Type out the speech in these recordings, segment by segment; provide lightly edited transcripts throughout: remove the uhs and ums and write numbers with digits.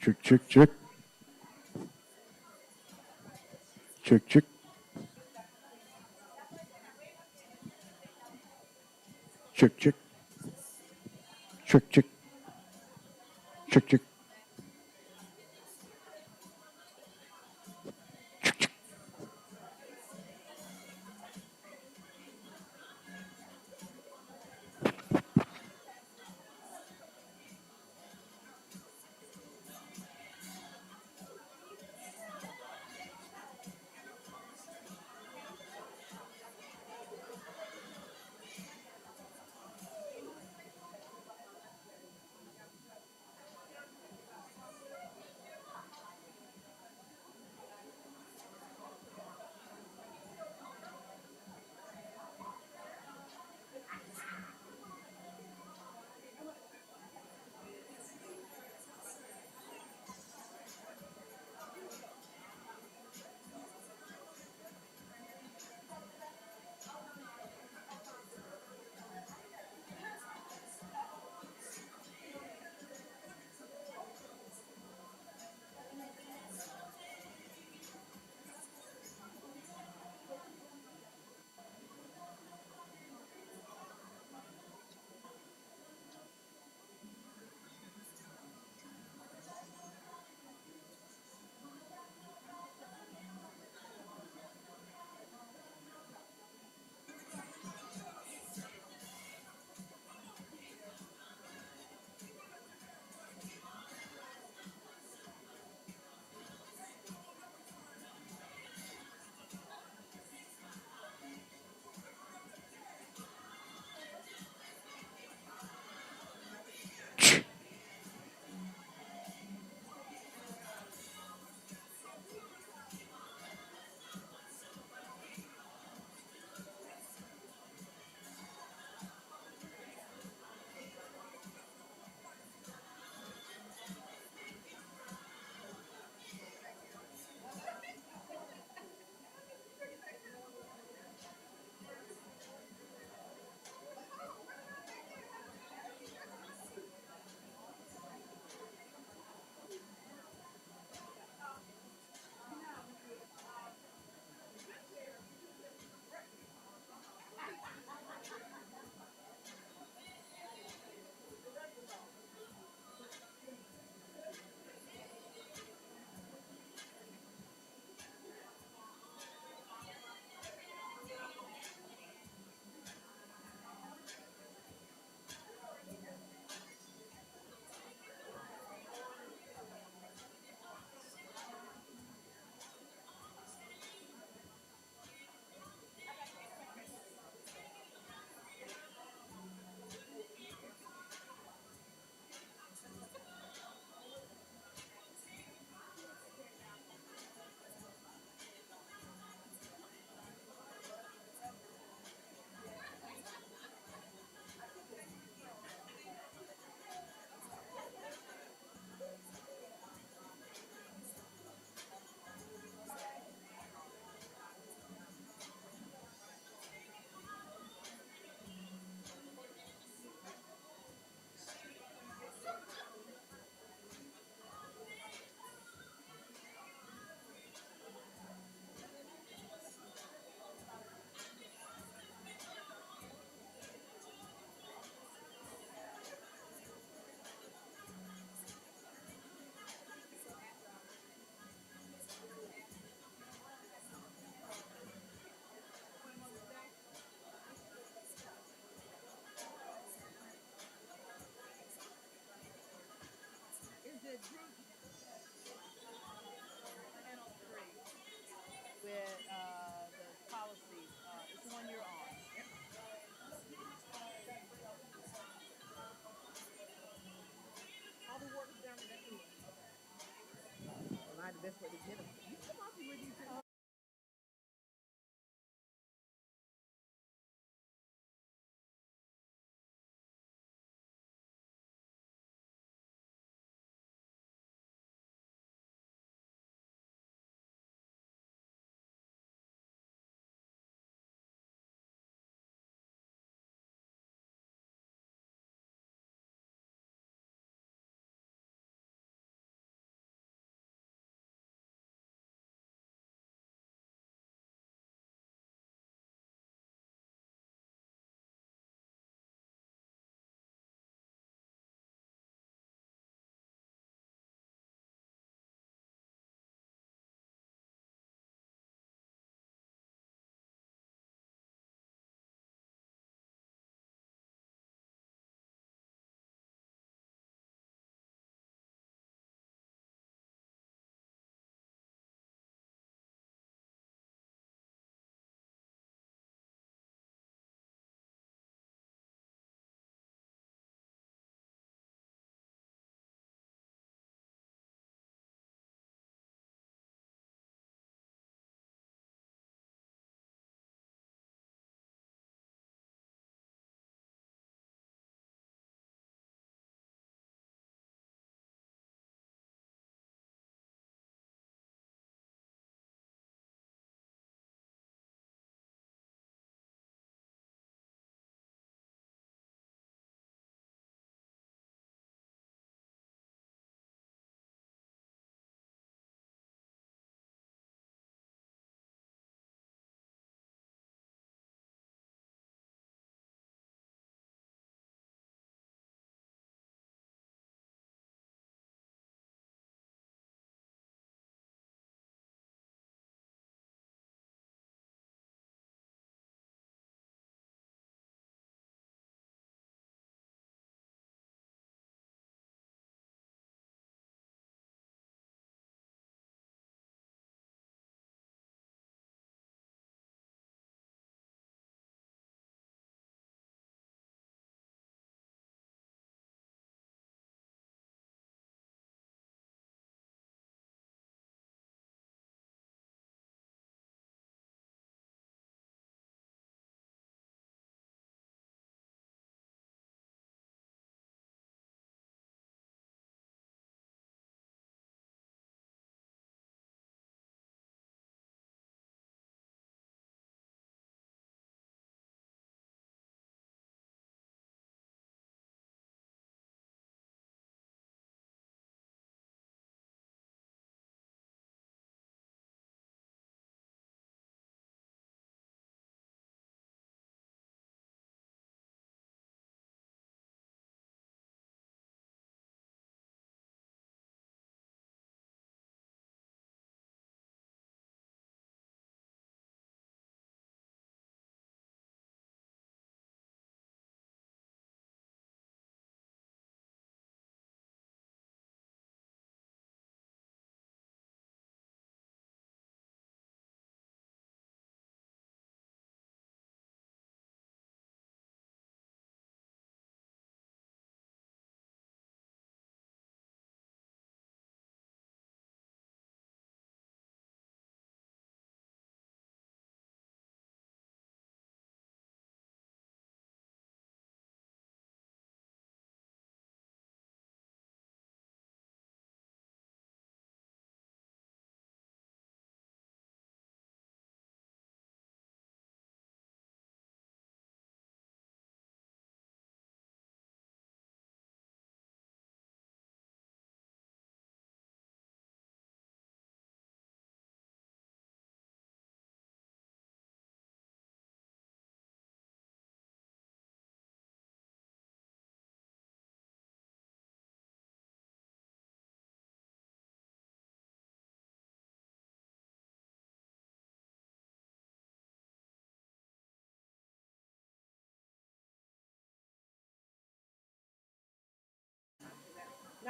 Check, check, check. Check, check. Check, check. Check, check. Check, check.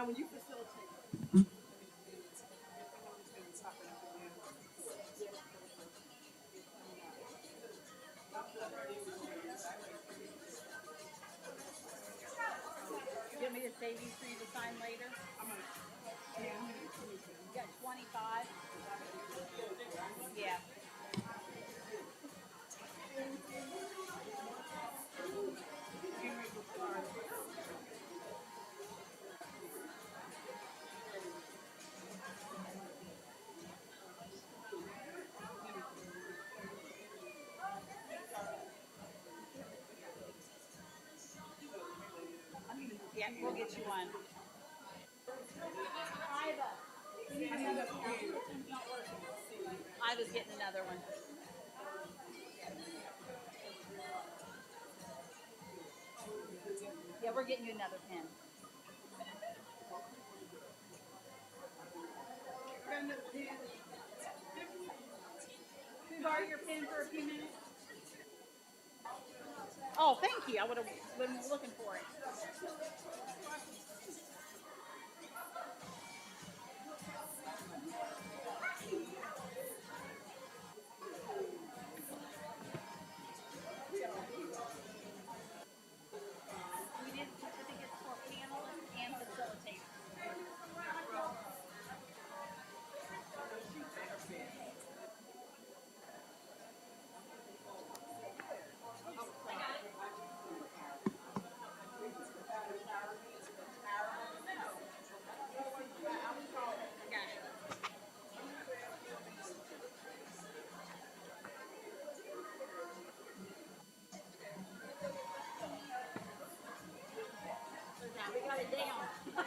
You want me to save these for you to sign later? You got 25? Yeah. Yeah, we'll get you one. Iva, you need another pen. Your pen's not working. Iva's getting another one. Yeah, we're getting you another pen. Can we borrow your pen for a few minutes? Oh, thank you. I would have been looking for it. We did certificates for panelists and facilitators. We got it down.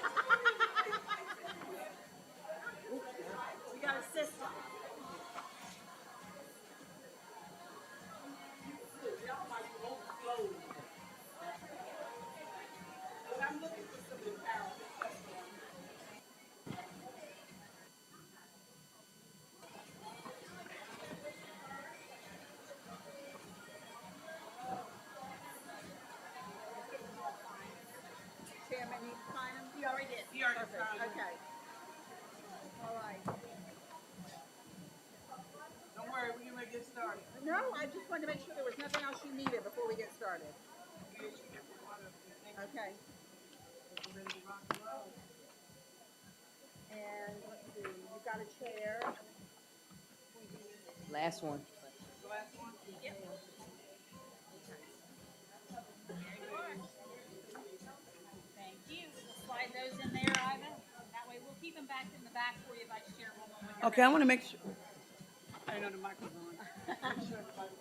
We got a system. Chairman, you sign them? He already did. He already signed them. Okay. All right. Don't worry, we're going to get started. No, I just wanted to make sure there was nothing else you needed before we get started. Okay. And let's see, you've got a chair. Last one. The last one? Yep. Thank you. We'll slide those in there, Ivan. That way we'll keep them back in the back for you by Chairwoman when you're Okay, I ready. want to make sure. I know the microphone. Make sure everybody.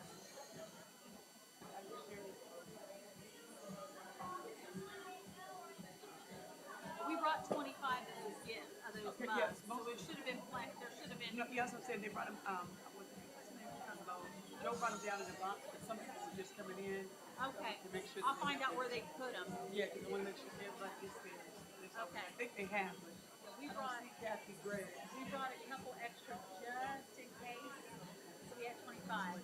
We brought 25 of those gifts, of those Okay, mugs. yes, So most- there should have been plenty. There should have been. You know, he also said they brought him, what's his name? Joe brought him down in the box, but some people were just coming in. Okay. To make sure I'll that find out where they put them. Yeah, because I want to make sure everybody gets theirs. Okay. I think they have, but We I don't brought see Kathy Gray. we brought a couple extra just in case. So we had 25.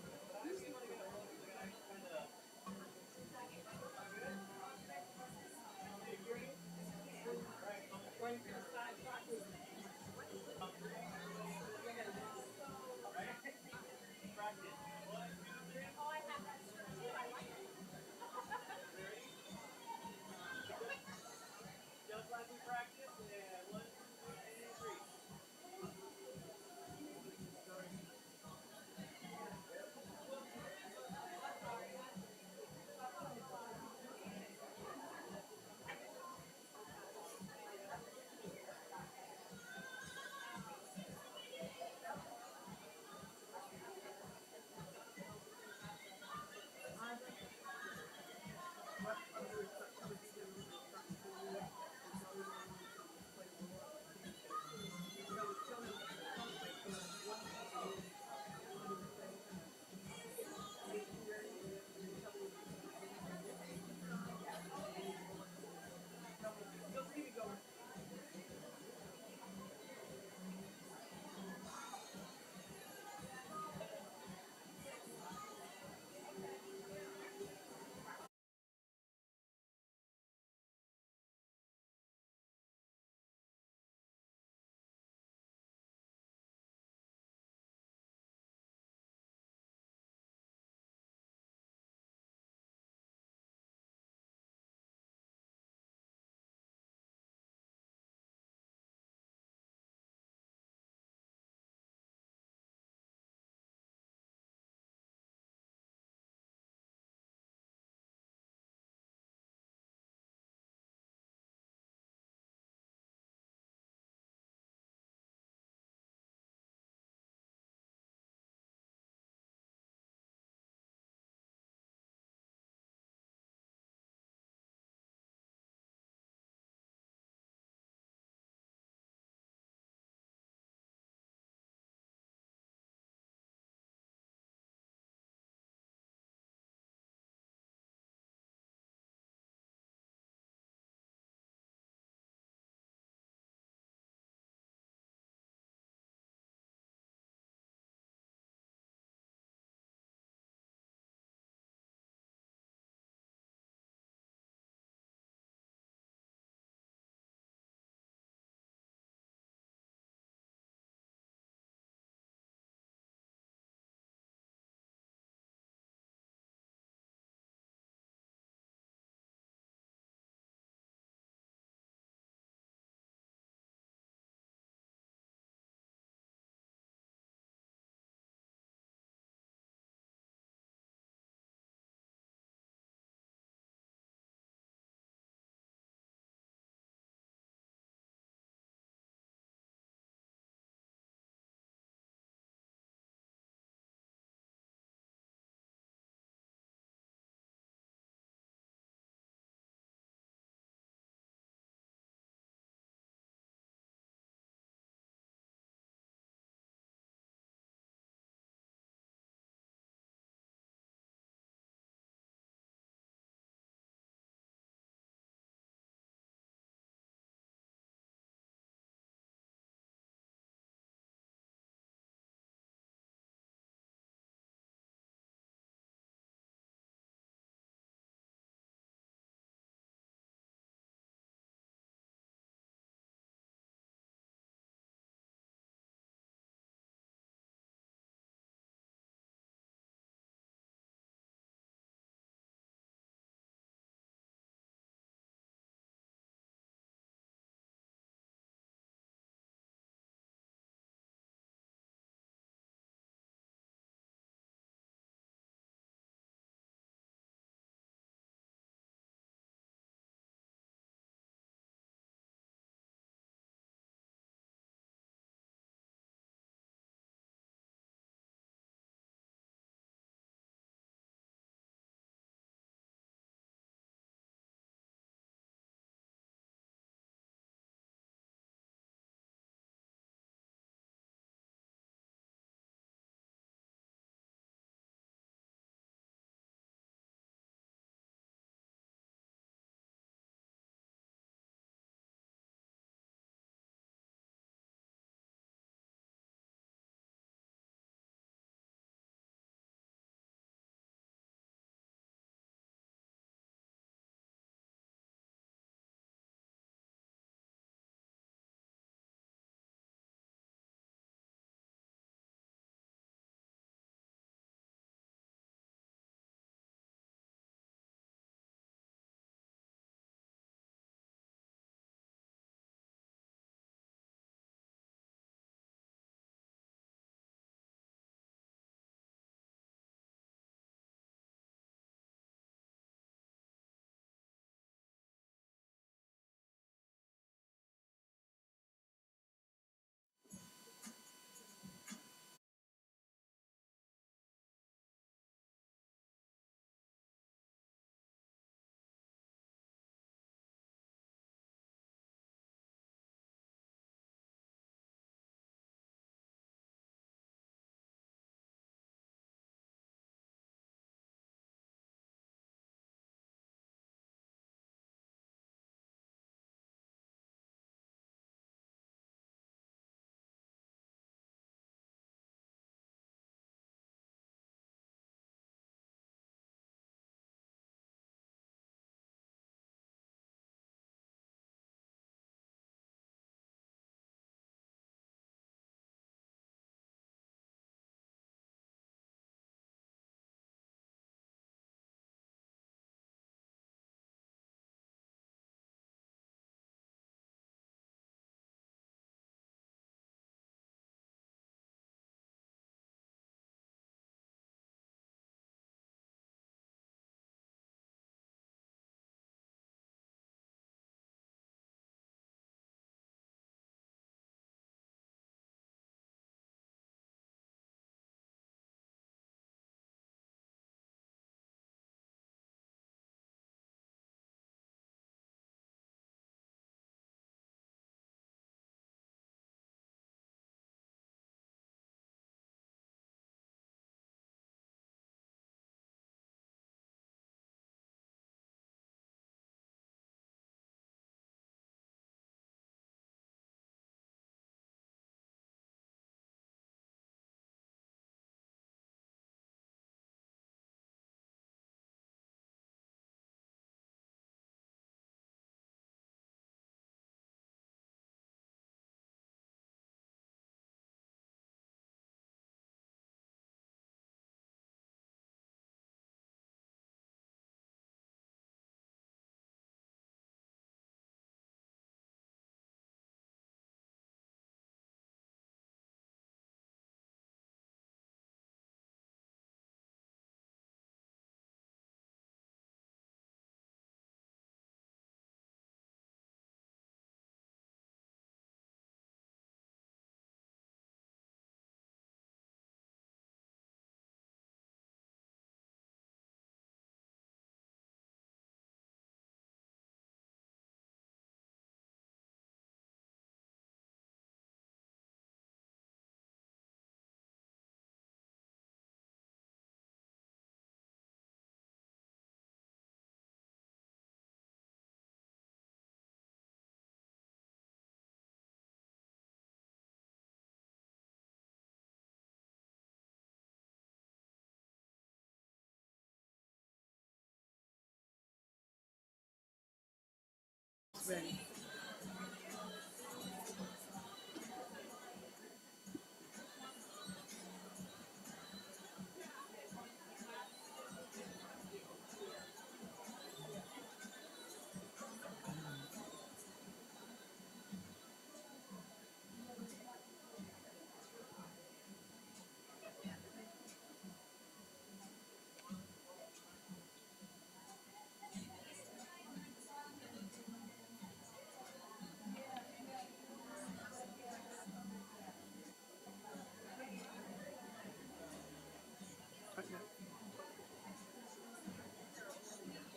open.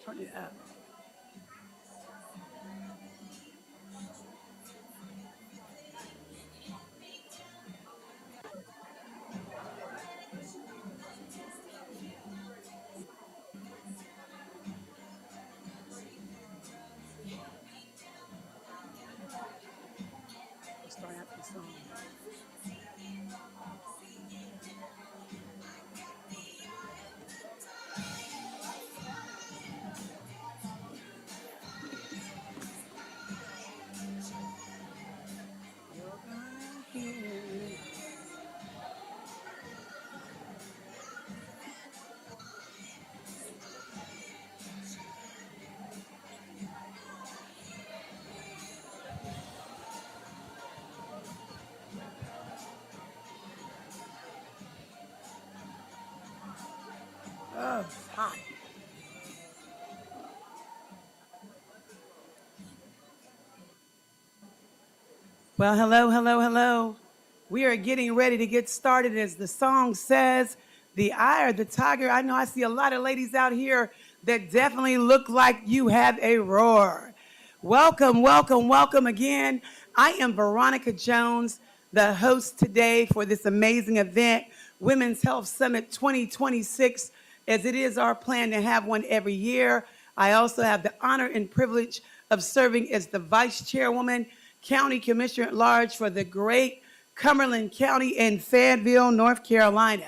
Turn it up. Start after the song. You're gonna hear. Oh, it's hot. Well, hello, hello, hello. We are getting ready to get started. As the song says, the eye or the tiger. I know I see a lot of ladies out here that definitely look like you have a roar. Welcome, welcome, welcome again. I am Veronica Jones, the host today for this amazing event, Women's Health Summit 2026, as it is our plan to have one every year. I also have the honor and privilege of serving as the Vice Chairwoman, County Commissioner at Large for the great Cumberland County in Fayetteville, North Carolina.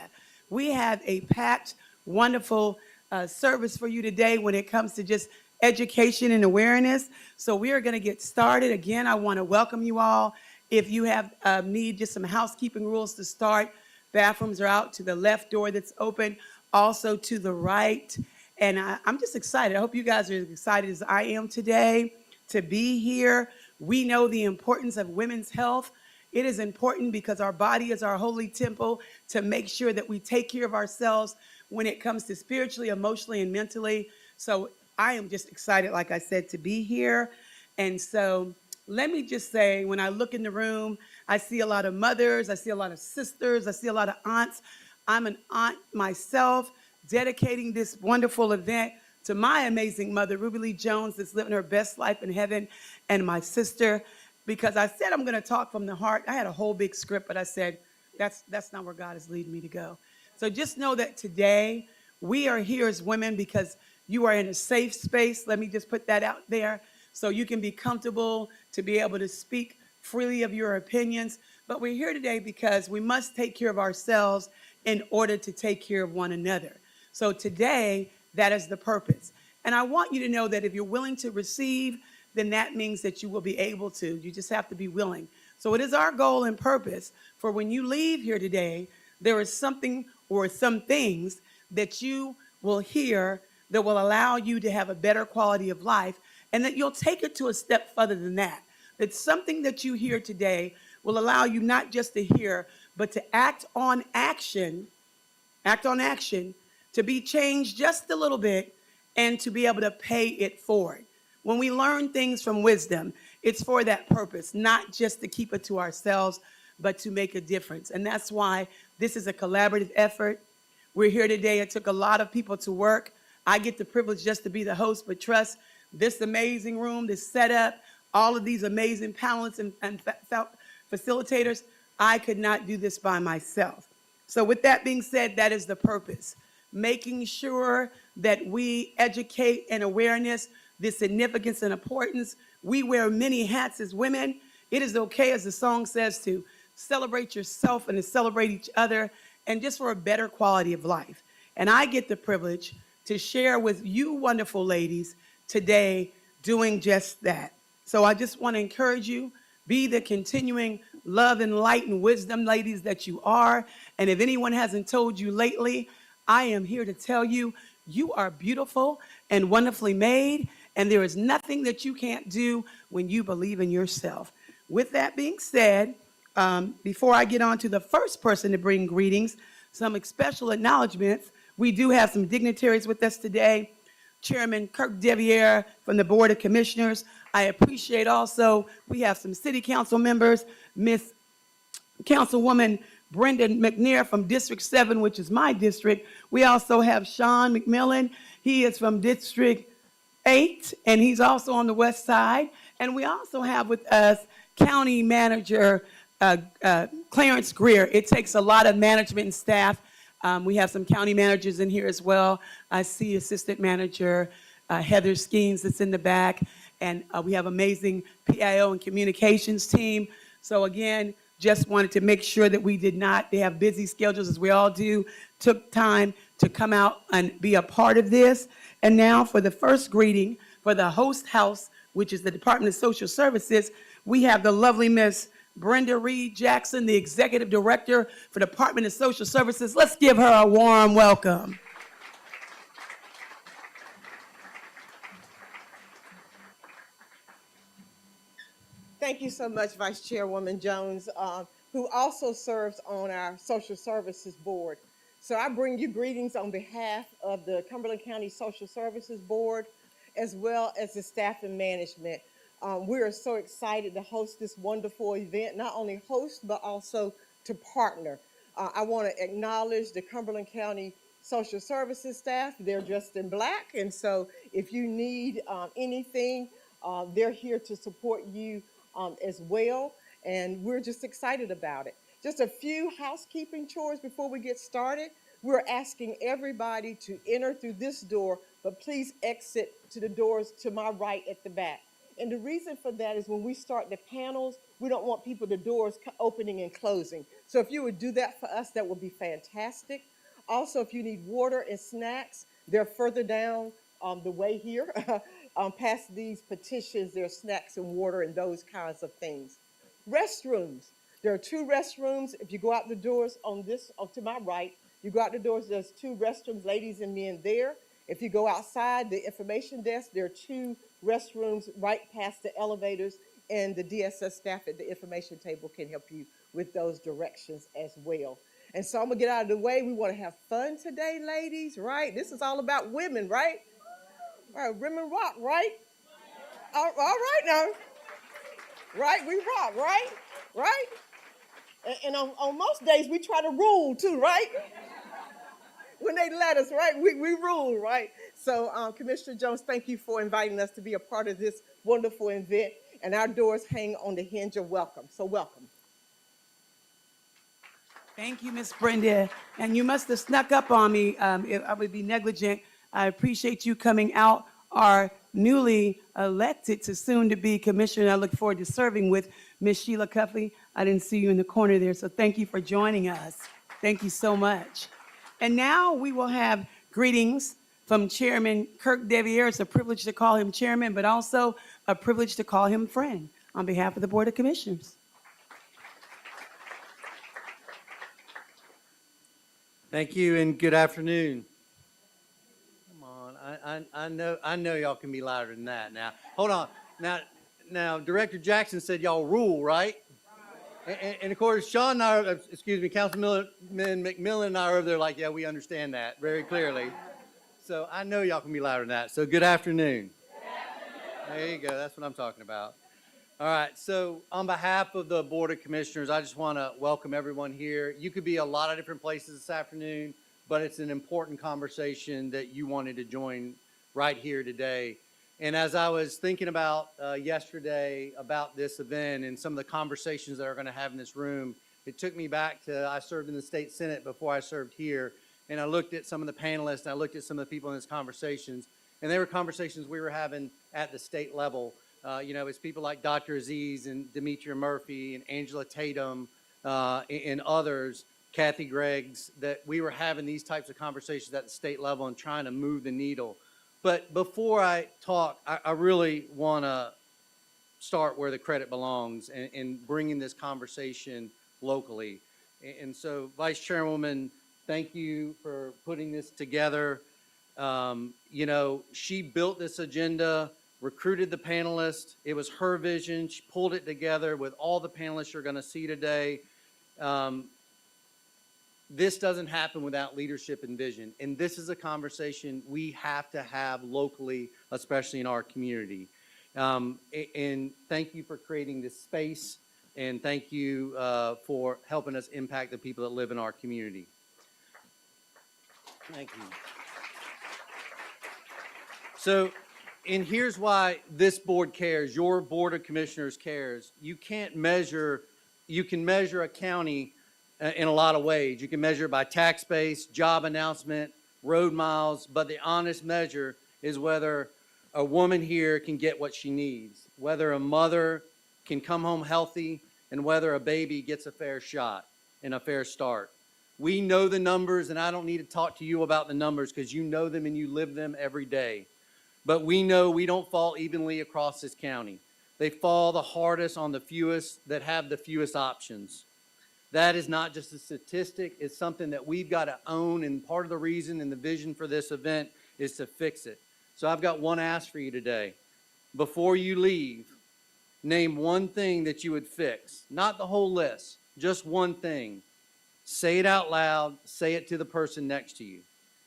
We have a packed, wonderful service for you today when it comes to just education and awareness. So we are going to get started. Again, I want to welcome you all. If you have need just some housekeeping rules to start, bathrooms are out to the left door that's open, also to the right. And I'm just excited. I hope you guys are as excited as I am today to be here. We know the importance of women's health. It is important because our body is our holy temple to make sure that we take care of ourselves when it comes to spiritually, emotionally, and mentally. So I am just excited, like I said, to be here. And so let me just say, when I look in the room, I see a lot of mothers, I see a lot of sisters, I see a lot of aunts. I'm an aunt myself, dedicating this wonderful event to my amazing mother, Ruby Lee Jones, that's living her best life in heaven, and my sister, because I said I'm going to talk from the heart. I had a whole big script, but I said, that's not where God is leading me to go. So just know that today we are here as women because you are in a safe space. Let me just put that out there so you can be comfortable to be able to speak freely of your opinions. But we're here today because we must take care of ourselves in order to take care of one another. So today, that is the purpose. And I want you to know that if you're willing to receive, then that means that you will be able to. You just have to be willing. So it is our goal and purpose for when you leave here today, there is something or some things that you will hear that will allow you to have a better quality of life, and that you'll take it to a step further than that. That something that you hear today will allow you not just to hear, but to act on action, to be changed just a little bit, and to be able to pay it forward. When we learn things from wisdom, it's for that purpose, not just to keep it to ourselves, but to make a difference. And that's why this is a collaborative effort. We're here today. It took a lot of people to work. I get the privilege just to be the host, but trust this amazing room, this setup, all of these amazing panelists and facilitators, I could not do this by myself. So with that being said, that is the purpose. Making sure that we educate and awareness the significance and importance. We wear many hats as women. It is okay, as the song says, to celebrate yourself and to celebrate each other, and just for a better quality of life. And I get the privilege to share with you wonderful ladies today doing just that. So I just want to encourage you, be the continuing love and light and wisdom ladies that you are. And if anyone hasn't told you lately, I am here to tell you, you are beautiful and wonderfully made, and there is nothing that you can't do when you believe in yourself. With that being said, before I get on to the first person to bring greetings, some special acknowledgments. We do have some dignitaries with us today. Chairman Kirk Deviere from the Board of Commissioners. I appreciate also, we have some city council members, Miss Councilwoman Brenda McNair from District 7, which is my district. We also have Sean McMillan. He is from District 8, and he's also on the west side. And we also have with us County Manager Clarence Greer. It takes a lot of management and staff. We have some county managers in here as well. I see Assistant Manager Heather Skeens that's in the back. And we have amazing PIO and communications team. So again, just wanted to make sure that they have busy schedules as we all do, took time to come out and be a part of this. And now for the first greeting for the host house, which is the Department of Social Services, we have the lovely Miss Brenda Reed Jackson, the Executive Director for Department of Social Services. Let's give her a warm welcome. Thank you so much, Vice Chairwoman Jones, who also serves on our Social Services Board. So I bring you greetings on behalf of the Cumberland County Social Services Board, as well as the staff and management. We are so excited to host this wonderful event, not only host, but also to partner. I want to acknowledge the Cumberland County Social Services staff. They're dressed in black, and so if you need anything, they're here to support you as well, and we're just excited about it. Just a few housekeeping chores before we get started. We're asking everybody to enter through this door, but please exit to the doors to my right at the back. And the reason for that is when we start the panels, we don't want the doors opening and closing. So if you would do that for us, that would be fantastic. Also, if you need water and snacks, they're further down the way here. Past these petitions, there's snacks and water and those kinds of things. Restrooms. There are 2 restrooms. If you go out the doors to my right, you go out the doors, there's 2 restrooms, ladies and men there. If you go outside the information desk, there are 2 restrooms right past the elevators, and the DSS staff at the information table can help you with those directions as well. And so I'm gonna get out of the way. We wanna have fun today, ladies, right? This is all about women, right? All right, women rock, right? All right now. Right, we rock, right? Right? And on most days, we try to rule too, right? When they let us, right? We rule, right? So Commissioner Jones, thank you for inviting us to be a part of this wonderful event. And our doors hang on the hinge of welcome. So welcome. Thank you, Miss Brenda. And you must have snuck up on me. If I would be negligent. I appreciate you coming out, our newly elected to soon to be commissioner. I look forward to serving with Miss Sheila Cuffey. I didn't see you in the corner there, so thank you for joining us. Thank you so much. And now we will have greetings from Chairman Kirk Deviere. It's a privilege to call him chairman, but also a privilege to call him friend on behalf of the Board of Commissioners. Thank you and good afternoon. Come on, I know y'all can be louder than that. Now, hold on. Now, Director Jackson said y'all rule, right? And of course, Sean and I, Councilman McMillan and I are over there like, yeah, we understand that very clearly. So I know y'all can be louder than that. So good afternoon. There you go. That's what I'm talking about. All right. So on behalf of the Board of Commissioners, I just want to welcome everyone here. You could be a lot of different places this afternoon, but it's an important conversation that you wanted to join right here today. And as I was thinking about yesterday about this event and some of the conversations that are going to have in this room, it took me back to I served in the state Senate before I served here. And I looked at some of the panelists and I looked at some of the people in these conversations. And they were conversations we were having at the state level. It's people like Dr. Aziz and Demetria Murphy and Angela Tatum and others, Kathy Greggs, that we were having these types of conversations at the state level and trying to move the needle. But before I talk, I really want to start where the credit belongs and bringing this conversation locally. And so, Vice Chairwoman, thank you for putting this together. You know, she built this agenda, recruited the panelists. It was her vision. She pulled it together with all the panelists you're going to see today. This doesn't happen without leadership and vision. And this is a conversation we have to have locally, especially in our community. And thank you for creating this space. And thank you for helping us impact the people that live in our community. Thank you. So, and here's why this board cares, your Board of Commissioners cares. You can measure a county in a lot of ways. You can measure it by tax base, job announcement, road miles, but the honest measure is whether a woman here can get what she needs, whether a mother can come home healthy, and whether a baby gets a fair shot and a fair start. We know the numbers, and I don't need to talk to you about the numbers because you know them and you live them every day. But we know we don't fall evenly across this county. They fall the hardest on the fewest that have the fewest options. That is not just a statistic, it's something that we've got to own, and part of the reason and the vision for this event is to fix it. So I've got one ask for you today. Before you leave, name one thing that you would fix. Not the whole list, just one thing. Say it out loud, say it to the person next to you.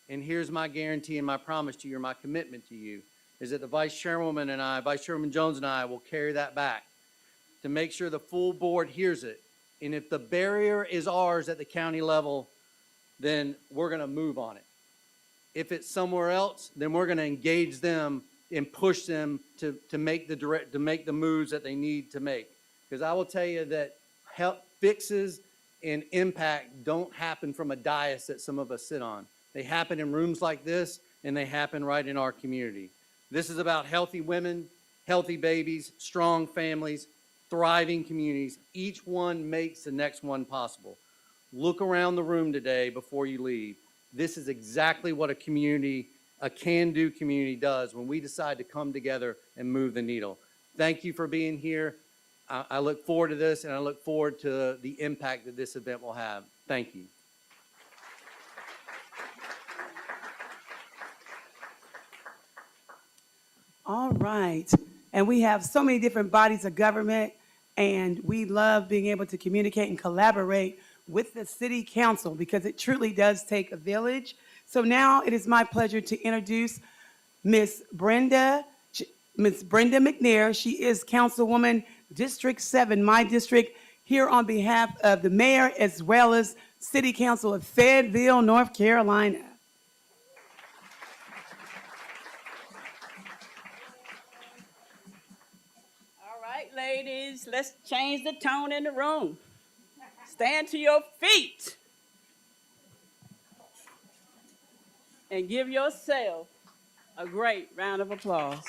And here's my guarantee and my promise to you, or my commitment to you, is that the Vice Chairwoman and I, Vice Chairwoman Jones and I, will carry that back to make sure the full board hears it. And if the barrier is ours at the county level, then we're going to move on it. If it's somewhere else, then we're going to engage them and push them to make the moves that they need to make. Because I will tell you that fixes and impact don't happen from a dais that some of us sit on. They happen in rooms like this, and they happen right in our community. This is about healthy women, healthy babies, strong families, thriving communities. Each one makes the next one possible. Look around the room today before you leave. This is exactly what a can-do community does when we decide to come together and move the needle. Thank you for being here. I look forward to this, and I look forward to the impact that this event will have. Thank you. All right. And we have so many different bodies of government, and we love being able to communicate and collaborate with the city council because it truly does take a village. So now it is my pleasure to introduce Miss Brenda McNair. She is Councilwoman District 7, my district, here on behalf of the mayor as well as City Council of Fayetteville, North Carolina. All right, ladies, let's change the tone in the room. Stand to your feet and give yourself a great round of applause.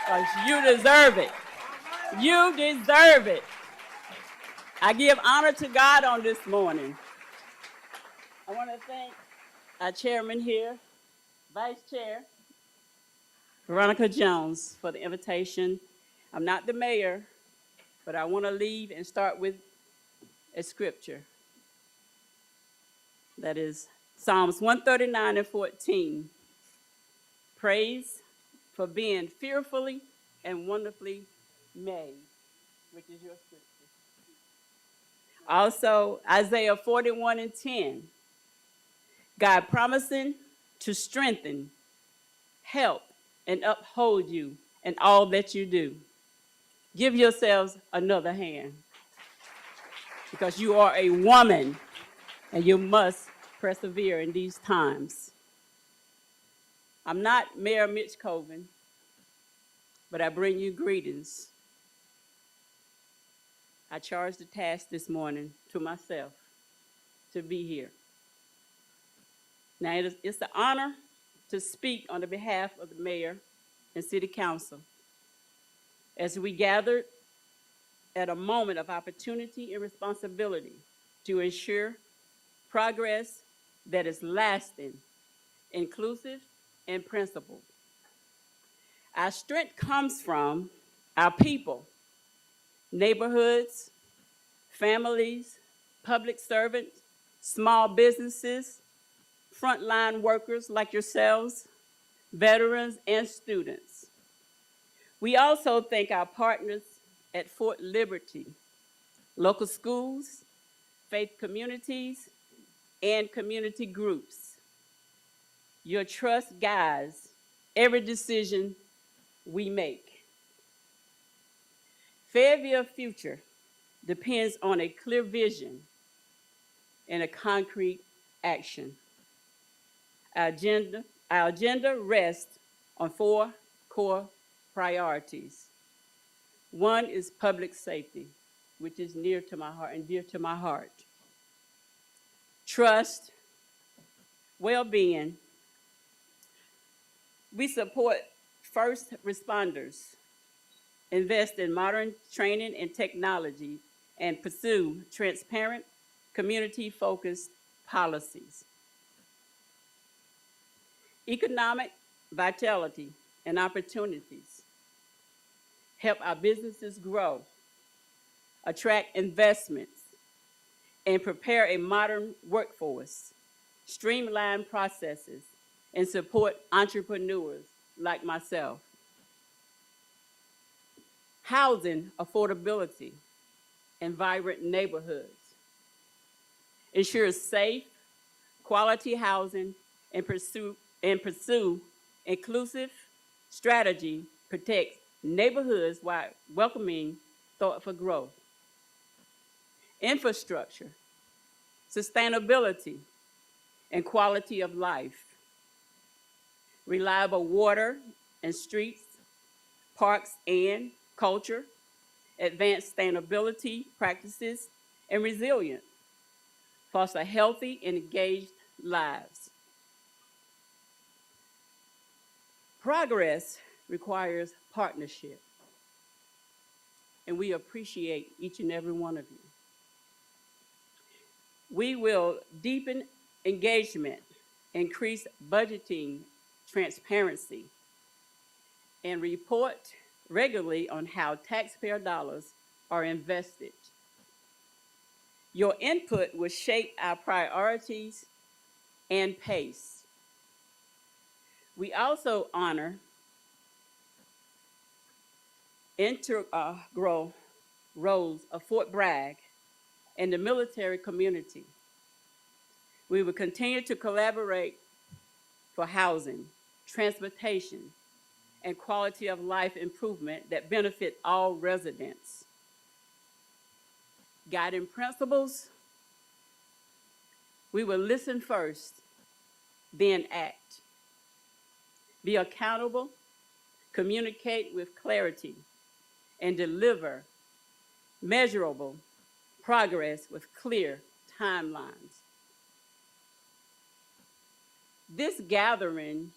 Because you deserve it. You deserve it. I give honor to God on this morning. I want to thank our chairman here, Vice Chair, Veronica Jones, for the invitation. I'm not the mayor, but I want to leave and start with a scripture. That is Psalms 139:14. Praise for being fearfully and wonderfully made, which is your scripture. Also, Isaiah 41:10. God promising to strengthen, help, and uphold you in all that you do. Give yourselves another hand because you are a woman and you must persevere in these times. I'm not Mayor Mitch Colvin, but I bring you greetings. I charged the task this morning to myself to be here. Now, it's an honor to speak on the behalf of the mayor and city council as we gathered at a moment of opportunity and responsibility to ensure progress that is lasting, inclusive, and principled. Our strength comes from our people neighborhoods, families, public servants, small businesses, frontline workers like yourselves, veterans, and students. We also thank our partners at Fort Liberty, local schools, faith communities, and community groups. Your trust guides every decision we make. Fayetteville's future depends on a clear vision and a concrete action. Our agenda rests on four core priorities. One is public safety, which is near to my heart and dear to my heart. Trust, well-being. We support first responders, invest in modern training and technology, and pursue transparent, community-focused policies. Economic vitality and opportunities. Help our businesses grow, attract investments, and prepare a modern workforce, streamline processes, and support entrepreneurs like myself. Housing affordability and vibrant neighborhoods. Ensure safe, quality housing and pursue inclusive strategy protects neighborhoods while welcoming thoughtful growth. Infrastructure, sustainability, and quality of life. Reliable water and streets, parks and culture, advanced sustainability practices, and resilience. Foster healthy and engaged lives. Progress requires partnership, and we appreciate each and every one of you. We will deepen engagement, increase budgeting transparency, and report regularly on how taxpayer dollars are invested. Your input will shape our priorities and pace. We also honor integral roles of Fort Bragg and the military community. We will continue to collaborate for housing, transportation, and quality of life improvement that benefit all residents. Guiding principles, we will listen first, then act. Be accountable, communicate with clarity, and deliver measurable progress with clear timelines. This gathering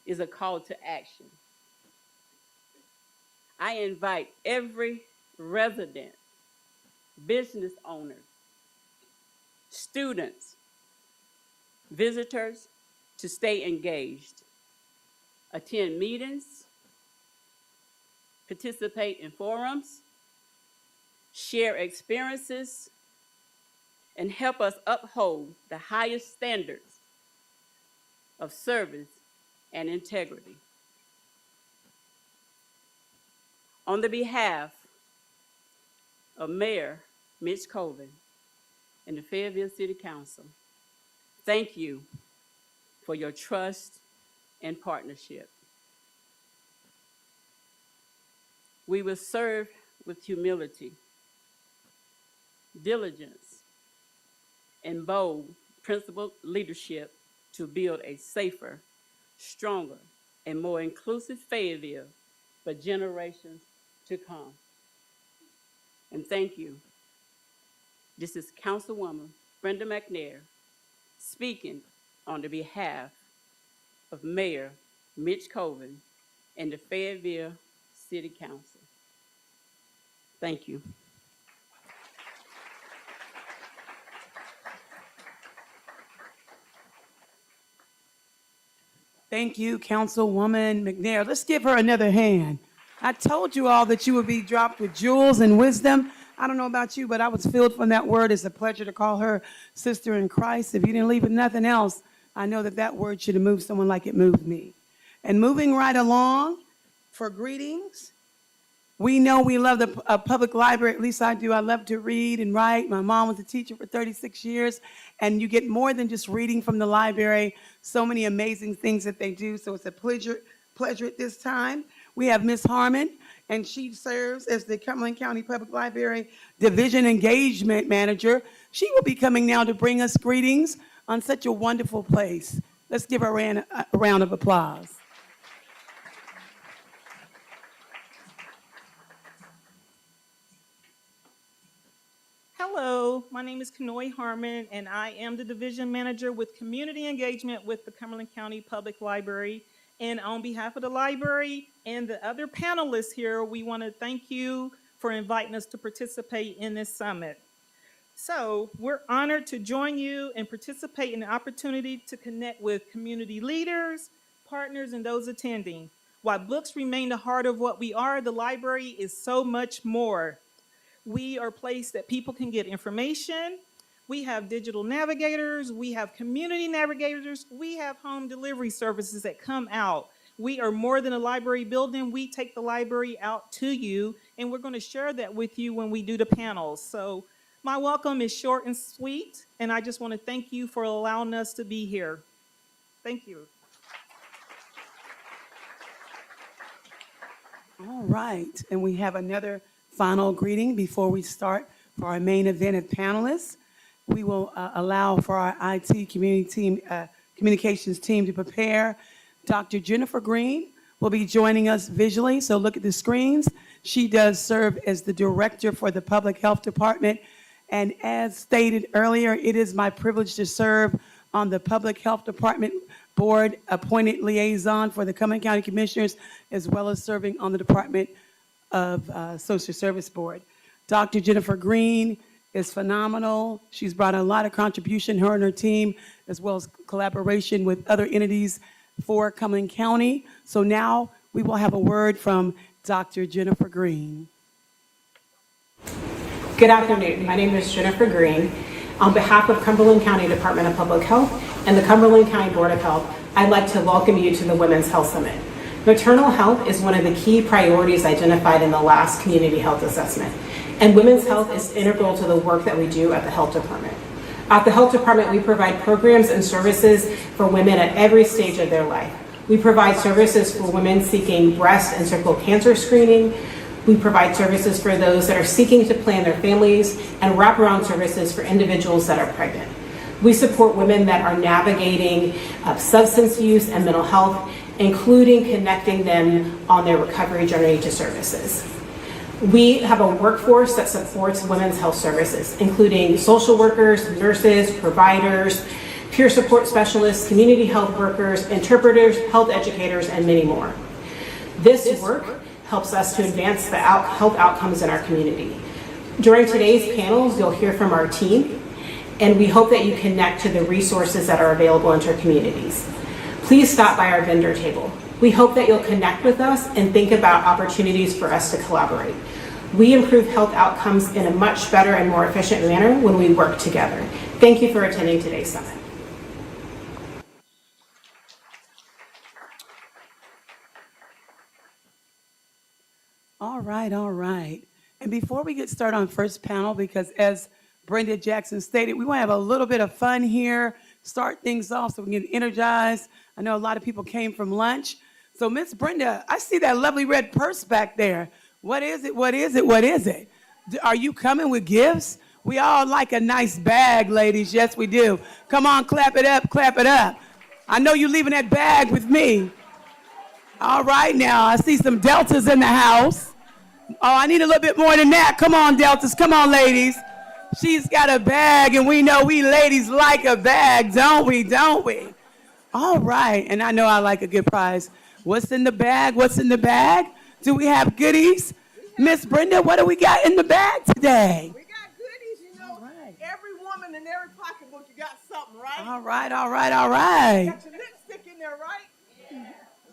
is a call to action. I invite every resident, business owners, students, visitors to stay engaged, attend meetings, participate in forums, share experiences, and help us uphold the highest standards of service and integrity. On the behalf of Mayor Mitch Colvin and the Fayetteville City Council, thank you for your trust and partnership. We will serve with humility, diligence, and bold, principled leadership to build a safer, stronger, and more inclusive Fayetteville for generations to come. And thank you. This is Councilwoman Brenda McNair speaking on the behalf of Mayor Mitch Colvin and the Fayetteville City Council. Thank you. Thank you, Councilwoman McNair. Let's give her another hand. I told you all that you would be dropped with jewels and wisdom. I don't know about you, but I was filled from that word. It's a pleasure to call her sister in Christ. If you didn't leave with nothing else, I know that that word should have moved someone like it moved me. And moving right along for greetings, we know we love the public library. At least I do. I love to read and write. My mom was a teacher for 36 years, and you get more than just reading from the library. So many amazing things that they do. So it's a pleasure at this time. We have Miss Harmon, and she serves as the Cumberland County Public Library Division Engagement Manager. She will be coming now to bring us greetings on such a wonderful place. Let's give her a round of applause. Hello, my name is Kanoy Harmon, and I am the Division Manager with Community Engagement with the Cumberland County Public Library. And on behalf of the library and the other panelists here, we want to thank you for inviting us to participate in this summit. So we're honored to join you and participate in the opportunity to connect with community leaders, partners, and those attending. While books remain the heart of what we are, the library is so much more. We are a place that people can get information. We have digital navigators. We have community navigators. We have home delivery services that come out. We are more than a library building. We take the library out to you, and we're going to share that with you when we do the panels. So my welcome is short and sweet, and I just want to thank you for allowing us to be here. Thank you. All right, and we have another final greeting before we start for our main event of panelists. We will allow for our IT communications team to prepare. Dr. Jennifer Green will be joining us visually, so look at the screens. She does serve as the director for the Public Health Department, and as stated earlier, it is my privilege to serve on the Public Health Department Board appointed liaison for the Cumberland County Commissioners, as well as serving on the Department of Social Service Board. Dr. Jennifer Green is phenomenal. She's brought a lot of contribution, her and her team, as well as collaboration with other entities for Cumberland County. So now we will have a word from Dr. Jennifer Green. Good afternoon. My name is Jennifer Green. On behalf of Cumberland County Department of Public Health and the Cumberland County Board of Health, I'd like to welcome you to the Women's Health Summit. Maternal health is one of the key priorities identified in the last community health assessment, and women's health is integral to the work that we do at the health department. At the health department, we provide programs and services for women at every stage of their life. We provide services for women seeking breast and cervical cancer screening. We provide services for those that are seeking to plan their families, and wraparound services for individuals that are pregnant. We support women that are navigating substance use and mental health, including connecting them on their recovery journey to services. We have a workforce that supports women's health services, including social workers, nurses, providers, peer support specialists, community health workers, interpreters, health educators, and many more. This work helps us to advance the health outcomes in our community. During today's panels, you'll hear from our team, and we hope that you connect to the resources that are available in our communities. Please stop by our vendor table. We hope that you'll connect with us and think about opportunities for us to collaborate. We improve health outcomes in a much better and more efficient manner when we work together. Thank you for attending today's summit. All right, all right. And before we get started on first panel, because as Brenda Jackson stated, we want to have a little bit of fun here, start things off so we can get energized. I know a lot of people came from lunch. So Miss Brenda, I see that lovely red purse back there. What is it? What is it? What is it? Are you coming with gifts? We all like a nice bag, ladies. Yes, we do. Come on, clap it up, clap it up. I know you're leaving that bag with me. All right, now, I see some Deltas in the house. Oh, I need a little bit more than that. Come on, Deltas. Come on, ladies. She's got a bag, and we know we ladies like a bag, don't we? Don't we? All right, and I know I like a good prize. What's in the bag? What's in the bag? Do we have goodies? Miss Brenda, what do we got in the bag today? We got goodies, you know. Right. Every woman in every pocketbook, you got something, right? All right, all right, all right. You got your lipstick in there, right?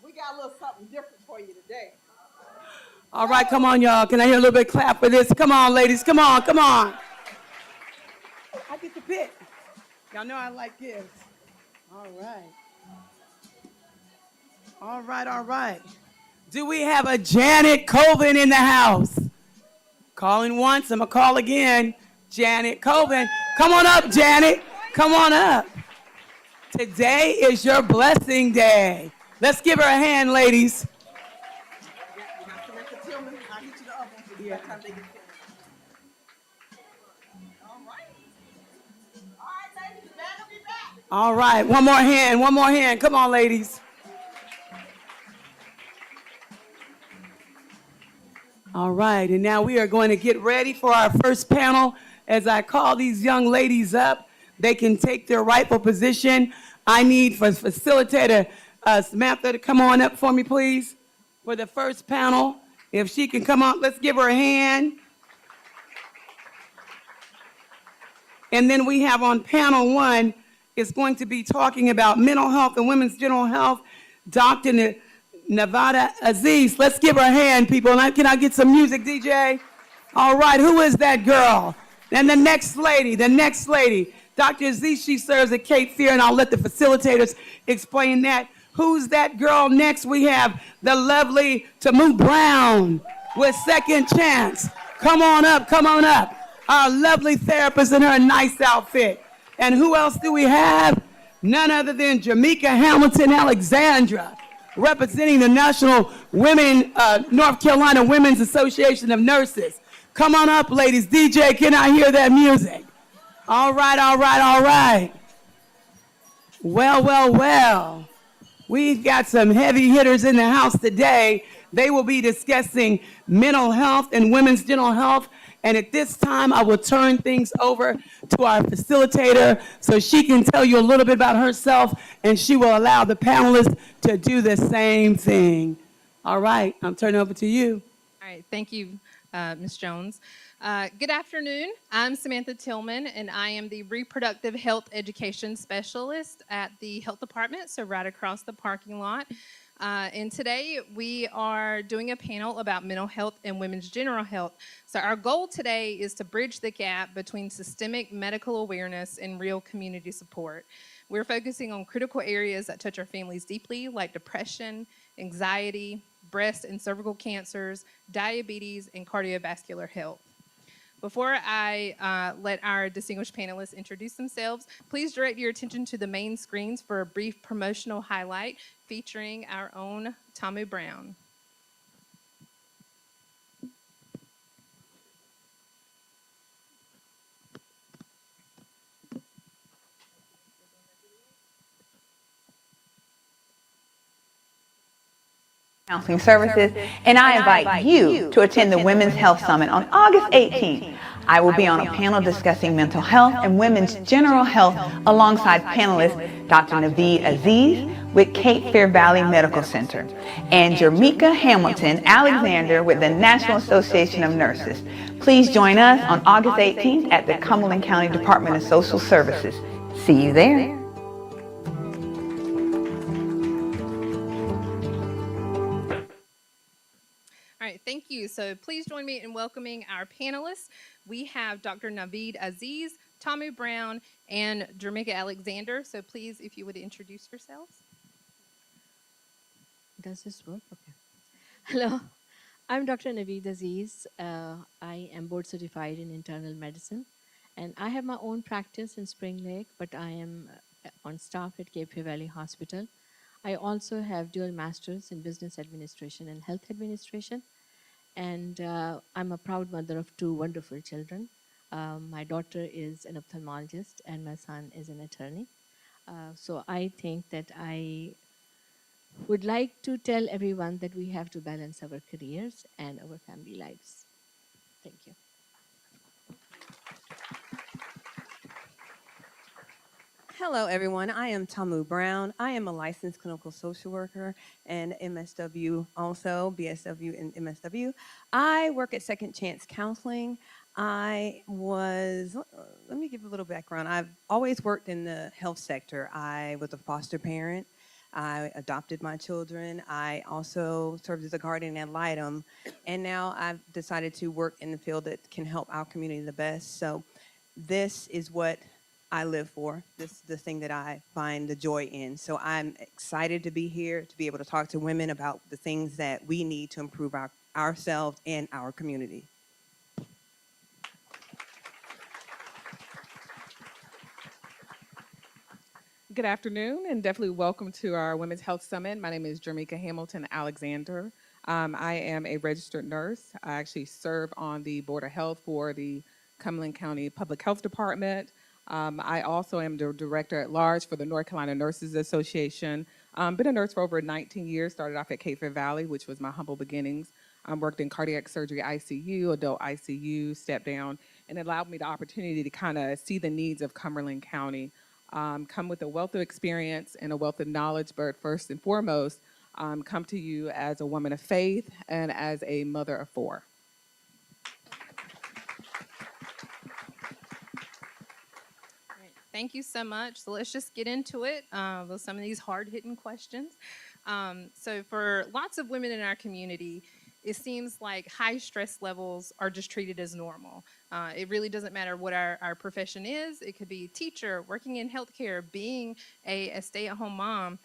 We got a little something different for you today. All right, come on, y'all. Can I hear a little bit of clap for this? Come on, ladies. Come on, come on. I get the pick. Y'all know I like gifts. All right. All right, all right. Do we have a Janet Colvin in the house? Calling once, I'm going to call again. Janet Colvin. Come on up, Janet. Come on up. Today is your blessing day. Let's give her a hand, ladies. All right, one more hand, one more hand. Come on, ladies. All right, and now we are going to get ready for our first panel. As I call these young ladies up, they can take their rightful position. I need for facilitator Samantha to come on up for me, please, for the first panel. If she can come on, let's give her a hand. And then we have on panel one, is going to be talking about mental health and women's general health, Dr. Nevada Aziz. Let's give her a hand, people. Can I get some music, DJ? All right, who is that girl? And the next lady, Dr. Aziz, she serves at Cape Fear, and I'll let the facilitators explain that. Who's that girl next? We have the lovely Tamu Brown with Second Chance. Come on up, come on up. Our lovely therapist in her nice outfit. And who else do we have? None other than Jamaica Hamilton Alexandra, representing the National North Carolina Women's Association of Nurses. Come on up, ladies. DJ, can I hear that music? All right, all right, all right. Well, well, well. We've got some heavy hitters in the house today. They will be discussing mental health and women's general health. And at this time, I will turn things over to our facilitator so she can tell you a little bit about herself, and she will allow the panelists to do the same thing. All right, I'm turning over to you. All right, thank you, Ms. Jones. Good afternoon. I'm Samantha Tillman, and I am the Reproductive Health Education Specialist at the Health Department, so right across the parking lot. And today we are doing a panel about mental health and women's general health. So our goal today is to bridge the gap between systemic medical awareness and real community support. We're focusing on critical areas that touch our families deeply, like depression, anxiety, breast and cervical cancers, diabetes, and cardiovascular health. Before I let our distinguished panelists introduce themselves, please direct your attention to the main screens for a brief promotional highlight featuring our own Tamu Brown. Counseling Services, and I invite you to attend the Women's Health Summit on August 18th. I will be on a panel discussing mental health and women's general health alongside panelists Dr. Naveed Aziz with Cape Fear Valley Medical Center and Jamaica Hamilton Alexander with the National Association of Nurses. Please join us on August 18th at the Cumberland County Department of Social Services. See you there. All right, thank you. So please join me in welcoming our panelists. We have Dr. Naveed Aziz, Tamu Brown, and Jamaica Alexander. So please, if you would introduce yourselves. Does this work? Okay. Hello, I'm Dr. Naveed Aziz. I am board certified in internal medicine, and I have my own practice in Spring Lake, but I am on staff at Cape Fear Valley Hospital. I also have dual masters in business administration and health administration. And I'm a proud mother of two wonderful children. My daughter is an ophthalmologist and my son is an attorney. So I think that I would like to tell everyone that we have to balance our careers and our family lives. Thank you. Hello, everyone. I am Tamu Brown. I am a licensed clinical social worker and MSW also, BSW and MSW. I work at Second Chance Counseling. Let me give a little background. I've always worked in the health sector. I was a foster parent. I adopted my children. I also served as a guardian ad litem. And now I've decided to work in the field that can help our community the best. So this is what I live for. This is the thing that I find the joy in. So I'm excited to be here, to be able to talk to women about the things that we need to improve ourselves and our community. Good afternoon, and definitely welcome to our Women's Health Summit. My name is Jermika Hamilton Alexander. I am a registered nurse. I actually serve on the Board of Health for the Cumberland County Public Health Department. I also am the director at large for the North Carolina Nurses Association. Been a nurse for over 19 years, started off at Cape Fear Valley, which was my humble beginnings. Worked in cardiac surgery ICU, adult ICU, step down, and it allowed me the opportunity to kind of see the needs of Cumberland County. Come with a wealth of experience and a wealth of knowledge, but first and foremost, come to you as a woman of faith and as a mother of four. Thank you so much. So let's just get into it with some of these hard-hitting questions. So for lots of women in our community, it seems like high stress levels are just treated as normal. It really doesn't matter what our profession is. It could be teacher, working in healthcare, being a stay-at-home mom.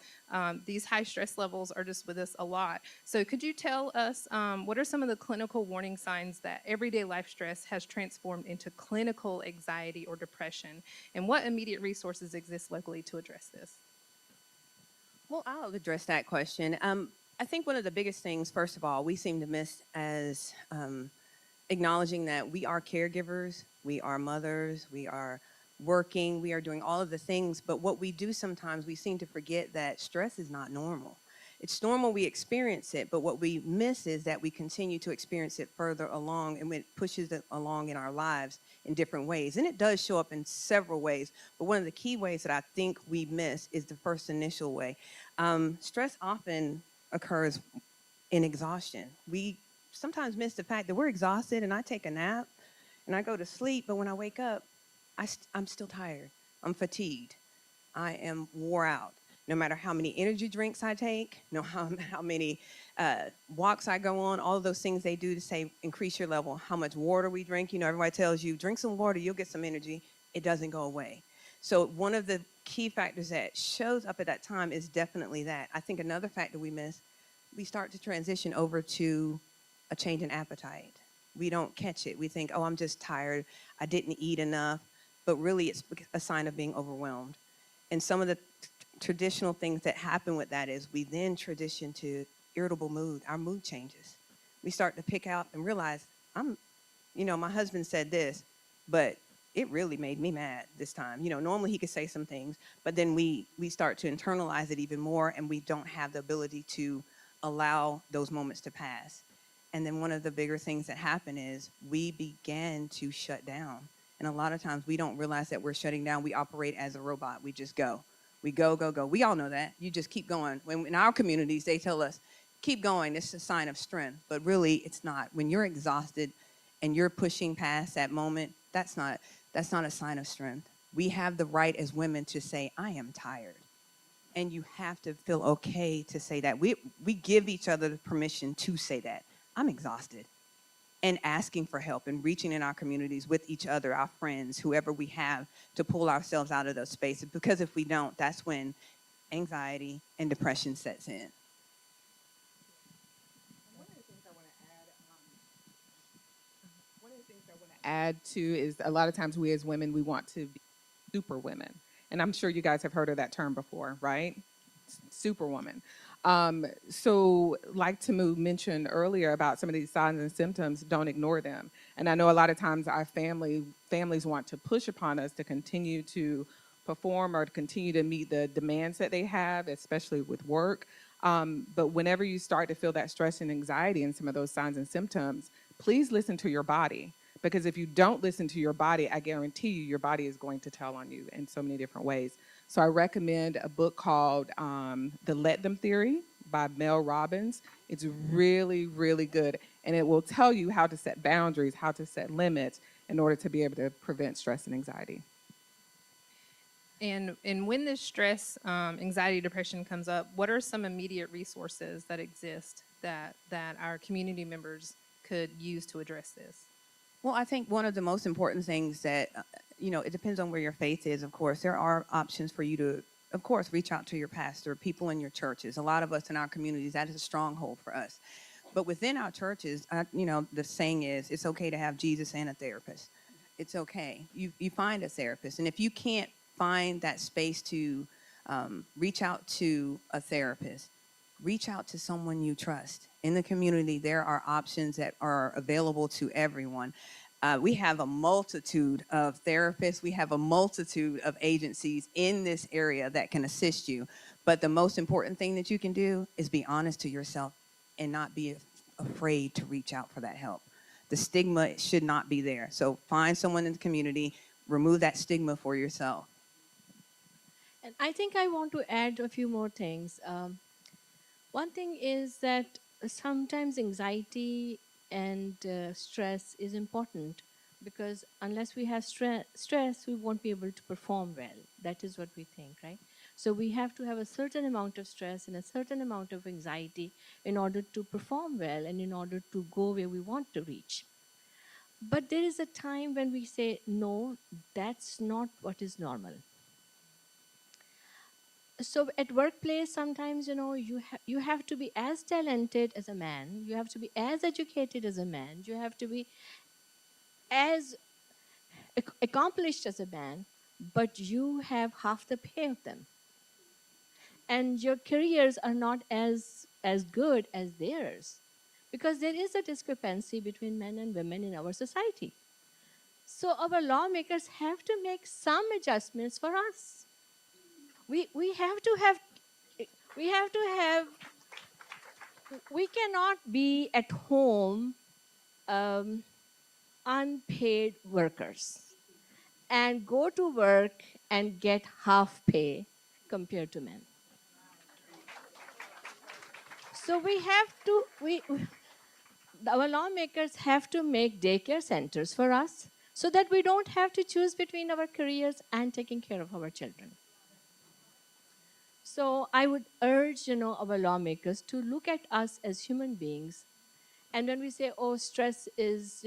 These high stress levels are just with us a lot. So could you tell us what are some of the clinical warning signs that everyday life stress has transformed into clinical anxiety or depression? And what immediate resources exist locally to address this? Well, I'll address that question. I think one of the biggest things, first of all, we seem to miss as acknowledging that we are caregivers, we are mothers, we are working, we are doing all of the things. But what we do sometimes, we seem to forget that stress is not normal. It's normal we experience it, but what we miss is that we continue to experience it further along, and it pushes it along in our lives in different ways. And it does show up in several ways, but one of the key ways that I think we miss is the first initial way. Stress often occurs in exhaustion. We sometimes miss the fact that we're exhausted, and I take a nap and I go to sleep, but when I wake up, I'm still tired. I'm fatigued. I am wore out. No matter how many energy drinks I take, how many walks I go on, all of those things they do to say increase your level, how much water we drink. You know, everybody tells you drink some water, you'll get some energy. It doesn't go away. So one of the key factors that shows up at that time is definitely that. I think another factor we miss, we start to transition over to a change in appetite. We don't catch it. We think, oh, I'm just tired. I didn't eat enough. But really, it's a sign of being overwhelmed. And some of the traditional things that happen with that is we then transition to irritable mood. Our mood changes. We start to pick out and realize, my husband said this, but it really made me mad this time. Normally he could say some things, but then we start to internalize it even more, and we don't have the ability to allow those moments to pass. And then one of the bigger things that happen is we began to shut down. And a lot of times we don't realize that we're shutting down. We operate as a robot. We just go. We go, go, go. We all know that. You just keep going. When in our communities, they tell us, keep going. It's a sign of strength. But really, it's not. When you're exhausted and you're pushing past that moment, that's not a sign of strength. We have the right as women to say, I am tired. And you have to feel okay to say that. We give each other the permission to say that. I'm exhausted. And asking for help and reaching in our communities with each other, our friends, whoever we have, to pull ourselves out of those spaces. Because if we don't, that's when anxiety and depression sets in. One of the things I want to add to is a lot of times we as women, we want to be super women. And I'm sure you guys have heard of that term before, right? Superwoman. So like Tamu mentioned earlier about some of these signs and symptoms, don't ignore them. And I know a lot of times our families want to push upon us to continue to perform or to continue to meet the demands that they have, especially with work. But whenever you start to feel that stress and anxiety and some of those signs and symptoms, please listen to your body. Because if you don't listen to your body, I guarantee you your body is going to tell on you in so many different ways. So I recommend a book called The Let Them Theory by Mel Robbins. It's really, really good. And it will tell you how to set boundaries, how to set limits in order to be able to prevent stress and anxiety. And when this stress, anxiety, depression comes up, what are some immediate resources that exist that our community members could use to address this? Well, I think one of the most important things that, it depends on where your faith is, of course. There are options for you to, of course, reach out to your pastor, people in your churches. A lot of us in our communities, that is a stronghold for us. But within our churches, the saying is, it's okay to have Jesus and a therapist. It's okay. You find a therapist. And if you can't find that space to reach out to a therapist, reach out to someone you trust. In the community, there are options that are available to everyone. We have a multitude of therapists. We have a multitude of agencies in this area that can assist you. But the most important thing that you can do is be honest to yourself and not be afraid to reach out for that help. The stigma should not be there. So find someone in the community, remove that stigma for yourself. And I think I want to add a few more things. One thing is that sometimes anxiety and stress is important, because unless we have stress, we won't be able to perform well. That is what we think, right? So we have to have a certain amount of stress and a certain amount of anxiety in order to perform well and in order to go where we want to reach. But there is a time when we say, no, that's not what is normal. So at workplace, sometimes, you have to be as talented as a man, you have to be as educated as a man, you have to be as accomplished as a man, but you have half the pay of them, and your careers are not as good as theirs, because there is a discrepancy between men and women in our society. So our lawmakers have to make some adjustments for us. We have to have we cannot be at home unpaid workers and go to work and get half pay compared to men. So our lawmakers have to make daycare centers for us so that we don't have to choose between our careers and taking care of our children. So I would urge, our lawmakers to look at us as human beings. And when we say, oh, stress is,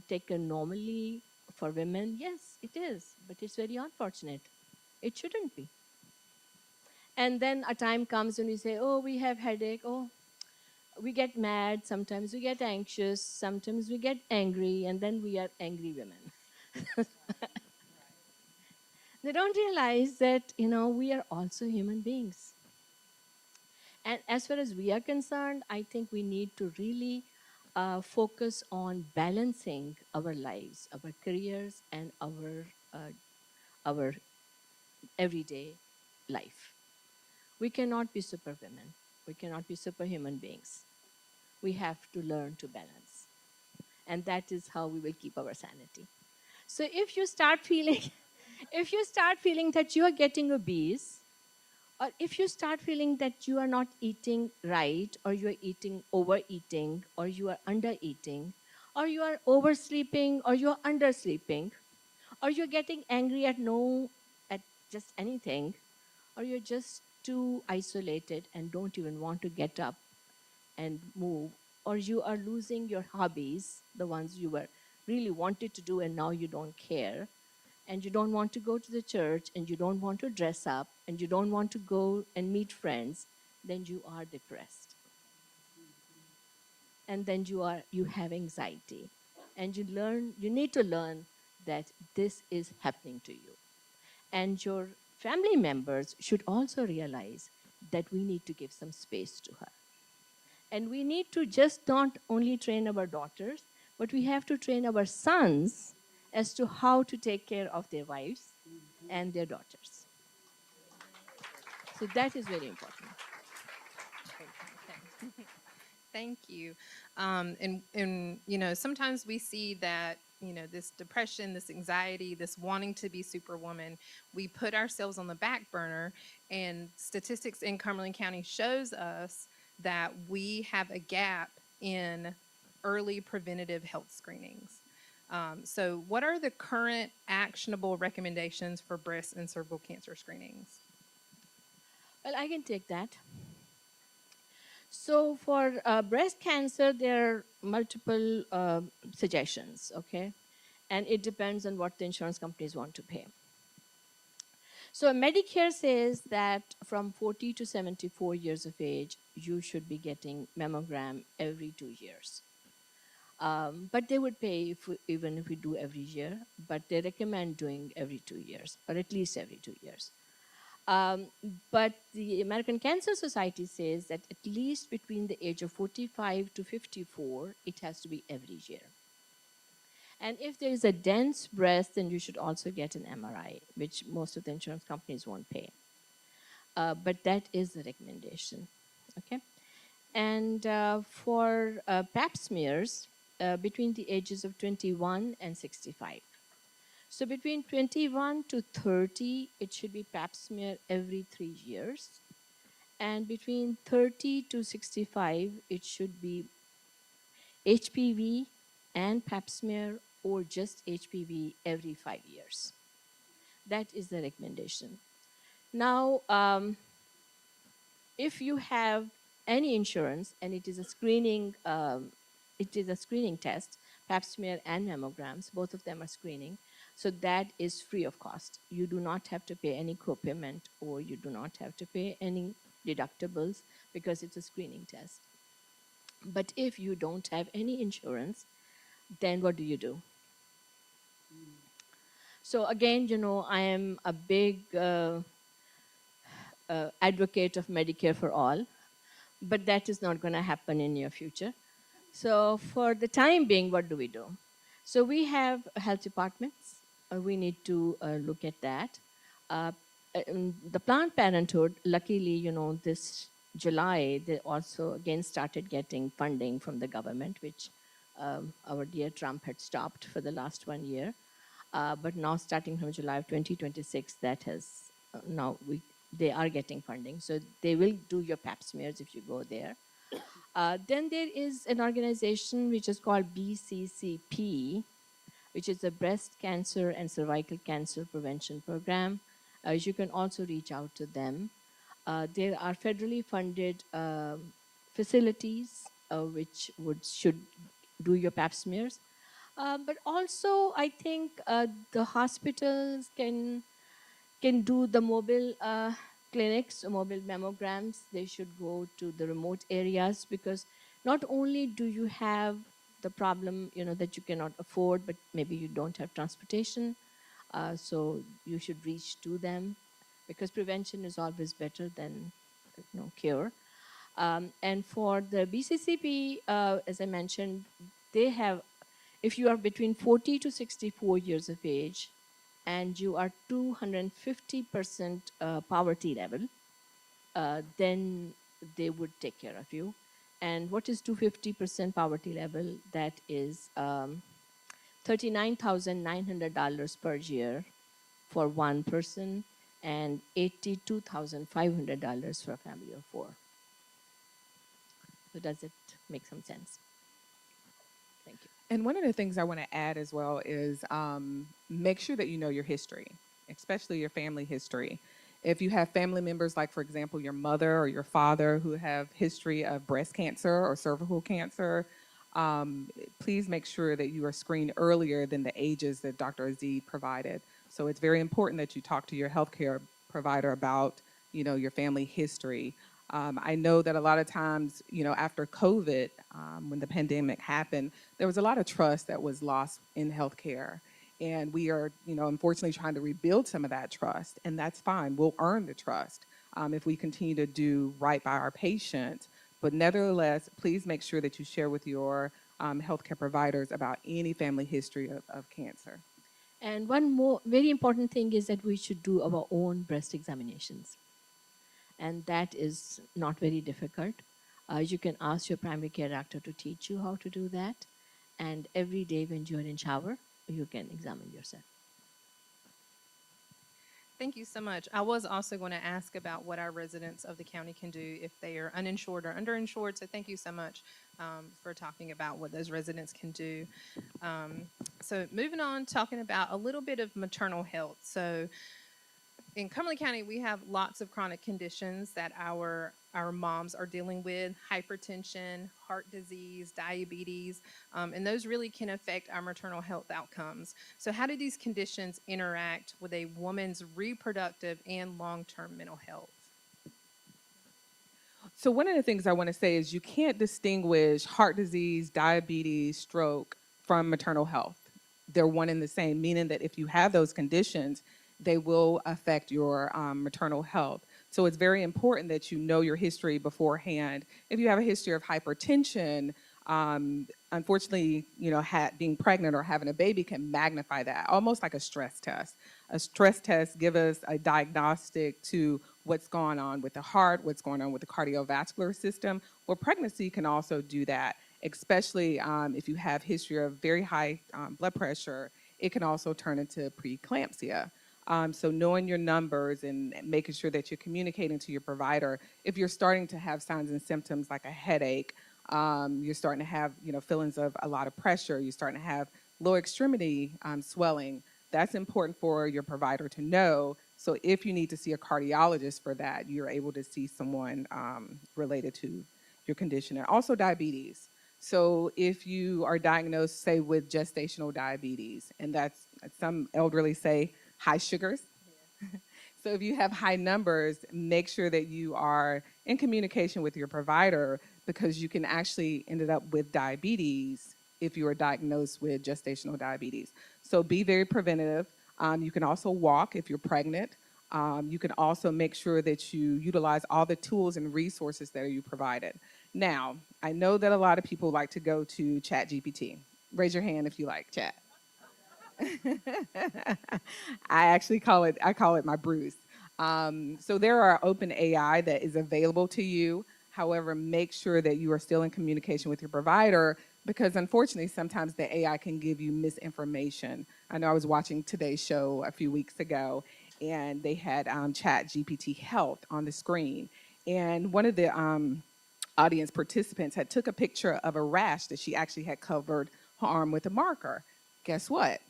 taken normally for women, yes, it is, but it's very unfortunate. It shouldn't be. And then a time comes when we say, oh, we have headache, oh, we get mad, sometimes we get anxious, sometimes we get angry, and then we are angry women. They don't realize that, we are also human beings. And as far as we are concerned, I think we need to really focus on balancing our lives, our careers, and our everyday life. We cannot be superwomen. We cannot be superhuman beings. We have to learn to balance. And that is how we will keep our sanity. So if you start feeling, if you start feeling that you are getting obese, or if you start feeling that you are not eating right, or you are eating overeating, or you are undereating, or you are oversleeping, or you are undersleeping, or you're getting angry at just anything, or you're just too isolated and don't even want to get up and move, or you are losing your hobbies, the ones you were really wanted to do and now you don't care, and you don't want to go to the church, and you don't want to dress up, and you don't want to go and meet friends, then you are depressed. And then you have anxiety. And you need to learn that this is happening to you. And your family members should also realize that we need to give some space to her. And we need to just not only train our daughters, but we have to train our sons as to how to take care of their wives and their daughters. So that is very important. Thank you. And sometimes we see that this depression, this anxiety, this wanting to be superwoman, we put ourselves on the back burner. And statistics in Cumberland County shows us that we have a gap in early preventative health screenings. So, what are the current actionable recommendations for breast and cervical cancer screenings? Well, I can take that. So for breast cancer, there are multiple suggestions, okay? And it depends on what the insurance companies want to pay. So Medicare says that from 40 to 74 years of age, you should be getting mammogram every 2 years. But they would pay even if we do every year, but they recommend doing every 2 years, or at least every 2 years. Um, but the American Cancer Society says that at least between the age of 45 to 54, it has to be every year. And if there is a dense breast, then you should also get an MRI, which most of the insurance companies won't pay. But that is the recommendation, okay? And for pap smears, between the ages of 21 and 65. So between 21 to 30, it should be pap smear every 3 years. And between 30 to 65, it should be HPV and pap smear or just HPV every 5 years. That is the recommendation. Now, if you have any insurance and it is a screening test, pap smear and mammograms, both of them are screening. So that is free of cost. You do not have to pay any copayment, or you do not have to pay any deductibles because it's a screening test. But if you don't have any insurance, then what do you do? So again, I am a big advocate of Medicare for all, but that is not going to happen in near future. So for the time being, what do we do? So we have health departments. We need to look at that. The Planned Parenthood, luckily, this July, they also again started getting funding from the government, which our dear Trump had stopped for the last 1 year. But now starting from July of 2026, that has they are getting funding. So they will do your pap smears if you go there. Then there is an organization which is called BCCP, which is the Breast Cancer and Cervical Cancer Prevention Program. You can also reach out to them. There are federally funded facilities which should do your pap smears. But also, I think the hospitals can do the mobile clinics, mobile mammograms. They should go to the remote areas, because not only do you have the problem, that you cannot afford, but maybe you don't have transportation. So you should reach to them, because prevention is always better than cure. And for the BCCP, as I mentioned, they have, if you are between 40 to 64 years of age, and you are 250% poverty level, then they would take care of you. And what is 250% poverty level? That is $39,900 per year for one person, and $82,500 for a family of 4. So does it make some sense? Thank you. And one of the things I want to add as well is make sure that you know your history, especially your family history. If you have family members, like for example, your mother or your father, who have history of breast cancer or cervical cancer, please make sure that you are screened earlier than the ages that Dr. Aziz provided. So it's very important that you talk to your healthcare provider about, your family history. I know that a lot of times, after COVID, when the pandemic happened, there was a lot of trust that was lost in healthcare. And we are, unfortunately trying to rebuild some of that trust. And that's fine. We'll earn the trust if we continue to do right by our patients. But nevertheless, please make sure that you share with your healthcare providers about any family history of cancer. And one more very important thing is that we should do our own breast examinations. And that is not very difficult. You can ask your primary care doctor to teach you how to do that. And every day when you're in shower, you can examine yourself. Thank you so much. I was also going to ask about what our residents of the county can do if they are uninsured or underinsured. So thank you so much for talking about what those residents can do. So moving on, talking about a little bit of maternal health. So in Cumberland County, we have lots of chronic conditions that our moms are dealing with: hypertension, heart disease, diabetes, and those really can affect our maternal health outcomes. So, how do these conditions interact with a woman's reproductive and long-term mental health? So one of the things I want to say is you can't distinguish heart disease, diabetes, stroke from maternal health. They're one and the same, meaning that if you have those conditions, they will affect your maternal health. So it's very important that you know your history beforehand. If you have a history of hypertension, unfortunately, being pregnant or having a baby can magnify that, almost like a stress test. A stress test gives us a diagnostic to what's going on with the heart, what's going on with the cardiovascular system. Well, pregnancy can also do that, especially if you have history of very high blood pressure. It can also turn into preeclampsia. So knowing your numbers and making sure that you're communicating to your provider. If you're starting to have signs and symptoms like a headache, you're starting to have feelings of a lot of pressure, you're starting to have lower extremity swelling, that's important for your provider to know. So if you need to see a cardiologist for that, you're able to see someone related to your condition. And also diabetes. So if you are diagnosed, say, with gestational diabetes, and that's, some elderly say, high sugars. So if you have high numbers, make sure that you are in communication with your provider, because you can actually end up with diabetes if you are diagnosed with gestational diabetes. So be very preventative. You can also walk if you're pregnant. You can also make sure that you utilize all the tools and resources that you provided. Now, I know that a lot of people like to go to ChatGPT. Raise your hand if you like chat. I call it my Bruce. So there are open AI that is available to you. However, make sure that you are still in communication with your provider, because unfortunately, sometimes the AI can give you misinformation. I know I was watching today's show a few weeks ago, and they had Chat GPT Health on the screen. And one of the audience participants had took a picture of a rash that she actually had covered her arm with a marker. Guess what?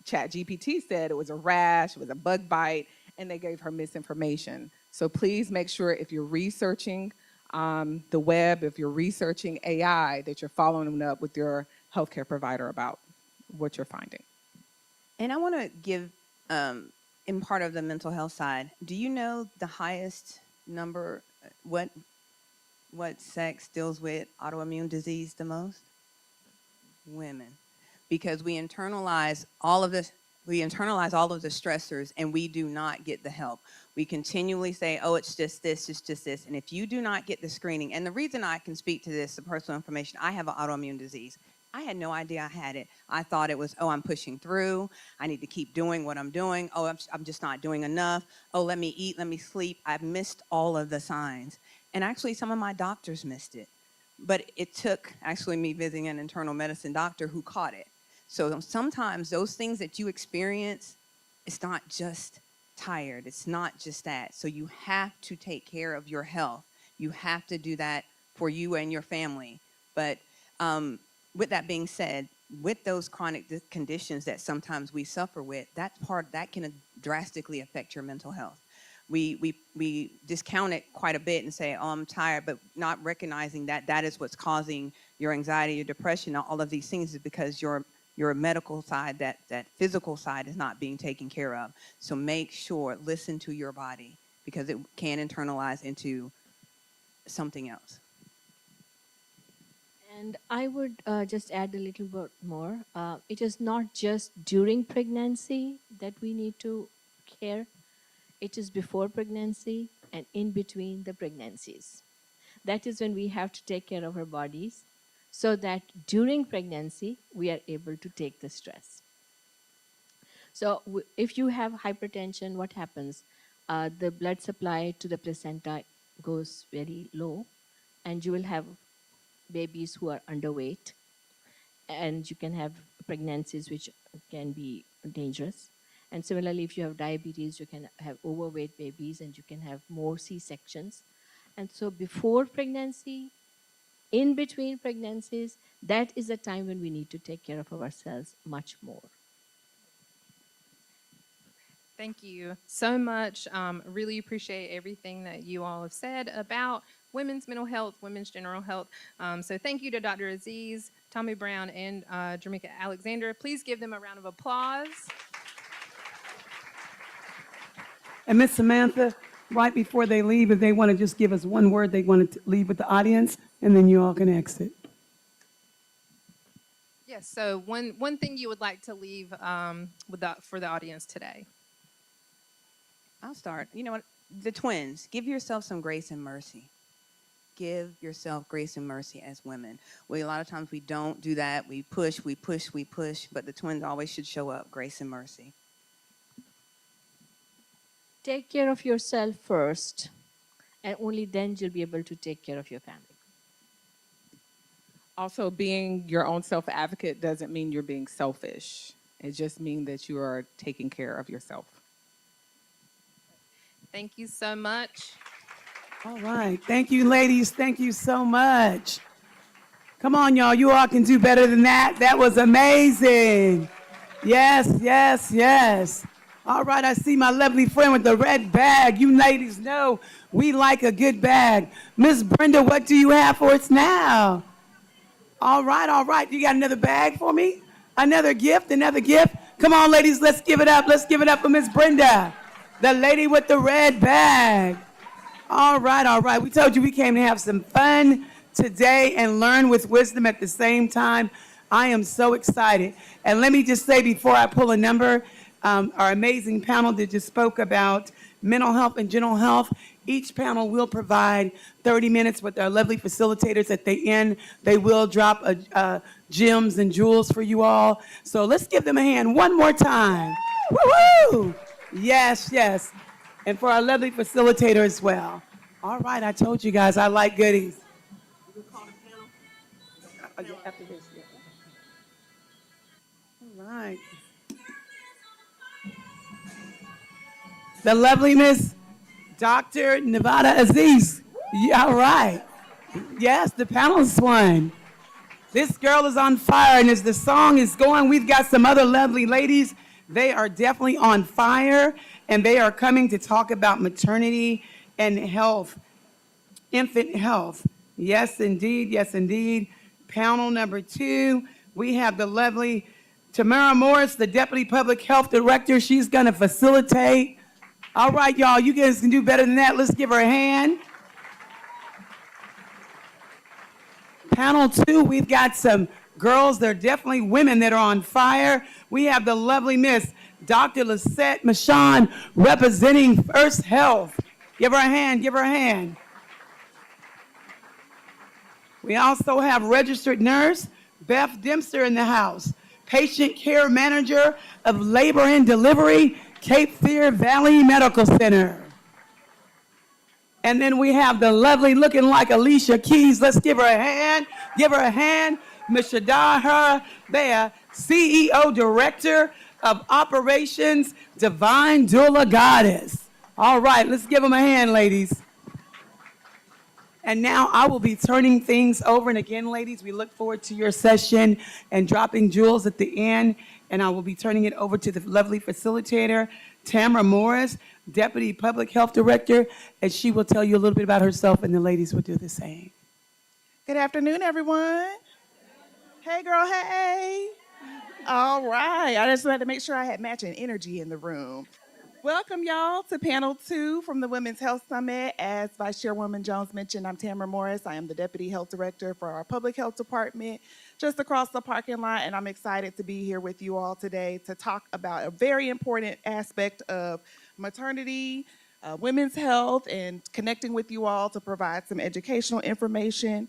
ChatGPT said it was a rash, it was a bug bite, and they gave her misinformation. So please make sure if you're researching the web, if you're researching AI, that you're following up with your healthcare provider about what you're finding. And I want to give, in part of the mental health side, do you know the highest number, what sex deals with autoimmune disease the most? Women. Because we internalize all of this, we internalize all of the stressors, and we do not get the help. We continually say, oh, it's just this, it's just this. And if you do not get the screening, and the reason I can speak to this, the personal information, I have an autoimmune disease. I had no idea I had it. I thought it was, oh, I'm pushing through. I need to keep doing what I'm doing. Oh, I'm just not doing enough. Oh, let me eat, let me sleep. I've missed all of the signs. And actually, some of my doctors missed it. But it took actually me visiting an internal medicine doctor who caught it. So sometimes those things that you experience, it's not just tired. It's not just that. So you have to take care of your health. You have to do that for you and your family. But with that being said, with those chronic conditions that sometimes we suffer with, that can drastically affect your mental health. We discount it quite a bit and say, oh, I'm tired, but not recognizing that that is what's causing your anxiety, your depression, all of these things is because your medical side, that physical side is not being taken care of. So make sure, listen to your body, because it can internalize into something else. And I would just add a little bit more. It is not just during pregnancy that we need to care. It is before pregnancy and in between the pregnancies. That is when we have to take care of our bodies, so that during pregnancy, we are able to take the stress. So if you have hypertension, what happens? The blood supply to the placenta goes very low, and you will have babies who are underweight, and you can have pregnancies which can be dangerous. And similarly, if you have diabetes, you can have overweight babies and you can have more C-sections. And so before pregnancy, in between pregnancies, that is the time when we need to take care of ourselves much more. Thank you so much. Really appreciate everything that you all have said about women's mental health, women's general health. So thank you to Dr. Aziz, Tommy Brown, and Jamaica Alexander. Please give them a round of applause. And Miss Samantha, right before they leave, if they want to just give us one word they want to leave with the audience, and then you all can exit. Yes, so one thing you would like to leave for the audience today. I'll start. You know what? The twins, give yourself some grace and mercy. Give yourself grace and mercy as women. A lot of times we don't do that. We push, but the twins always should show up, grace and mercy. Take care of yourself first, and only then you'll be able to take care of your family. Also, being your own self-advocate doesn't mean you're being selfish. It just means that you are taking care of yourself. Thank you so much. All right. Thank you, ladies. Thank you so much. Come on, y'all. You all can do better than that. That was amazing. Yes, yes, yes. All right, I see my lovely friend with the red bag. You ladies know we like a good bag. Miss Brenda, what do you have for us now? All right, all right. You got another bag for me? Another gift, another gift? Come on, ladies, let's give it up. Let's give it up for Miss Brenda, the lady with the red bag. All right, all right. We told you we came to have some fun today and learn with wisdom at the same time. I am so excited. And let me just say before I pull a number, our amazing panel that just spoke about mental health and general health, each panel will provide 30 minutes with our lovely facilitators at the end. They will drop gems and jewels for you all. So let's give them a hand one more time. Woo-hoo! Yes, yes. And for our lovely facilitator as well. All right, I told you guys I like goodies. After this, yeah. All right. The lovely Miss Dr. Nevada Aziz. Yeah, all right. Yes, the panelist won. This girl is on fire, and as the song is going, we've got some other lovely ladies. They are definitely on fire, and they are coming to talk about maternity and health, infant health. Yes, indeed. Yes, indeed. Panel number 2, we have the lovely Tamara Morris, the Deputy Public Health Director. She's going to facilitate. All right, y'all, you guys can do better than that. Let's give her a hand. Panel 2, we've got some girls. They're definitely women that are on fire. We have the lovely Miss Dr. Lisette Michon representing First Health. Give her a hand, give her a hand. We also have registered nurse Beth Dempster in the house, patient care manager of labor and delivery, Cape Fear Valley Medical Center. And then we have the lovely looking like Alicia Keys. Let's give her a hand. Give her a hand. Ms. Shadahara Bea, CEO Director of Operations, Divine Doula Goddess. All right, let's give them a hand, ladies. And now I will be turning things over. And again, ladies, we look forward to your session and dropping jewels at the end. And I will be turning it over to the lovely facilitator, Tamara Morris, Deputy Public Health Director, and she will tell you a little bit about herself, and the ladies will do the same. Good afternoon, everyone. Hey, girl, hey. All right. I just wanted to make sure I had matching energy in the room. Welcome, y'all, to panel 2 from the Women's Health Summit. As Vice Chairwoman Jones mentioned, I'm Tamara Morris. I am the Deputy Health Director for our Public Health Department just across the parking lot, and I'm excited to be here with you all today to talk about a very important aspect of maternity, women's health, and connecting with you all to provide some educational information.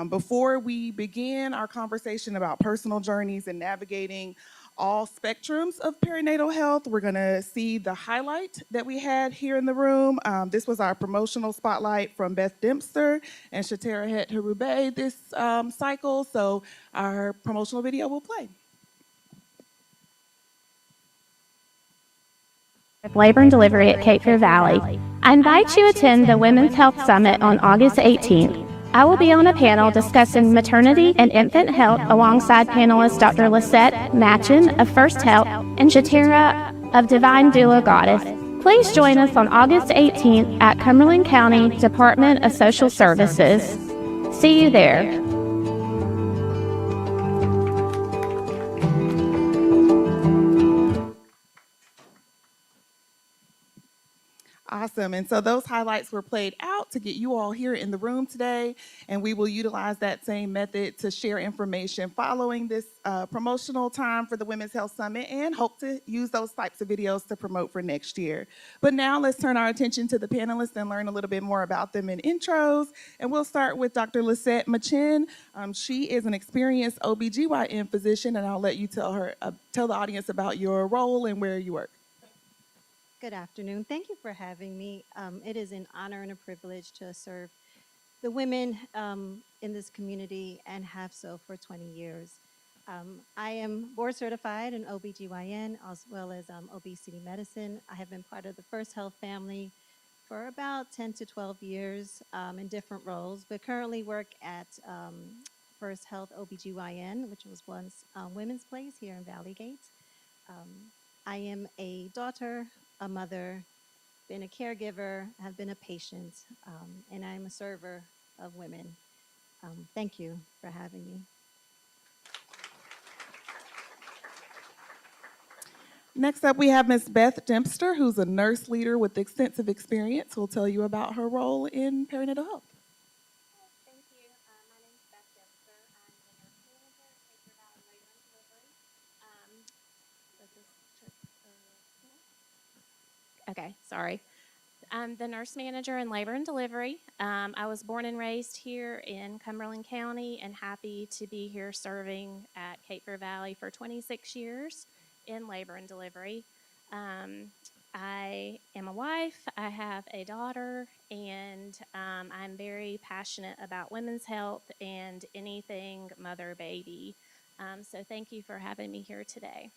Before we begin our conversation about personal journeys and navigating all spectrums of perinatal health, we're going to see the highlight that we had here in the room. This was our promotional spotlight from Beth Dempster and Shatera Het Harube this cycle, so our promotional video will play. Labor and Delivery at Cape Fear Valley. I invite you to attend the Women's Health Summit on August 18th. I will be on a panel discussing maternity and infant health alongside panelists Dr. Lisette Machin of First Health and Shatira of Divine Doula Goddess. Please join us on August 18th at Cumberland County Department of Social Services. See you there. Awesome. And so those highlights were played out to get you all here in the room today. And we will utilize that same method to share information following this promotional time for the Women's Health Summit, and hope to use those types of videos to promote for next year. But now let's turn our attention to the panelists and learn a little bit more about them in intros. And we'll start with Dr. Lisette Machin. She is an experienced OBGYN physician, and I'll let you tell the audience about your role and where you work. Good afternoon. Thank you for having me. It is an honor and a privilege to serve the women in this community and have so for 20 years. I am board certified in OBGYN as well as obesity medicine. I have been part of the First Health family for about 10 to 12 years in different roles, but currently work at First Health OBGYN, which was once Women's Place here in Valley Gate. I am a daughter, a mother, been a caregiver, have been a patient, and I'm a server of women. Thank you for having me. Next up, we have Ms. Beth Dempster, who's a nurse leader with extensive experience, who will tell you about her role in perinatal health. Thank you. My name is Beth Dempster. I'm the nurse manager at Cape Fear Valley Labor and Delivery. Okay, sorry. I'm the nurse manager in labor and delivery. I was born and raised here in Cumberland County and happy to be here serving at Cape Fear Valley for 26 years in labor and delivery. I am a wife, I have a daughter, and I'm very passionate about women's health and anything mother-baby. So thank you for having me here today.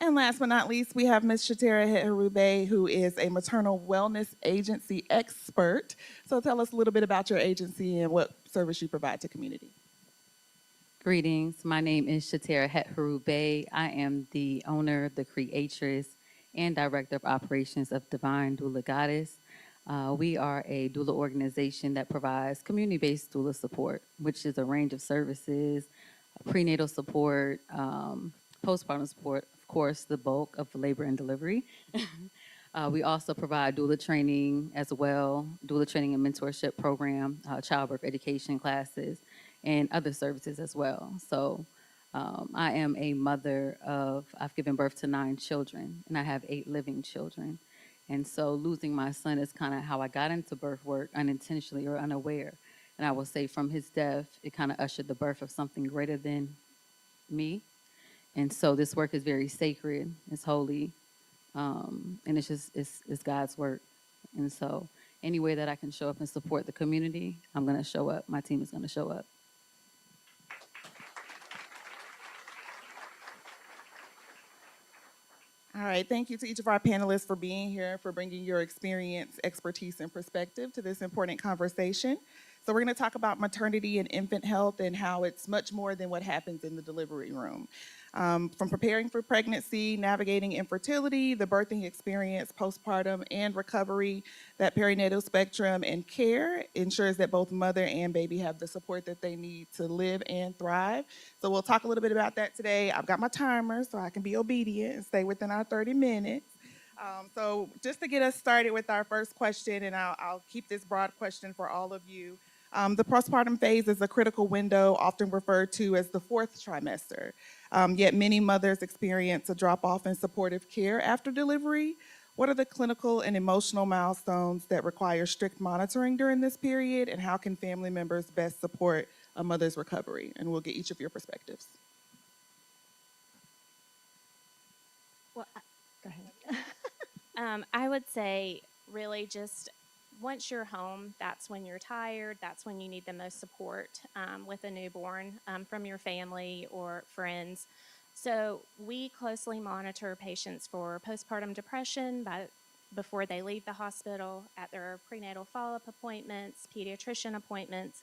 And last but not least, we have Ms. Shatira Herube, who is a maternal wellness agency expert. So tell us a little bit about your agency and what service you provide to community. Greetings. My name is Shatira Herube. I am the owner, the creatress, and director of operations of Divine Doula Goddess. We are a doula organization that provides community-based doula support, which is a range of services, prenatal support, postpartum support, of course, the bulk of labor and delivery. We also provide doula training as well, doula training and mentorship program, childbirth education classes, and other services as well. So I am a mother I've given birth to 9 children, and I have 8 living children. And so losing my son is kind of how I got into birth work, unintentionally or unaware. And I will say from his death, it kind of ushered the birth of something greater than me. And so this work is very sacred, it's holy, and it's God's work. And so any way that I can show up and support the community, I'm gonna show up, my team is gonna show up. All right, thank you to each of our panelists for being here, for bringing your experience, expertise, and perspective to this important conversation. So we're going to talk about maternity and infant health and how it's much more than what happens in the delivery room. From preparing for pregnancy, navigating infertility, the birthing experience, postpartum, and recovery, that perinatal spectrum and care ensures that both mother and baby have the support that they need to live and thrive. So we'll talk a little bit about that today. I've got my timer so I can be obedient and stay within our 30 minutes. So just to get us started with our first question, and I'll keep this broad question for all of you. The postpartum phase is a critical window, often referred to as the 4th trimester. Yet many mothers experience a drop-off in supportive care after delivery. What are the clinical and emotional milestones that require strict monitoring during this period, and how can family members best support a mother's recovery? And we'll get each of your perspectives. Well, go ahead. I would say really just once you're home, that's when you're tired, that's when you need the most support with a newborn from your family or friends. So we closely monitor patients for postpartum depression before they leave the hospital, at their prenatal follow-up appointments, pediatrician appointments.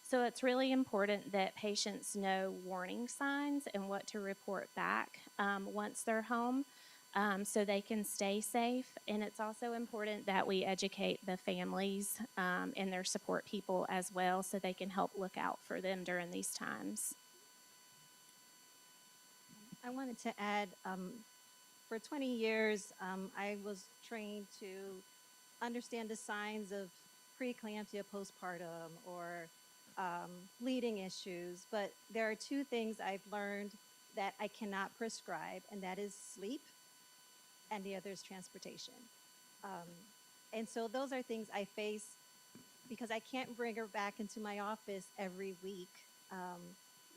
So it's really important that patients know warning signs and what to report back once they're home, so they can stay safe. And it's also important that we educate the families and their support people as well, so they can help look out for them during these times. I wanted to add, for 20 years, I was trained to understand the signs of preeclampsia postpartum or bleeding issues, but there are two things I've learned that I cannot prescribe, and that is sleep, and the other is transportation. Um, and so those are things I face because I can't bring her back into my office every week,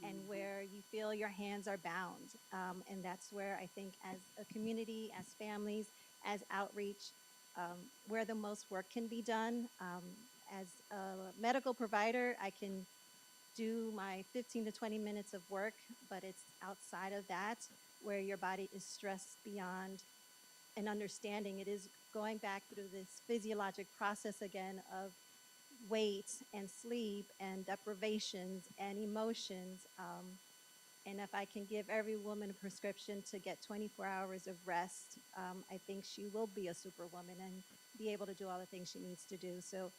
and where you feel your hands are bound. And that's where I think, as a community, as families, as outreach, where the most work can be done. As a medical provider, I can do my 15 to 20 minutes of work, but it's outside of that where your body is stressed beyond an understanding. It is going back through this physiologic process again of weight and sleep and deprivations and emotions. And if I can give every woman a prescription to get 24 hours of rest, I think she will be a superwoman and be able to do all the things she needs to do. So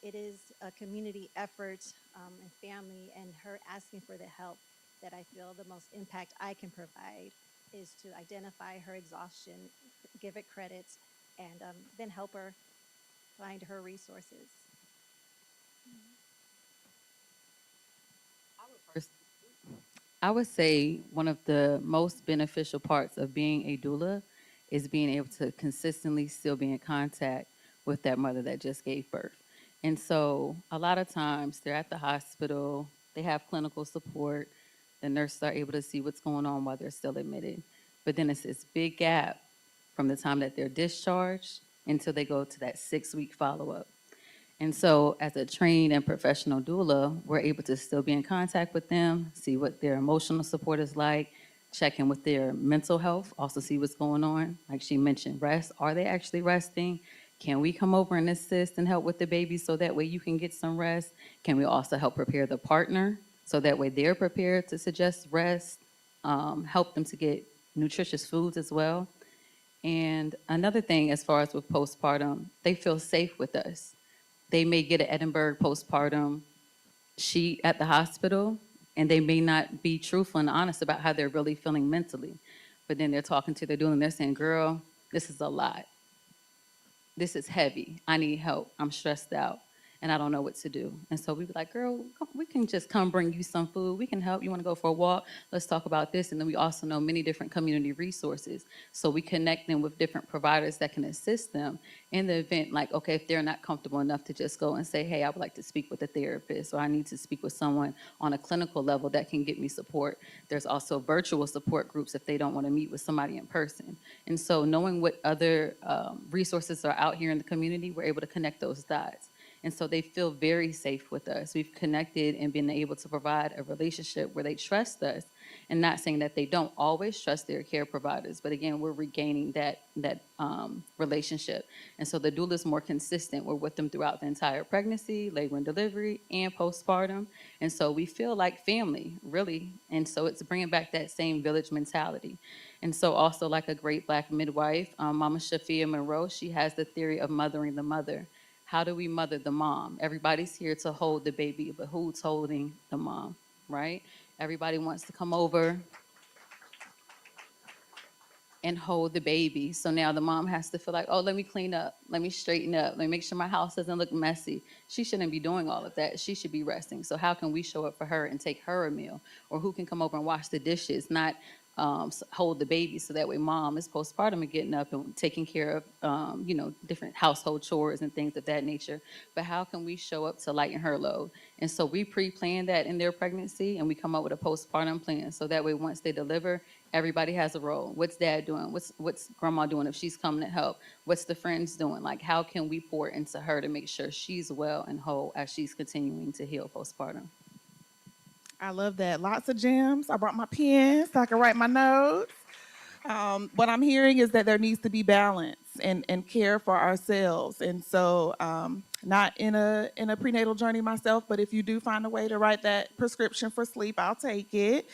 it is a community effort, and family, and her asking for the help that I feel the most impact I can provide is to identify her exhaustion, give it credit, and then help her find her resources. I would say one of the most beneficial parts of being a doula is being able to consistently still be in contact with that mother that just gave birth. And so a lot of times they're at the hospital, they have clinical support, the nurses are able to see what's going on while they're still admitted. But then it's this big gap from the time that they're discharged until they go to that 6-week follow-up. And so, as a trained and professional doula, we're able to still be in contact with them, see what their emotional support is like, check in with their mental health, also see what's going on. Like she mentioned, rest. Are they actually resting? Can we come over and assist and help with the baby so that way you can get some rest? Can we also help prepare the partner so that way they're prepared to suggest rest, help them to get nutritious foods as well? And another thing, as far as with postpartum, they feel safe with us. They may get an Edinburgh postpartum sheet at the hospital, and they may not be truthful and honest about how they're really feeling mentally. But then they're talking to their doula and they're saying, girl, this is a lot. This is heavy. I need help. I'm stressed out and I don't know what to do. And so we be like, girl, we can just come bring you some food. We can help. You want to go for a walk? Let's talk about this. And then we also know many different community resources. So we connect them with different providers that can assist them in the event, like, okay, if they're not comfortable enough to just go and say, hey, I would like to speak with a therapist, or I need to speak with someone on a clinical level that can get me support. There's also virtual support groups if they don't want to meet with somebody in person. And so knowing what other resources are out here in the community, we're able to connect those dots. And so they feel very safe with us. We've connected and been able to provide a relationship where they trust us, and not saying that they don't always trust their care providers, but again, we're regaining that relationship. And so the doula is more consistent. We're with them throughout the entire pregnancy, labor and delivery, and postpartum. And so we feel like family, really. And so it's bringing back that same village mentality. And so also, like a great Black midwife, Mama Shafia Monroe, she has the theory of mothering the mother. How do we mother the mom? Everybody's here to hold the baby, but who's holding the mom, right? Everybody wants to come over and hold the baby. So now the mom has to feel like, oh, let me clean up, let me straighten up, let me make sure my house doesn't look messy. She shouldn't be doing all of that. She should be resting. So how can we show up for her and take her a meal? Or who can come over and wash the dishes, not hold the baby, so that way mom is postpartum and getting up and taking care of, different household chores and things of that nature. But how can we show up to lighten her load? And so we pre-plan that in their pregnancy, and we come up with a postpartum plan. So that way, once they deliver, everybody has a role. What's dad doing? What's grandma doing if she's coming to help? What's the friends doing? Like, how can we pour into her to make sure she's well and whole as she's continuing to heal postpartum? I love that. Lots of gems. I brought my pen so I can write my notes. What I'm hearing is that there needs to be balance and care for ourselves. And so, not in a prenatal journey myself, but if you do find a way to write that prescription for sleep, I'll take it.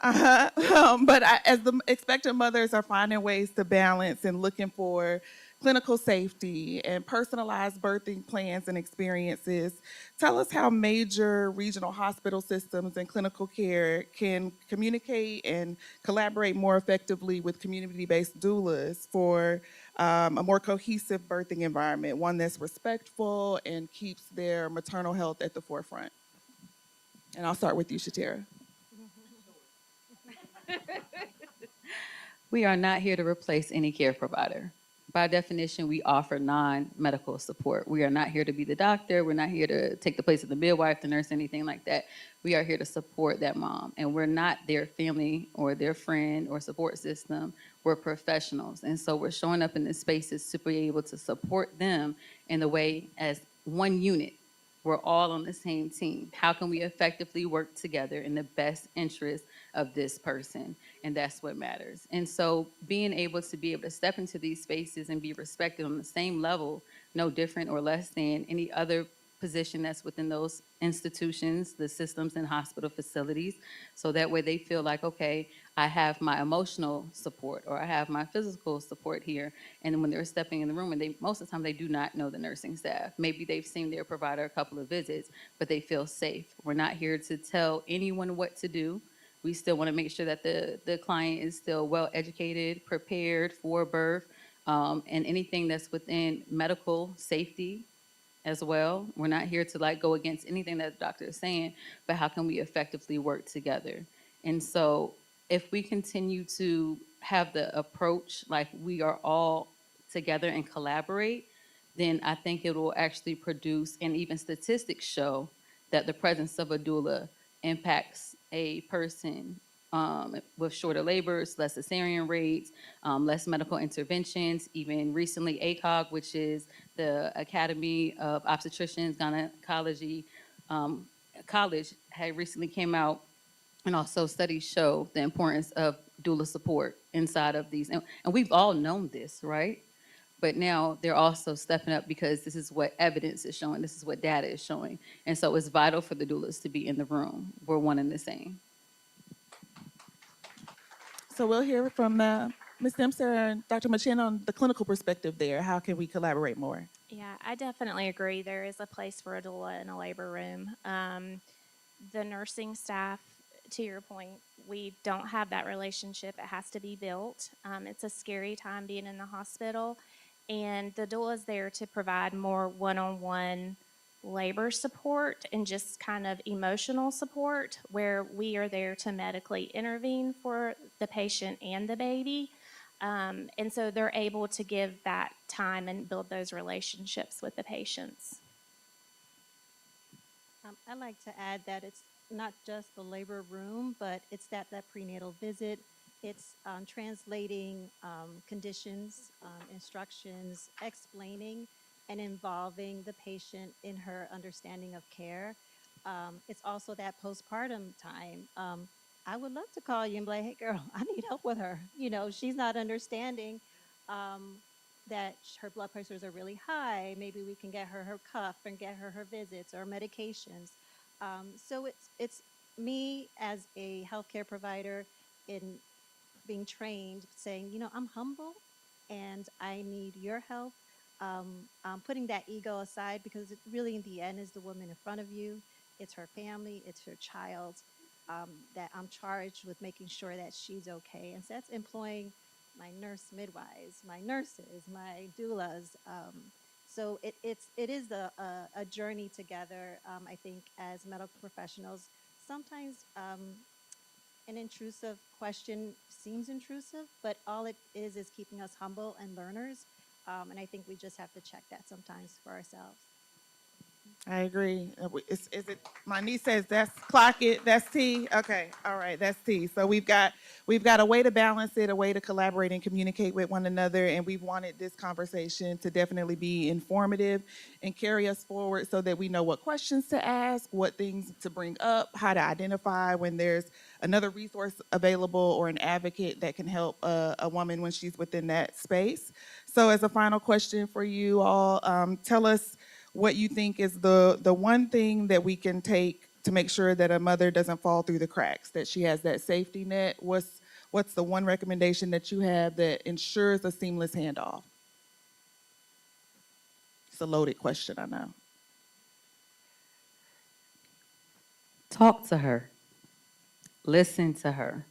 As the expectant mothers are finding ways to balance and looking for clinical safety and personalized birthing plans and experiences, tell us how major regional hospital systems and clinical care can communicate and collaborate more effectively with community-based doulas for a more cohesive birthing environment, one that's respectful and keeps their maternal health at the forefront. And I'll start with you, Shatera. We are not here to replace any care provider. By definition, we offer non-medical support. We are not here to be the doctor. We're not here to take the place of the midwife, the nurse, anything like that. We are here to support that mom. And we're not their family or their friend or support system. We're professionals. And so we're showing up in the spaces to be able to support them in the way as one unit. We're all on the same team. How can we effectively work together in the best interest of this person? And that's what matters. And so being able to step into these spaces and be respected on the same level, no different or less than any other position that's within those institutions, the systems and hospital facilities. So that way they feel like, okay, I have my emotional support or I have my physical support here. And when they're stepping in the room, and most of the time they do not know the nursing staff. Maybe they've seen their provider a couple of visits, but they feel safe. We're not here to tell anyone what to do. We still want to make sure that the client is still well educated, prepared for birth, and anything that's within medical safety as well. We're not here to like go against anything that the doctor is saying, but how can we effectively work together? And so if we continue to have the approach like we are all together and collaborate, then I think it will actually produce, and even statistics show that the presence of a doula impacts a person with shorter labors, less cesarean rates, less medical interventions. Even recently, ACOG, which is the Academy of Obstetricians Gynecology College, had recently came out, and also studies show the importance of doula support inside of these. And we've all known this, right? But now they're also stepping up because this is what evidence is showing. This is what data is showing. And so it's vital for the doulas to be in the room. We're one and the same. So we'll hear from Ms. Dempster and Dr. Machen on the clinical perspective there. How can we collaborate more? Yeah, I definitely agree. There is a place for a doula in a labor room. The nursing staff, to your point, we don't have that relationship. It has to be built. It's a scary time being in the hospital, and the doula is there to provide more one-on-one labor support and just kind of emotional support, where we are there to medically intervene for the patient and the baby. And so they're able to give that time and build those relationships with the patients. I'd like to add that it's not just the labor room, but it's that prenatal visit. It's translating conditions, instructions, explaining and involving the patient in her understanding of care. It's also that postpartum time. I would love to call you and be like, hey, girl, I need help with her. You know, she's not understanding that her blood pressures are really high. Maybe we can get her cuff and get her visits or medications. So it's me as a healthcare provider in being trained, saying, you know, I'm humble and I need your help. I'm putting that ego aside because it really, in the end, is the woman in front of you. It's her family, it's her child, that I'm charged with making sure that she's okay. And so that's employing my nurse midwives, my nurses, my doulas. So it is a journey together. I think as medical professionals, sometimes an intrusive question seems intrusive, but all it is keeping us humble and learners. And I think we just have to check that sometimes for ourselves. I agree. Is it? My niece says that's clock it. That's T. Okay, all right, that's T. So we've got a way to balance it, a way to collaborate and communicate with one another, and we've wanted this conversation to definitely be informative and carry us forward, so that we know what questions to ask, what things to bring up, how to identify when there's another resource available or an advocate that can help a woman when she's within that space. So, as a final question for you all, tell us what you think is the one thing that we can take to make sure that a mother doesn't fall through the cracks, that she has that safety net. What's the one recommendation that you have that ensures a seamless handoff? It's a loaded question, I know. Talk to her. Listen to her.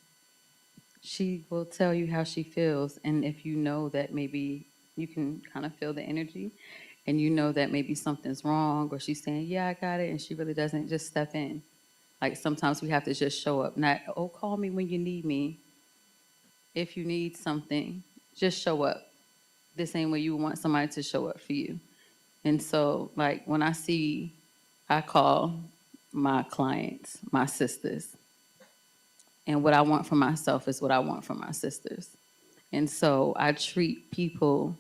She will tell you how she feels. And if you know that maybe you can kind of feel the energy and you know that maybe something's wrong or she's saying, yeah, I got it, and she really doesn't, just step in. Like sometimes we have to just show up, not, oh, call me when you need me. If you need something, just show up the same way you want somebody to show up for you. And so, like, when I call my clients my sisters, and what I want for myself is what I want for my sisters. And so I treat people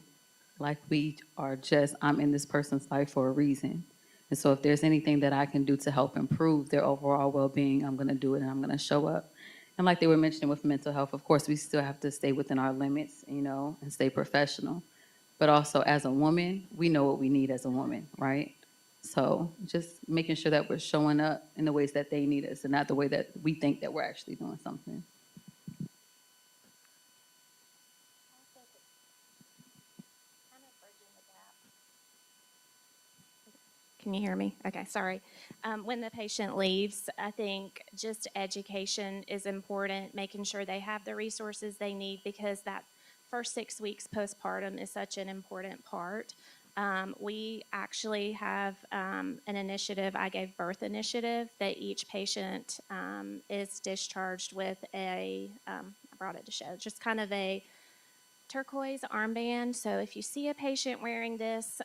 like we are just, I'm in this person's life for a reason. And so if there's anything that I can do to help improve their overall well-being, I'm going to do it and I'm going to show up. And like they were mentioning with mental health, of course, we still have to stay within our limits, and stay professional. But also as a woman, we know what we need as a woman, right? So just making sure that we're showing up in the ways that they need us and not the way that we think that we're actually doing something. Can you hear me? Okay, sorry. When the patient leaves, I think just education is important, making sure they have the resources they need, because that first 6 weeks postpartum is such an important part. We actually have an initiative, I Gave Birth initiative, that each patient is discharged with I brought it to show, just kind of a turquoise armband. So if you see a patient wearing this,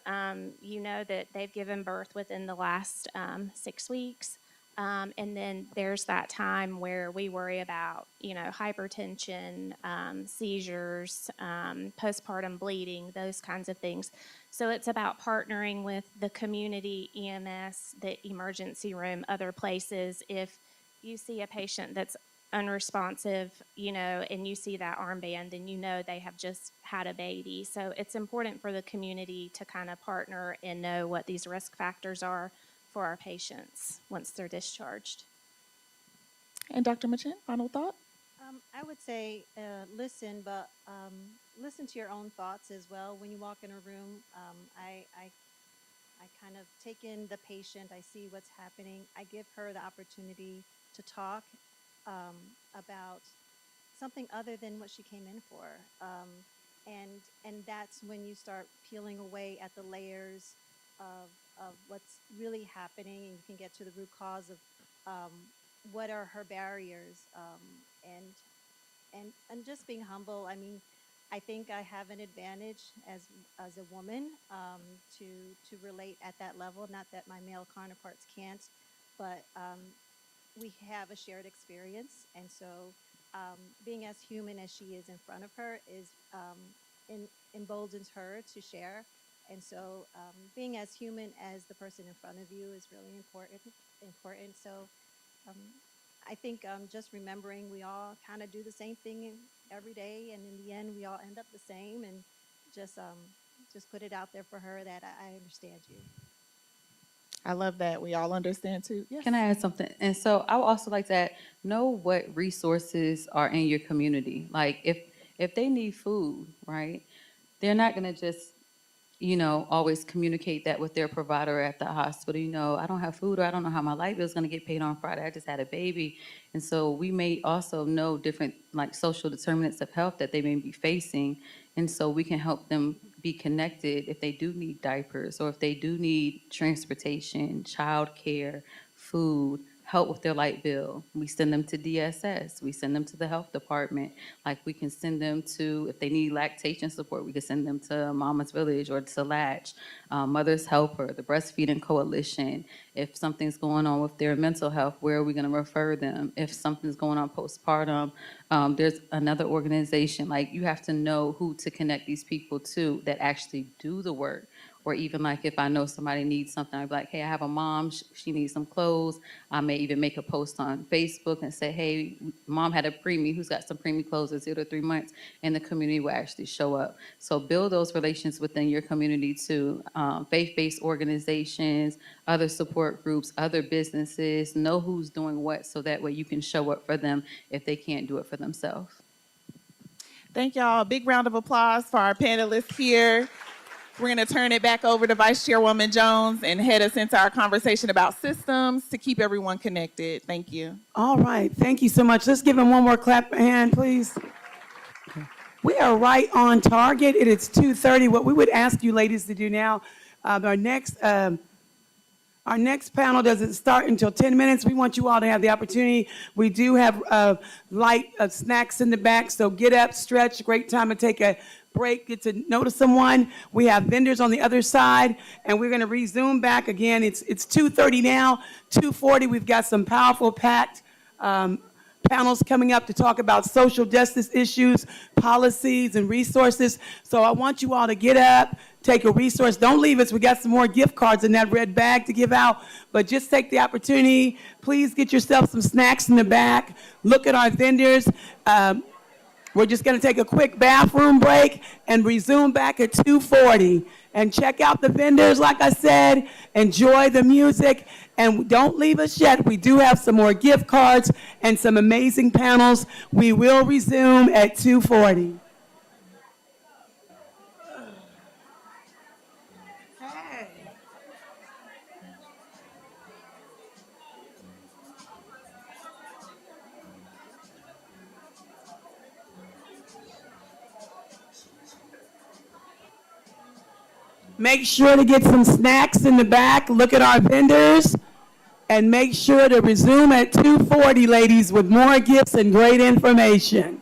you know that they've given birth within the last 6 weeks. And then there's that time where we worry about, hypertension, seizures, postpartum bleeding, those kinds of things. So it's about partnering with the community, EMS, the emergency room, other places. If you see a patient that's unresponsive, and you see that armband, and they have just had a baby. So it's important for the community to kind of partner and know what these risk factors are for our patients once they're discharged. And Dr. Machen, final thought? I would say listen, but listen to your own thoughts as well. When you walk in a room, I kind of take in the patient. I see what's happening. I give her the opportunity to talk about something other than what she came in for. And that's when you start peeling away at the layers of what's really happening, and you can get to the root cause of what are her barriers, and just being humble. I mean, I think I have an advantage as a woman, to relate at that level. Not that my male counterparts can't, but we have a shared experience, and so being as human as she is in front of her is emboldens her to share. And so being as human as the person in front of you is really important. So um, I think just remembering we all kind of do the same thing every day, and in the end, we all end up the same. And just put it out there for her that I understand you. I love that. We all understand too. Yes. Can I add something? And so I would also like to add, know what resources are in your community. Like if they need food, right? They're not gonna just, always communicate that with their provider at the hospital. I don't have food, or I don't know how my light bill is gonna get paid on Friday. I just had a baby. And so we may also know different like social determinants of health that they may be facing. And so we can help them be connected if they do need diapers, or if they do need transportation, childcare, food, help with their light bill. We send them to DSS. We send them to the health department. Like we can send them to, if they need lactation support, we can send them to Mama's Village or to Latch, Mother's Helper, the Breastfeeding Coalition. If something's going on with their mental health, where are we going to refer them? If something's going on postpartum, there's another organization. Like you have to know who to connect these people to that actually do the work. Or even like if I know somebody needs something, I'd be like, hey, I have a mom, she needs some clothes. I may even make a post on Facebook and say, hey, mom had a preemie, who's got some preemie clothes at 0 to 3 months, and the community will actually show up. So build those relations within your community too. Faith-based organizations, other support groups, other businesses, know who's doing what so that way you can show up for them if they can't do it for themselves. Thank y'all. A big round of applause for our panelists here. We're going to turn it back over to Vice Chairwoman Jones and head us into our conversation about systems to keep everyone connected. Thank you. All right. Thank you so much. Let's give him one more clap hand, please. We are right on target. It is 2:30. What we would ask you ladies to do now, our next panel doesn't start until 10 minutes. We want you all to have the opportunity. We do have light snacks in the back, so get up, stretch. Great time to take a break, get to know someone. We have vendors on the other side, and we're going to resume back again. It's 2:30 now, 2:40. We've got some powerful, packed panels coming up to talk about social justice issues, policies, and resources. So I want you all to get up, take a resource. Don't leave us. We got some more gift cards in that red bag to give out, but just take the opportunity. Please get yourself some snacks in the back. Look at our vendors. We're just going to take a quick bathroom break and resume back at 2:40. And check out the vendors, like I said. Enjoy the music. And don't leave us yet. We do have some more gift cards and some amazing panels. We will resume at 2:40. Make sure to get some snacks in the back. Look at our vendors. And make sure to resume at 2:40, ladies, with more gifts and great information.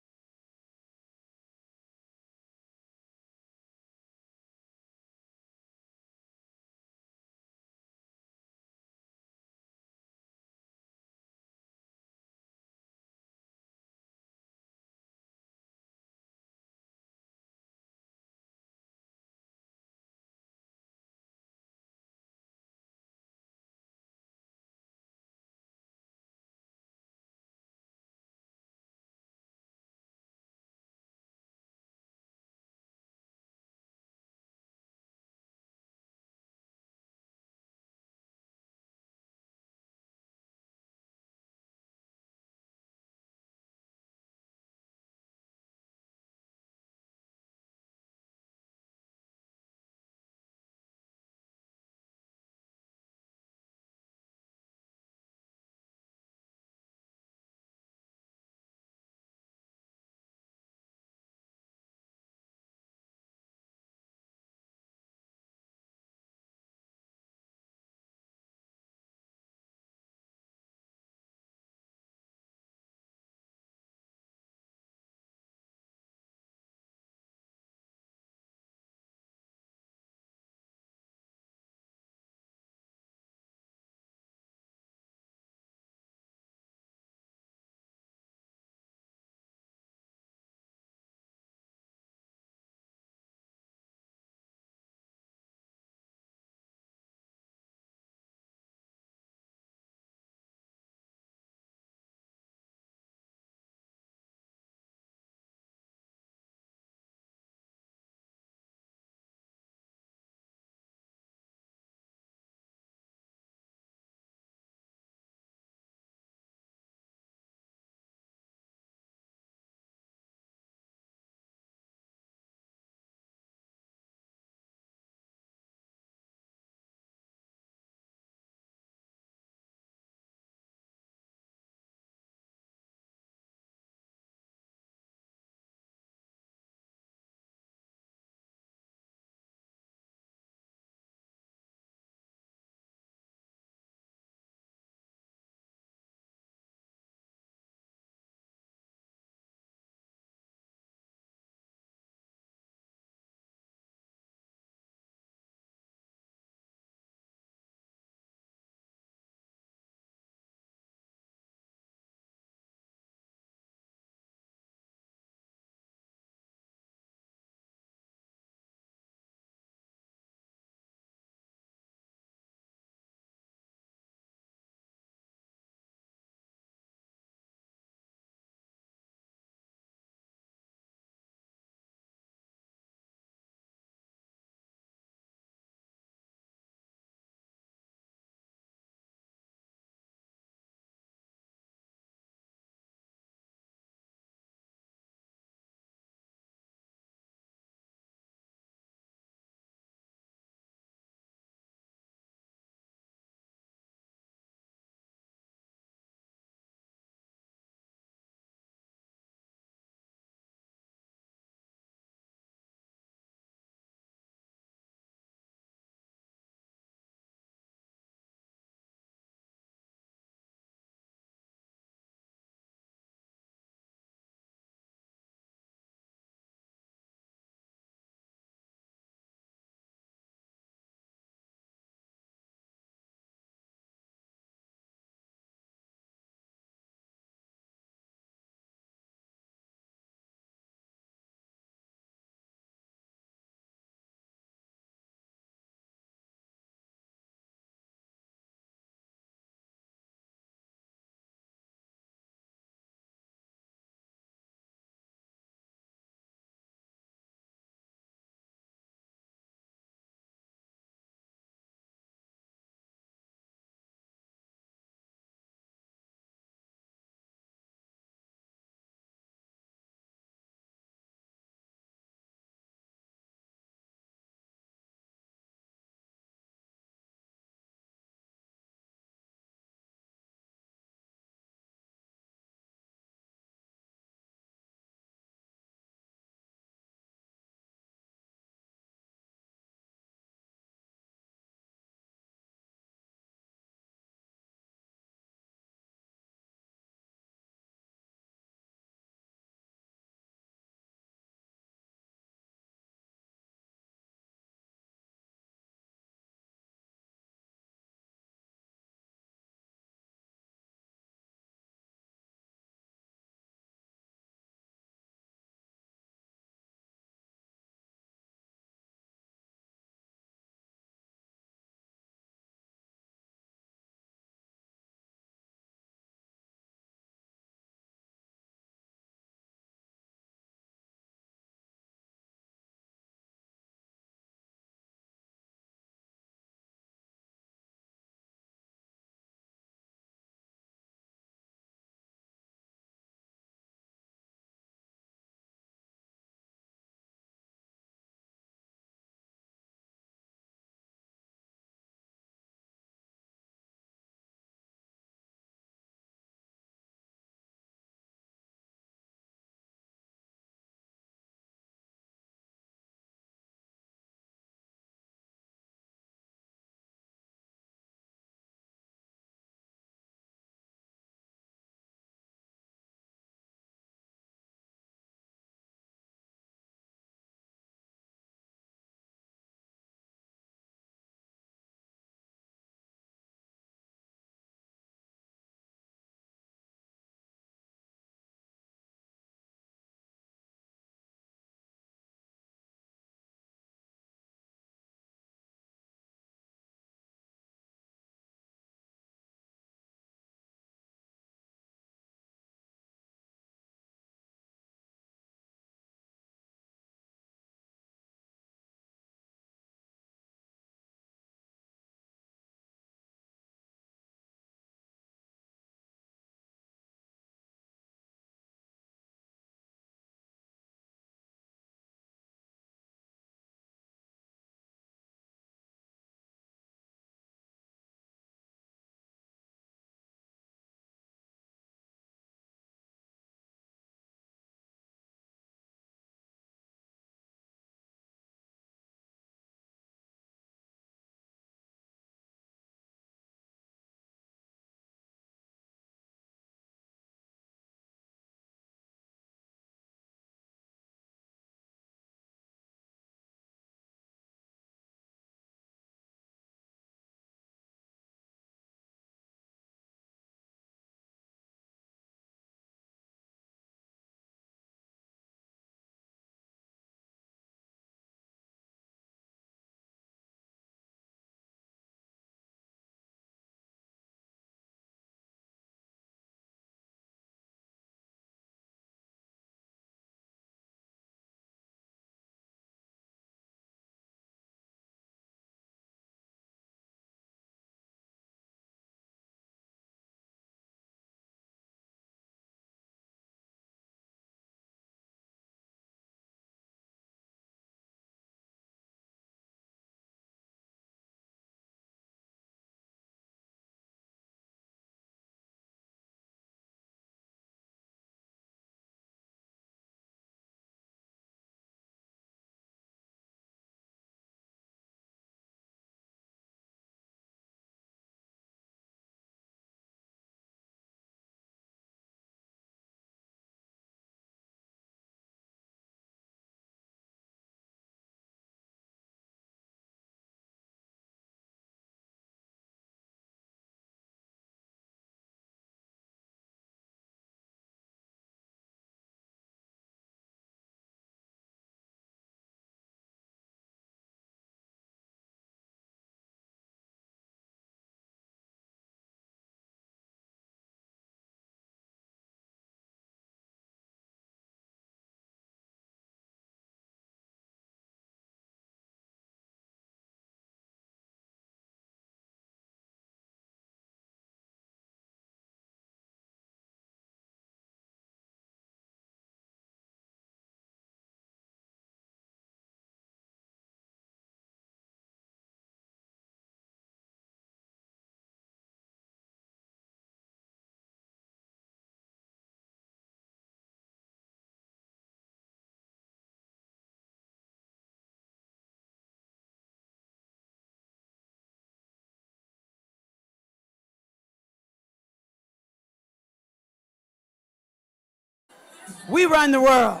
We run the world.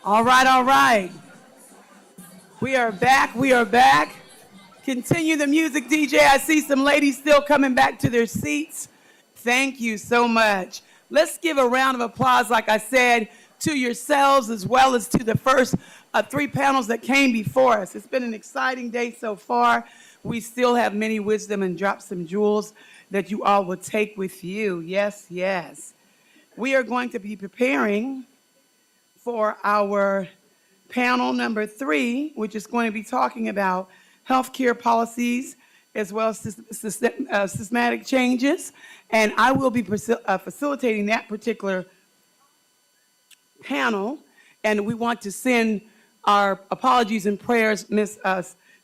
All right, all right. We are back. We are back. Continue the music, DJ. I see some ladies still coming back to their seats. Thank you so much. Let's give a round of applause, like I said, to yourselves as well as to the first three panels that came before us. It's been an exciting day so far. We still have many wisdom and drop some jewels that you all will take with you. Yes, yes. We are going to be preparing for our panel number 3, which is going to be talking about healthcare policies as well as systematic changes. And I will be facilitating that particular panel. And we want to send our apologies and prayers, Miss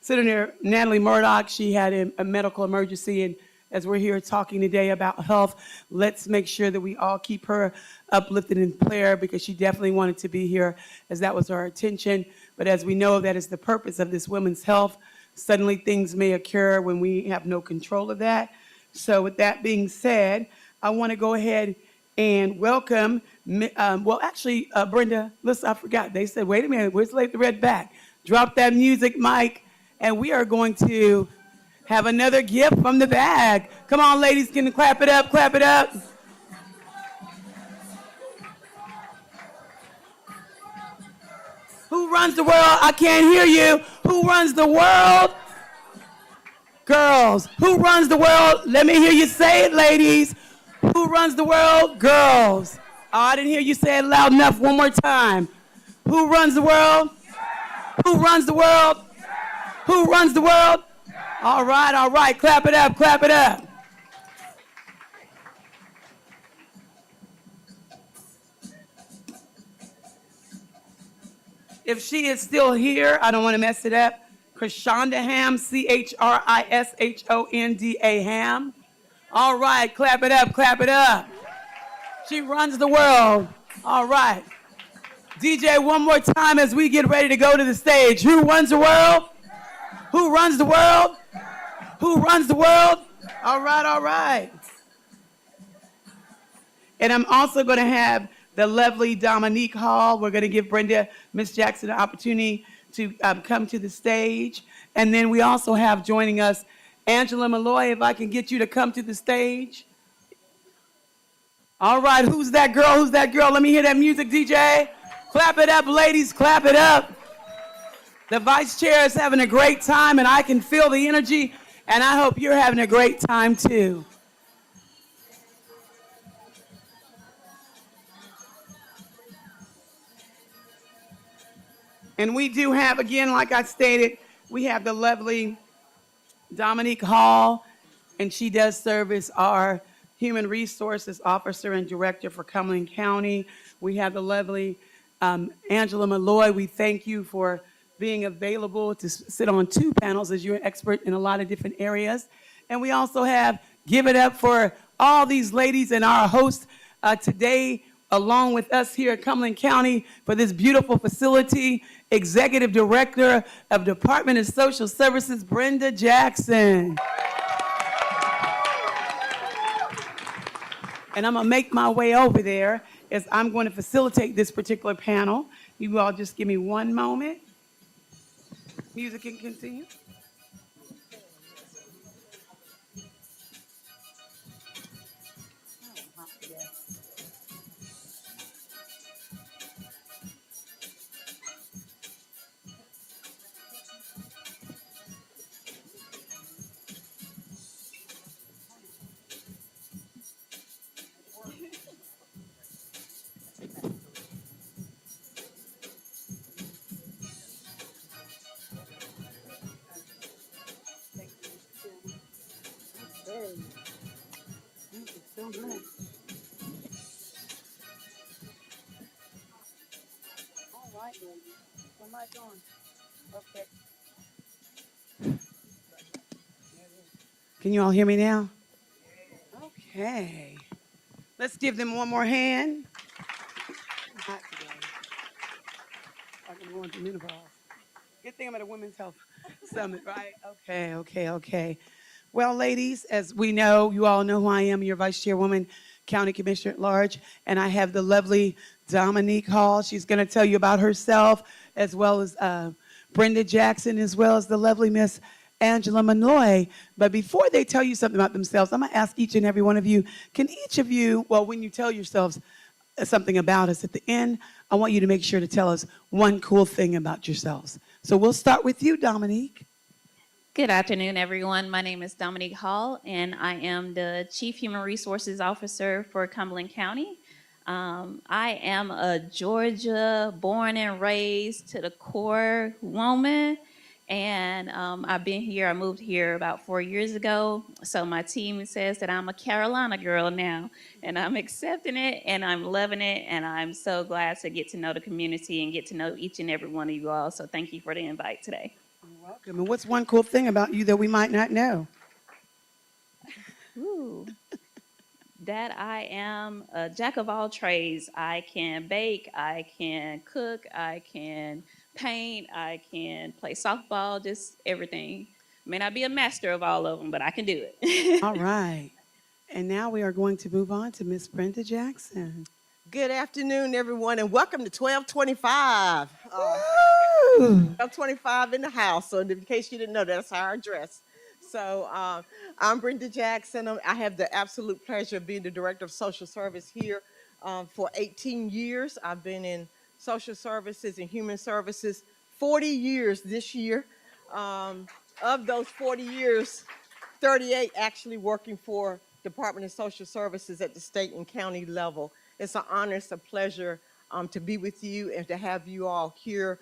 Senator Natalie Murdoch. She had a medical emergency, and as we're here talking today about health, let's make sure that we all keep her uplifted in prayer, because she definitely wanted to be here, as that was our intention. But as we know, that is the purpose of this women's health. Suddenly things may occur when we have no control of that. So with that being said, I want to go ahead and welcome, Brenda, listen, I forgot. They said, wait a minute, where's the red back? Drop that music, Mike, and we are going to have another gift from the bag. Come on, ladies, can you clap it up, clap it up? Who runs the world? I can't hear you. Who runs the world? Girls. Who runs the world? Let me hear you say it, ladies. Who runs the world? Girls. Oh, I didn't hear you say it loud enough. One more time. Who runs the world? Who runs the world? Who runs the world? All right, all right. Clap it up, clap it up. If she is still here, I don't want to mess it up. Krishonda Ham, Chrishonda Ham. All right, clap it up, clap it up. She runs the world. All right. DJ, one more time as we get ready to go to the stage. Who runs the world? Who runs the world? Who runs the world? All right, all right. And I'm also going to have the lovely Dominique Hall. We're going to give Brenda, Miss Jackson, an opportunity to come to the stage. And then we also have joining us Angela Malloy, if I can get you to come to the stage. All right, who's that girl? Who's that girl? Let me hear that music, DJ. Clap it up, ladies, clap it up. The vice chair is having a great time, and I can feel the energy, and I hope you're having a great time too. And we do have, again, like I stated, we have the lovely Dominique Hall, and she does serve as our Human Resources Officer and Director for Cumberland County. We have the lovely Angela Malloy. We thank you for being available to sit on 2 panels, as you're an expert in a lot of different areas. And we also have, give it up for all these ladies and our host today, along with us here at Cumberland County for this beautiful facility, Executive Director of Department of Social Services, Brenda Jackson. And I'm gonna make my way over there as I'm going to facilitate this particular panel. You all just give me one moment. Music can continue. So much. All right, ladies. What am I doing? Okay. Can you all hear me now? Okay. Let's give them one more hand. I'm hot today. I can go into menopause. Good thing I'm at a women's health summit, right? Okay. Well, ladies, as we know, you all know who I am, your vice chairwoman, County Commissioner at Large, and I have the lovely Dominique Hall. She's going to tell you about herself, as well as Brenda Jackson, as well as the lovely Miss Angela Malloy. But before they tell you something about themselves, I'm going to ask each and every one of you, can each of you, well, when you tell yourselves something about us at the end, I want you to make sure to tell us one cool thing about yourselves. So we'll start with you, Dominique. Good afternoon, everyone. My name is Dominique Hall, and I am the Chief Human Resources Officer for Cumberland County. I am a Georgia born and raised to the core woman, and I've been here, I moved here about 4 years ago, so my team says that I'm a Carolina girl now, and I'm accepting it, and I'm loving it, and I'm so glad to get to know the community and get to know each and every one of you all, so thank you for the invite today. You're welcome. And what's one cool thing about you that we might not know? Ooh. That I am a jack of all trades. I can bake, I can cook, I can paint, I can play softball, just everything. May not be a master of all of them, but I can do it. All right. And now we are going to move on to Miss Brenda Jackson. Good afternoon, everyone, and welcome to 1225. 1225 in the house. So in case you didn't know, that's our address. So I'm Brenda Jackson. I have the absolute pleasure of being the Director of Social Service here for 18 years. I've been in social services and human services 40 years this year. Of those 40 years, 38 actually working for Department of Social Services at the state and county level. It's an honor, it's a pleasure to be with you and to have you all here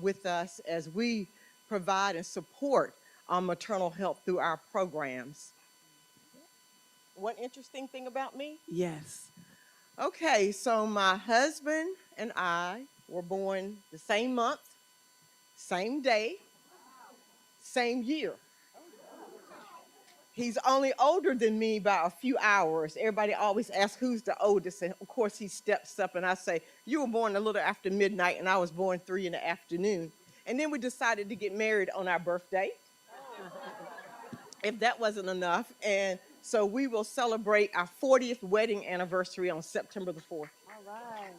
with us as we provide and support maternal health through our programs. One interesting thing about me? Yes. Okay, so my husband and I were born the same month, same day, same year. He's only older than me by a few hours. Everybody always asks who's the oldest, and of course he steps up and I say, you were born a little after midnight and I was born 3 in the afternoon. And then we decided to get married on our birthday, if that wasn't enough. And so we will celebrate our 40th wedding anniversary on September the 4th. All right.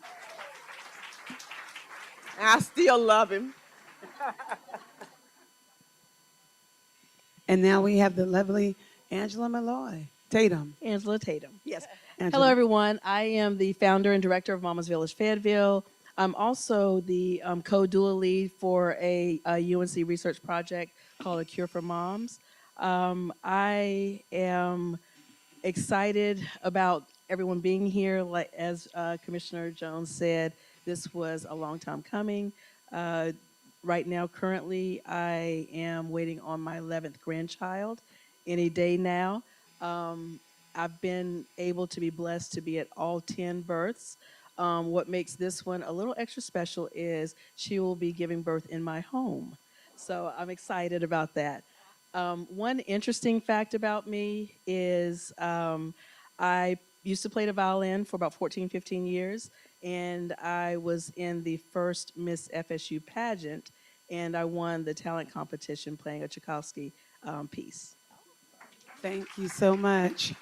And I still love him. And now we have the lovely Angela Malloy. Tatum. Angela Tatum. Yes. Angela. Hello, everyone. I am the founder and director of Mama's Village Fayetteville. I'm also the co-doula lead for a UNC research project called A Cure for Moms. I am excited about everyone being here. Like as Commissioner Jones said, this was a long time coming. Right now, currently, I am waiting on my 11th grandchild any day now. I've been able to be blessed to be at all 10 births. What makes this one a little extra special is she will be giving birth in my home. So I'm excited about that. One interesting fact about me is I used to play the violin for about 14, 15 years, and I was in the first Miss FSU pageant, and I won the talent competition playing a Tchaikovsky piece. Thank you so much.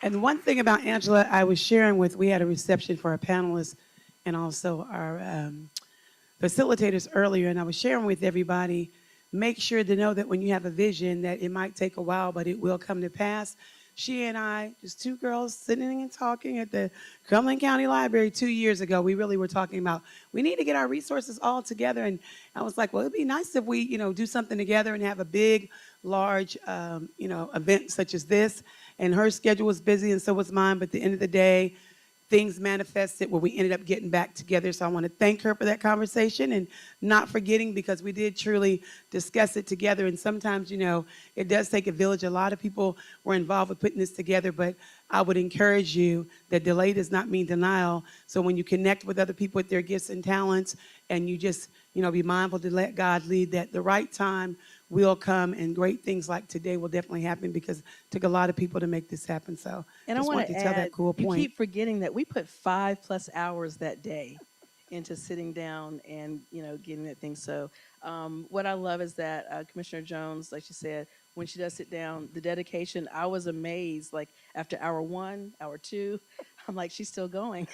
And one thing about Angela, I was sharing with, we had a reception for our panelists and also our facilitators earlier, and I was sharing with everybody, make sure to know that when you have a vision that it might take a while, but it will come to pass. She and I, just two girls sitting and talking at the Cumberland County Library 2 years ago, we really were talking about, we need to get our resources all together. And I was like, well, it'd be nice if we, do something together and have a big, large, event such as this. And her schedule was busy and so was mine. But at the end of the day, things manifested where we ended up getting back together. So I want to thank her for that conversation and not forgetting, because we did truly discuss it together. And sometimes, it does take a village. A lot of people were involved with putting this together, but I would encourage you that delay does not mean denial. So when you connect with other people with their gifts and talents, and you just, be mindful to let God lead, that the right time will come, and great things like today will definitely happen, because it took a lot of people to make this happen. So And just I want wanted to to add, tell that cool you point. keep forgetting that we put 5+ hours that day into sitting down and getting that thing. So what I love is that Commissioner Jones, like she said, when she does sit down, the dedication, I was amazed. Like after hour 1, hour 2, I'm like, she's still going.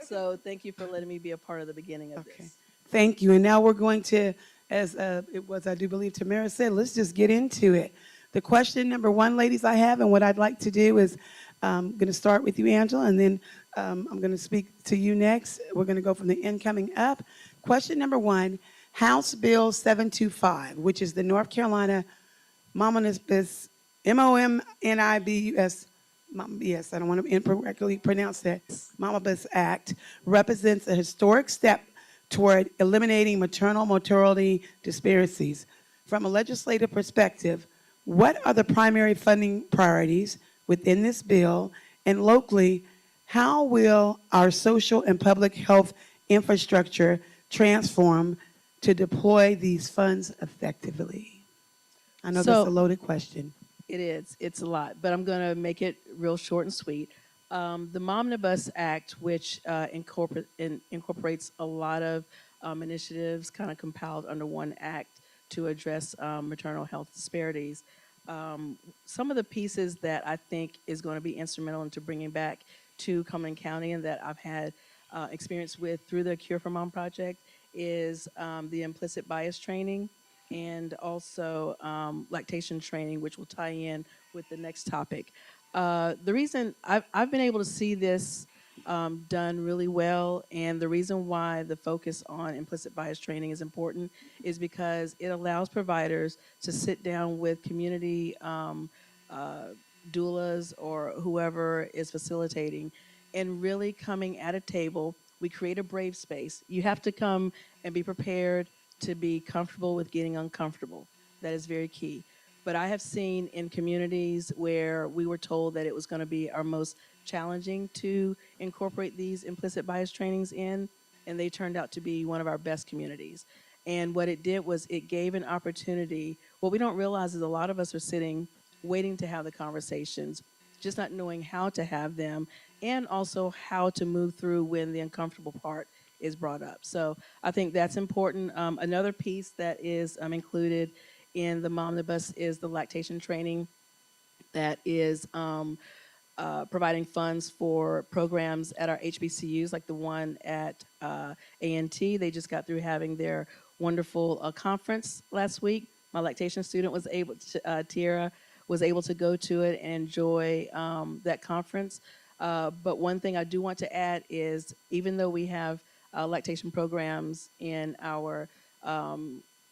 So thank you for letting me be a part of the beginning of this. Thank you. And now we're going to, as it was, I do believe Tamara said, let's just get into it. The question number one, ladies, I have, and what I'd like to do is I'm going to start with you, Angela, and then I'm going to speak to you next. We're going to go from the end coming up. Question number one, House Bill 725, which is the North Carolina Momonibus, Mominibus, yes, I don't want to incorrectly pronounce that, Momonibus Act, represents a historic step toward eliminating maternal mortality disparities. From a legislative perspective, what are the primary funding priorities within this bill? And locally, how will our social and public health infrastructure transform to deploy these funds effectively? I know that's a loaded question. It is. It's a lot, but I'm going to make it real short and sweet. The Momnibus Act, which incorporates a lot of initiatives kind of compiled under one act to address maternal health disparities. Some of the pieces that I think is going to be instrumental into bringing back to Cumberland County and that I've had experience with through the Cure for Mom project is the implicit bias training and also lactation training, which will tie in with the next topic. The reason I've been able to see this done really well, and the reason why the focus on implicit bias training is important is because it allows providers to sit down with community doulas or whoever is facilitating and really coming at a table. We create a brave space. You have to come and be prepared to be comfortable with getting uncomfortable. That is very key. But I have seen in communities where we were told that it was going to be our most challenging to incorporate these implicit bias trainings in, and they turned out to be one of our best communities. And what it did was it gave an opportunity. What we don't realize is a lot of us are sitting waiting to have the conversations, just not knowing how to have them, and also how to move through when the uncomfortable part is brought up. So I think that's important. Another piece that is included in the Momnibus is the lactation training that is providing funds for programs at our HBCUs, like the one at A&T. They just got through having their wonderful conference last week. My lactation student was able to, Tiara, was able to go to it and enjoy that conference. But one thing I do want to add is even though we have lactation programs in our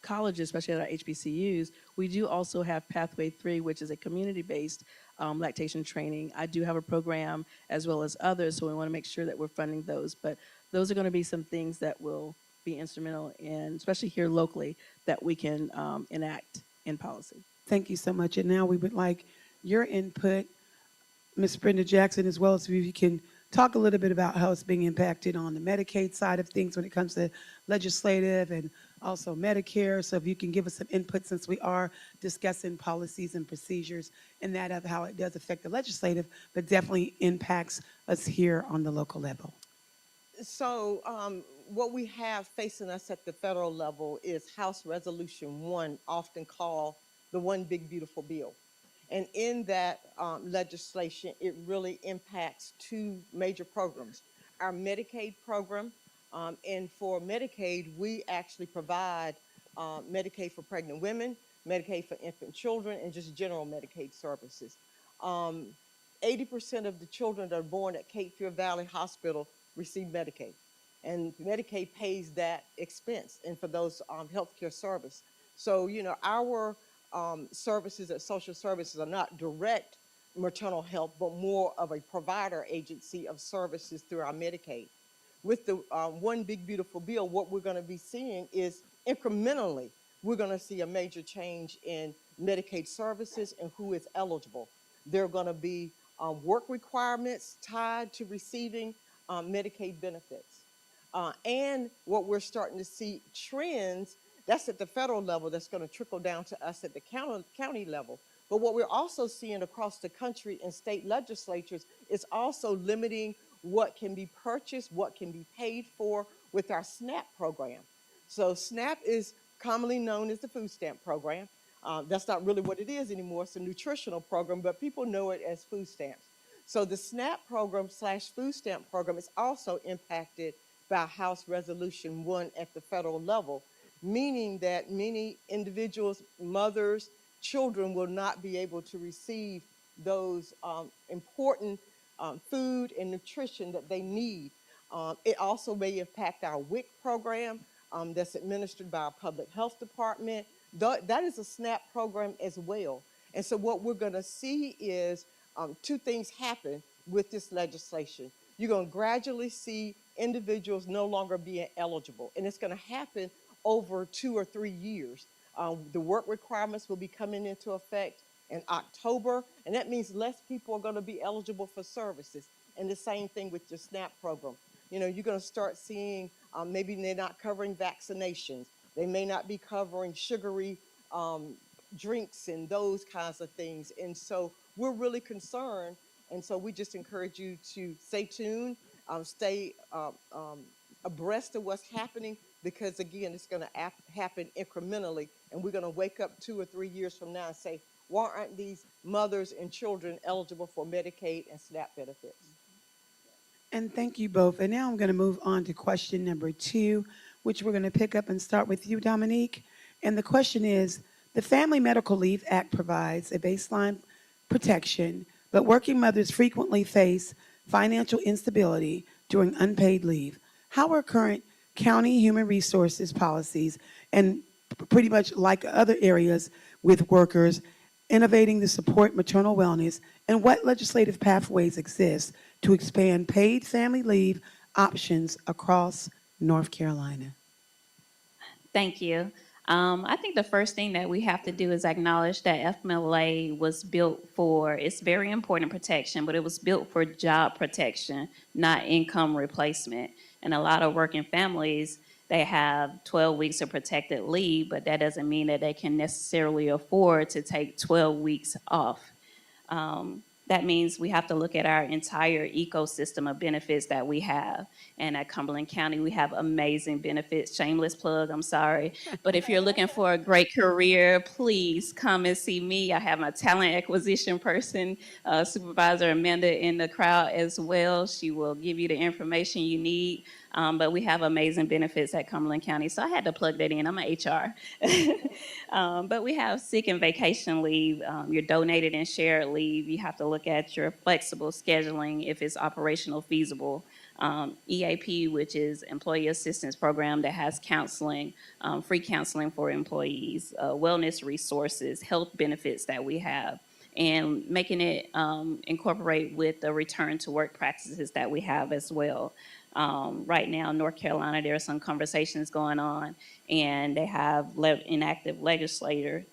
colleges, especially at our HBCUs, we do also have Pathway 3, which is a community-based lactation training. I do have a program as well as others, so we want to make sure that we're funding those. But those are going to be some things that will be instrumental in, especially here locally, that we can enact in policy. Thank you so much. And now we would like your input, Ms. Brenda Jackson, as well as if you can talk a little bit about how it's being impacted on the Medicaid side of things when it comes to legislative and also Medicare. So if you can give us some input, since we are discussing policies and procedures and that of how it does affect the legislative, but definitely impacts us here on the local level. So what we have facing us at the federal level is House Resolution 1, often called the One Big Beautiful Bill. And in that legislation, it really impacts two major programs. Our Medicaid program, and for Medicaid, we actually provide Medicaid for pregnant women, Medicaid for infant children, and just general Medicaid services. 80% of the children that are born at Cape Fear Valley Hospital receive Medicaid. And Medicaid pays that expense and for those healthcare service. So, you know, our services at social services are not direct maternal health, but more of a provider agency of services through our Medicaid. With the One Big Beautiful Bill, what we're going to be seeing is incrementally, we're going to see a major change in Medicaid services and who is eligible. There are going to be work requirements tied to receiving Medicaid benefits. And what we're starting to see trends, that's at the federal level, that's going to trickle down to us at the county level. But what we're also seeing across the country in state legislatures is also limiting what can be purchased, what can be paid for with our SNAP program. So SNAP is commonly known as the food stamp program. That's not really what it is anymore. It's a nutritional program, but people know it as food stamps. So the SNAP program / food stamp program is also impacted by House Resolution 1 at the federal level, meaning that many individuals, mothers, children will not be able to receive those important food and nutrition that they need. It also may impact our WIC program that's administered by our public health department. That is a SNAP program as well. And so what we're going to see is two things happen with this legislation. You're going to gradually see individuals no longer being eligible, and it's going to happen over 2 or 3 years. The work requirements will be coming into effect in October, and that means less people are going to be eligible for services. And the same thing with your SNAP program. You know, you're going to start seeing maybe they're not covering vaccinations. They may not be covering sugary drinks and those kinds of things. And so we're really concerned. And so we just encourage you to stay tuned, stay abreast of what's happening, because again, it's going to happen incrementally. And we're going to wake up 2 or 3 years from now and say, why aren't these mothers and children eligible for Medicaid and SNAP benefits? And thank you both. And now I'm going to move on to question number 2, which we're going to pick up and start with you, Dominique. And the question is, the Family Medical Leave Act provides a baseline protection, but working mothers frequently face financial instability during unpaid leave. How are current county human resources policies, and pretty much like other areas with workers, innovating to support maternal wellness, and what legislative pathways exist to expand paid family leave options across North Carolina? Thank you. I think the first thing that we have to do is acknowledge that FMLA was built for, it's very important protection, but it was built for job protection, not income replacement. And a lot of working families, they have 12 weeks of protected leave, but that doesn't mean that they can necessarily afford to take 12 weeks off. That means we have to look at our entire ecosystem of benefits that we have. And at Cumberland County, we have amazing benefits. Shameless plug, I'm sorry. But if you're looking for a great career, please come and see me. I have my talent acquisition person, Supervisor Amanda, in the crowd as well. She will give you the information you need. But we have amazing benefits at Cumberland County. So I had to plug that in. I'm an HR. But we have sick and vacation leave, your donated and shared leave. You have to look at your flexible scheduling if it's operational feasible. EAP, which is Employee Assistance Program that has counseling, free counseling for employees, wellness resources, health benefits that we have, and making it incorporate with the return to work practices that we have as well. Right now, in North Carolina, there are some conversations going on, and they have inactive legislature,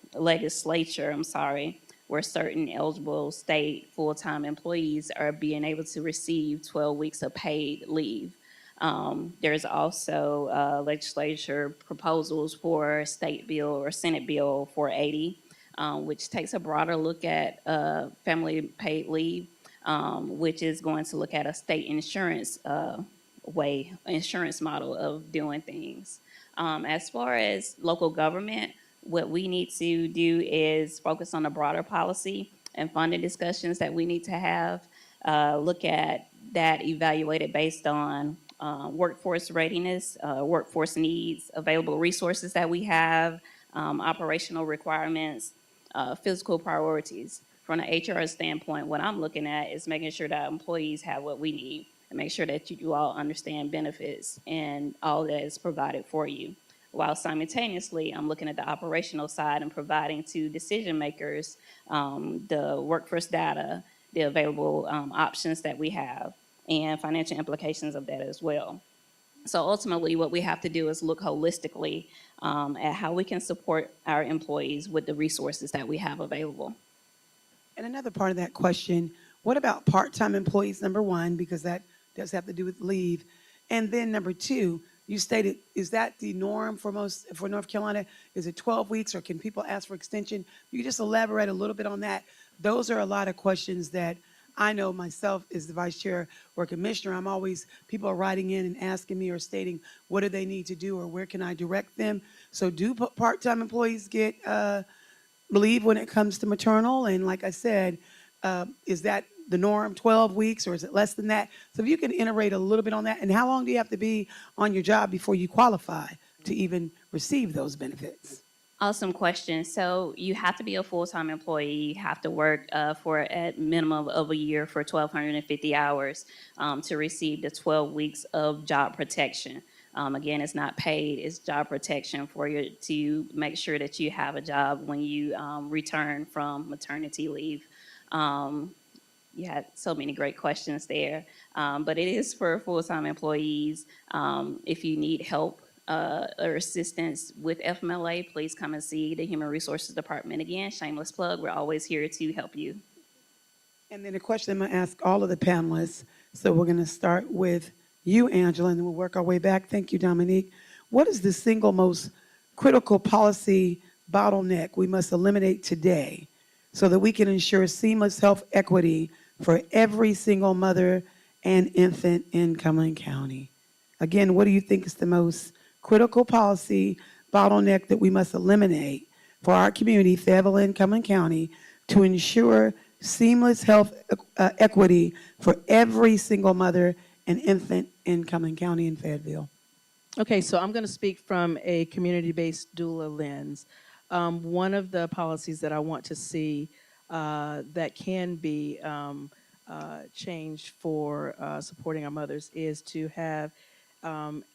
where certain eligible state full-time employees are being able to receive 12 weeks of paid leave. There's also legislature proposals for State Bill or Senate Bill 480, which takes a broader look at family paid leave, which is going to look at a state insurance insurance model of doing things. As far as local government, what we need to do is focus on a broader policy and funding discussions that we need to have. Look at that evaluated based on workforce readiness, workforce needs, available resources that we have, operational requirements, physical priorities. From an HR standpoint, what I'm looking at is making sure that employees have what we need and make sure that you all understand benefits and all that is provided for you. While simultaneously, I'm looking at the operational side and providing to decision makers the workforce data, the available options that we have, and financial implications of that as well. So ultimately, what we have to do is look holistically at how we can support our employees with the resources that we have available. And another part of that question, what about part-time employees, number one, because that does have to do with leave. And then number two, you stated, is that the norm for North Carolina? Is it 12 weeks or can people ask for extension? You just elaborate a little bit on that. Those are a lot of questions that I know myself as the vice chair or commissioner, people are writing in and asking me or stating what do they need to do or where can I direct them? So do part-time employees get leave when it comes to maternal? And like I said, is that the norm, 12 weeks, or is it less than that? So if you can iterate a little bit on that, and how long do you have to be on your job before you qualify to even receive those benefits? Awesome question. So you have to be a full-time employee. You have to work for at minimum of a year for 1,250 hours to receive the 12 weeks of job protection. Again, it's not paid; it's job protection for you to make sure that you have a job when you return from maternity leave. You had so many great questions there, but it is for full-time employees. If you need help or assistance with FMLA, please come and see the Human Resources Department. Again, shameless plug, we're always here to help you. And then a question I'm going to ask all of the panelists. So we're going to start with you, Angela, and then we'll work our way back. Thank you, Dominique. What is the single most critical policy bottleneck we must eliminate today so that we can ensure seamless health equity for every single mother and infant in Cumberland County? Again, what do you think is the most critical policy bottleneck that we must eliminate for our community, Fayetteville and Cumberland County, to ensure seamless health equity for every single mother and infant in Cumberland County and Fayetteville? Okay, so I'm going to speak from a community-based doula lens. One of the policies that I want to see that can be changed for supporting our mothers is to have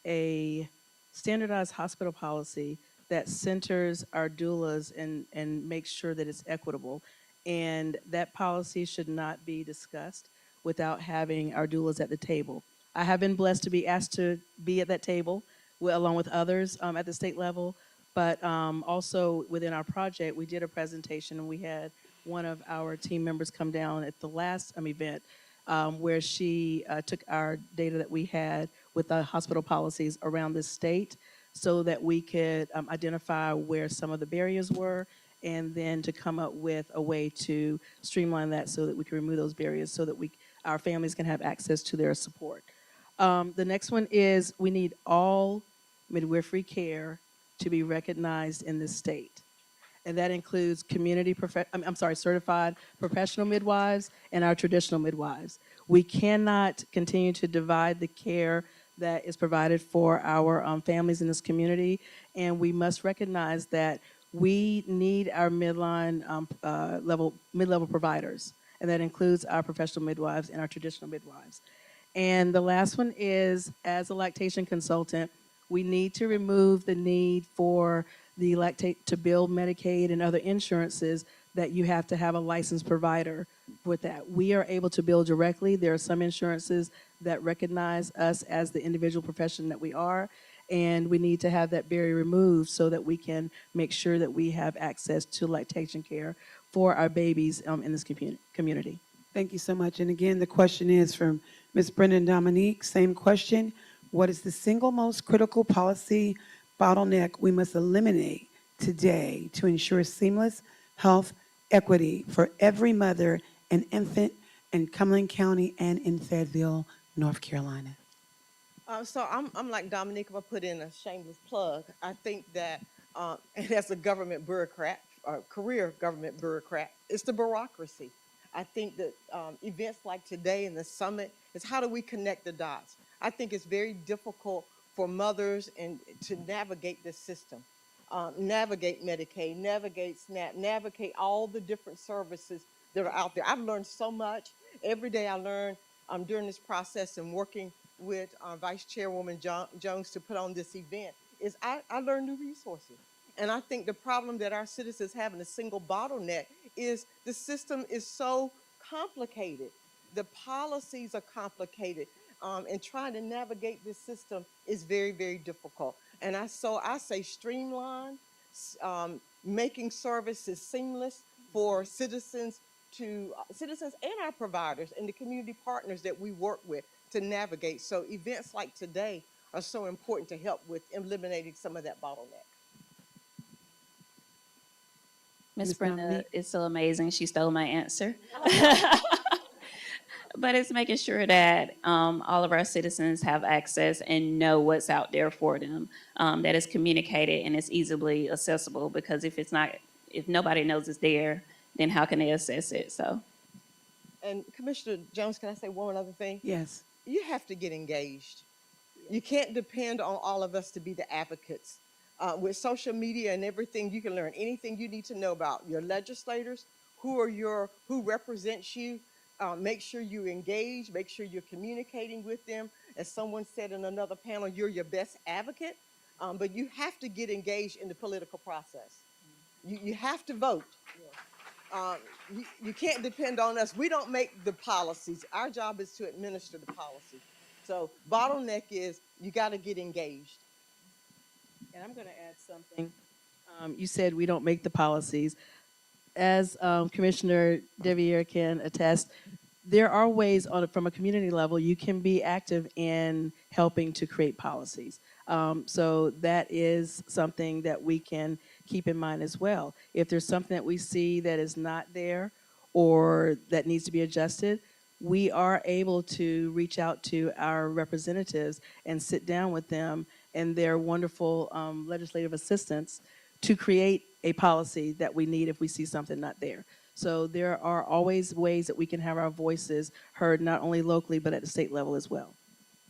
a standardized hospital policy that centers our doulas and makes sure that it's equitable. And that policy should not be discussed without having our doulas at the table. I have been blessed to be asked to be at that table along with others at the state level, but also within our project, we did a presentation and we had one of our team members come down at the last event where she took our data that we had with the hospital policies around the state so that we could identify where some of the barriers were and then to come up with a way to streamline that so that we can remove those barriers so that our families can have access to their support. The next one is we need all midwifery care to be recognized in this state. And that includes certified professional midwives and our traditional midwives. We cannot continue to divide the care that is provided for our families in this community, and we must recognize that we need our mid-level providers, and that includes our professional midwives and our traditional midwives. And the last one is, as a lactation consultant, we need to remove the need for to bill Medicaid and other insurances that you have to have a licensed provider with that. We are able to bill directly. There are some insurances that recognize us as the individual profession that we are, and we need to have that barrier removed so that we can make sure that we have access to lactation care for our babies in this community. Thank you so much. And again, the question is from Ms. Brendan Dominique. Same question. What is the single most critical policy bottleneck we must eliminate today to ensure seamless health equity for every mother and infant in Cumberland County and in Fayetteville, North Carolina? So I'm like Dominique, if I put in a shameless plug, I think that, and as a government bureaucrat, career government bureaucrat, it's the bureaucracy. I think that events like today and the summit is how do we connect the dots? I think it's very difficult for mothers to navigate this system, navigate Medicaid, navigate SNAP, navigate all the different services that are out there. I've learned so much. Every day I learn during this process and working with Vice Chairwoman Jones to put on this event is I learn new resources. And I think the problem that our citizens have in a single bottleneck is the system is so complicated. The policies are complicated. And trying to navigate this system is very, very difficult. And I say streamline, making services seamless for citizens and our providers and the community partners that we work with to navigate. So events like today are so important to help with eliminating some of that bottleneck. Ms. Brenda is so amazing. She stole my answer. But it's making sure that all of our citizens have access and know what's out there for them, that is communicated and is easily accessible. Because if nobody knows it's there, then how can they assess it? So, And Commissioner Jones, can I say one other thing? Yes. You have to get engaged. You can't depend on all of us to be the advocates. With social media and everything, you can learn anything you need to know about your legislators, who represents you. Make sure you engage, make sure you're communicating with them. As someone said in another panel, you're your best advocate, but you have to get engaged in the political process. You have to vote. Um, you can't depend on us. We don't make the policies. Our job is to administer the policy. So bottleneck is you got to get engaged. And I'm going to add something. You said we don't make the policies. As Commissioner Devier can attest, there are ways from a community level you can be active in helping to create policies. So that is something that we can keep in mind as well. If there's something that we see that is not there or that needs to be adjusted, we are able to reach out to our representatives and sit down with them and their wonderful legislative assistants to create a policy that we need if we see something not there. So there are always ways that we can have our voices heard, not only locally, but at the state level as well.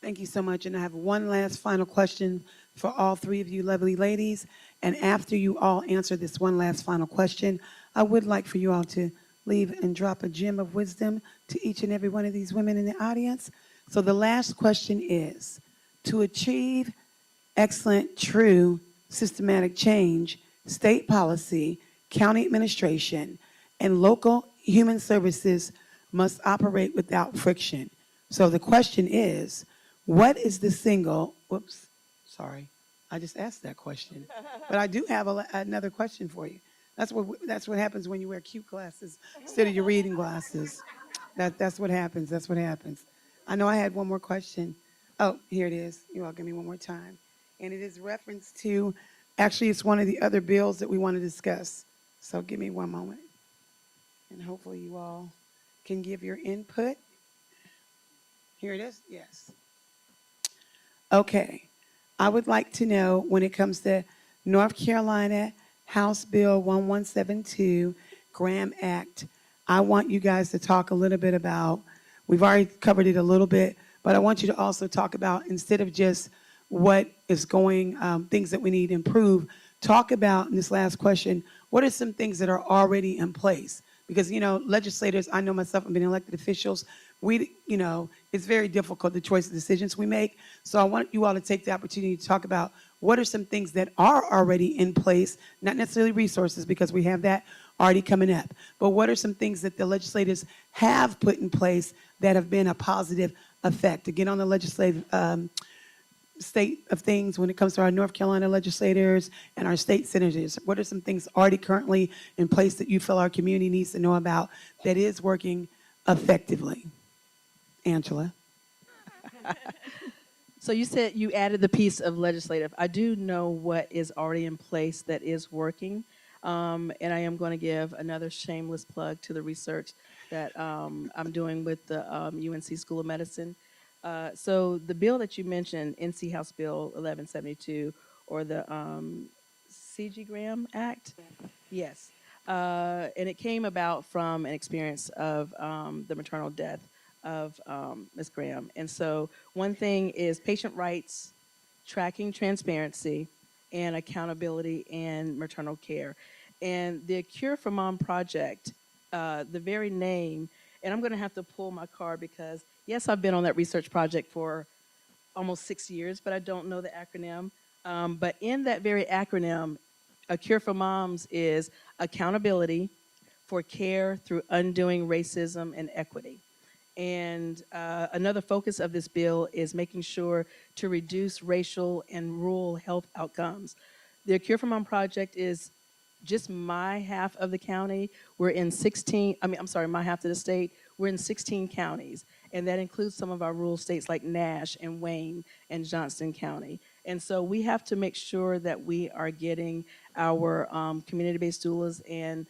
Thank you so much. And I have one last final question for all three of you lovely ladies. And after you all answer this one last final question, I would like for you all to leave and drop a gem of wisdom to each and every one of these women in the audience. So the last question is, to achieve excellent, true, systematic change, state policy, county administration, and local human services must operate without friction. So the question is, what is the single, whoops, sorry, I just asked that question. But I do have another question for you. That's what happens when you wear cute glasses instead of your reading glasses. That's what happens. That's what happens. I know I had one more question. Oh, here it is. You all give me one more time. And it is reference to, actually, it's one of the other bills that we want to discuss. So give me one moment. And hopefully you all can give your input. Here it is. Yes. Okay. I would like to know, when it comes to North Carolina House Bill 1172, Graham Act, I want you guys to talk a little bit about, we've already covered it a little bit, but I want you to also talk about, instead of just what is going, things that we need to improve, talk about, in this last question, what are some things that are already in place? Because, legislators, I know myself, I've been elected officials, it's very difficult, the choice of decisions we make. So I want you all to take the opportunity to talk about what are some things that are already in place, not necessarily resources, because we have that already coming up, but what are some things that the legislators have put in place that have been a positive effect? To get on the legislative state of things when it comes to our North Carolina legislators and our state senators, what are some things already currently in place that you feel our community needs to know about that is working effectively? Angela. So you said you added the piece of legislative. I do know what is already in place that is working. And I am going to give another shameless plug to the research that I'm doing with the UNC School of Medicine. So the bill that you mentioned, NC House Bill 1172, or the C.G. Graham Act, yes. And it came about from an experience of the maternal death of Ms. Graham. And so one thing is patient rights, tracking transparency, and accountability in maternal care. And the Cure for Mom project, the very name, and I'm going to have to pull my card because, yes, I've been on that research project for almost 6 years, but I don't know the acronym. But in that very acronym, A Cure for Moms is accountability for care through undoing racism and equity. And another focus of this bill is making sure to reduce racial and rural health outcomes. The Cure for Mom project is just my half of the county. We're in 16, my half of the state. We're in 16 counties. And that includes some of our rural states like Nash and Wayne and Johnston County. And so we have to make sure that we are getting our community-based doulas and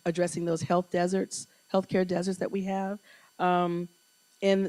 addressing those healthcare deserts that we have. And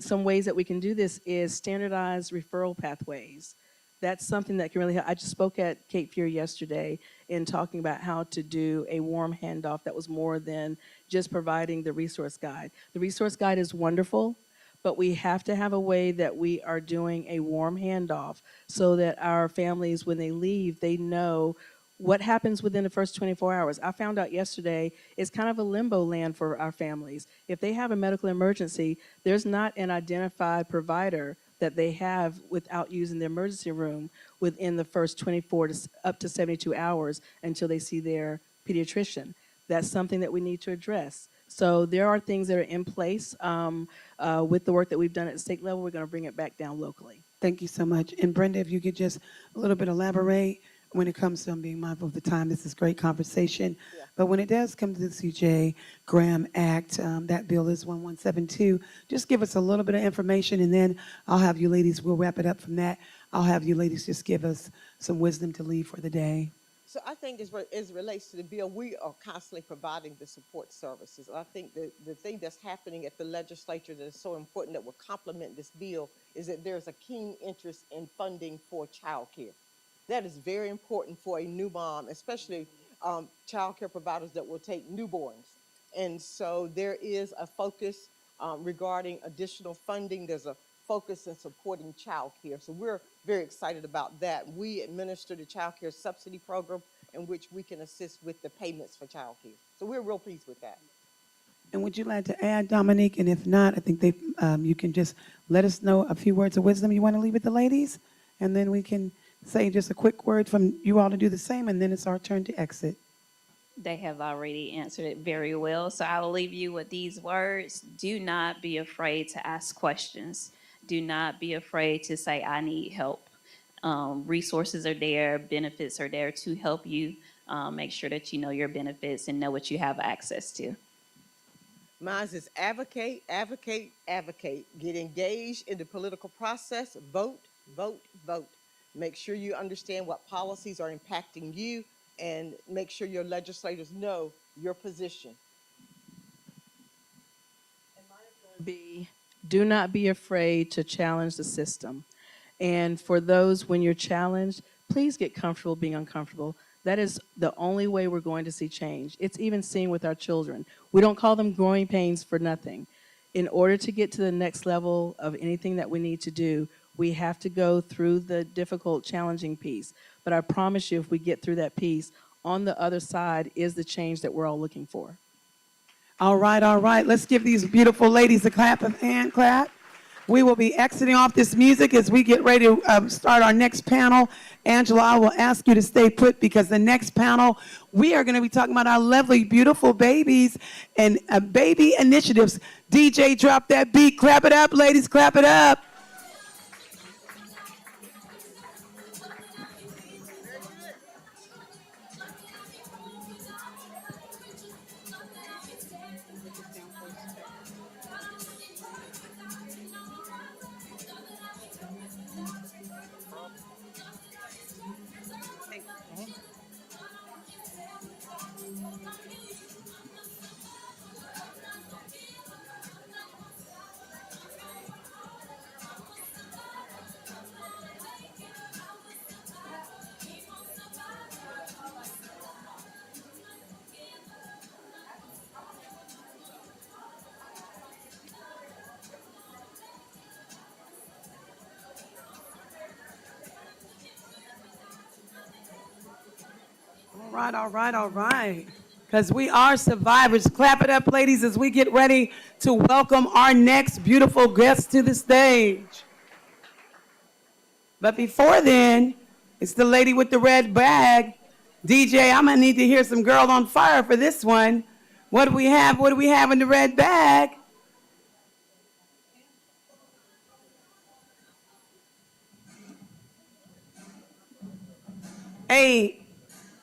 some ways that we can do this is standardized referral pathways That's something that can really help. I just spoke at Cape Fear yesterday in talking about how to do a warm handoff that was more than just providing the resource guide. The resource guide is wonderful, but we have to have a way that we are doing a warm handoff so that our families, when they leave, they know what happens within the first 24 hours. I found out yesterday it's kind of a limbo land for our families. If they have a medical emergency, there's not an identified provider that they have without using the emergency room within the first 24 to up to 72 hours until they see their pediatrician. That's something that we need to address. So there are things that are in place with the work that we've done at the state level. We're going to bring it back down locally. Thank you so much. And Brenda, if you could just a little bit elaborate when it comes to being mindful of the time. This is great conversation. Yeah. But when it does come to the CJ Graham Act, that bill is 1172. Just give us a little bit of information, and then I'll have you ladies, we'll wrap it up from that. I'll have you ladies just give us some wisdom to leave for the day. So I think as it relates to the bill, we are constantly providing the support services. I think the thing that's happening at the legislature that is so important that will complement this bill is that there's a keen interest in funding for childcare. That is very important for a new mom, especially childcare providers that will take newborns. And so there is a focus regarding additional funding. There's a focus in supporting childcare. So we're very excited about that. We administer the childcare subsidy program in which we can assist with the payments for childcare. So we're real pleased with that. And would you like to add, Dominique? And if not, I think you can just let us know a few words of wisdom you want to leave with the ladies, and then we can say just a quick word from you all to do the same, and then it's our turn to exit. They have already answered it very well. So I will leave you with these words. Do not be afraid to ask questions. Do not be afraid to say, I need help. Resources are there, benefits are there to help you. Make sure that you know your benefits and know what you have access to. Mine is advocate, advocate, advocate. Get engaged in the political process. Vote, vote, vote. Make sure you understand what policies are impacting you, and make sure your legislators know your position. Do not be afraid to challenge the system. And for those, when you're challenged, please get comfortable being uncomfortable. That is the only way we're going to see change. It's even seen with our children. We don't call them growing pains for nothing. In order to get to the next level of anything that we need to do, we have to go through the difficult, challenging piece. But I promise you, if we get through that piece, on the other side is the change that we're all looking for. All right, all right. Let's give these beautiful ladies a hand clap. We will be exiting off this music as we get ready to start our next panel. Angela, I will ask you to stay put because the next panel, we are going to be talking about our lovely, beautiful babies and baby initiatives. DJ, drop that beat. Clap it up, ladies. Clap it up. All right, all right, all right. Because we are survivors. Clap it up, ladies, as we get ready to welcome our next beautiful guest to the stage. But before then, it's the lady with the red bag. DJ, I'm going to need to hear some Girl on Fire for this one. What do we have? What do we have in the red bag?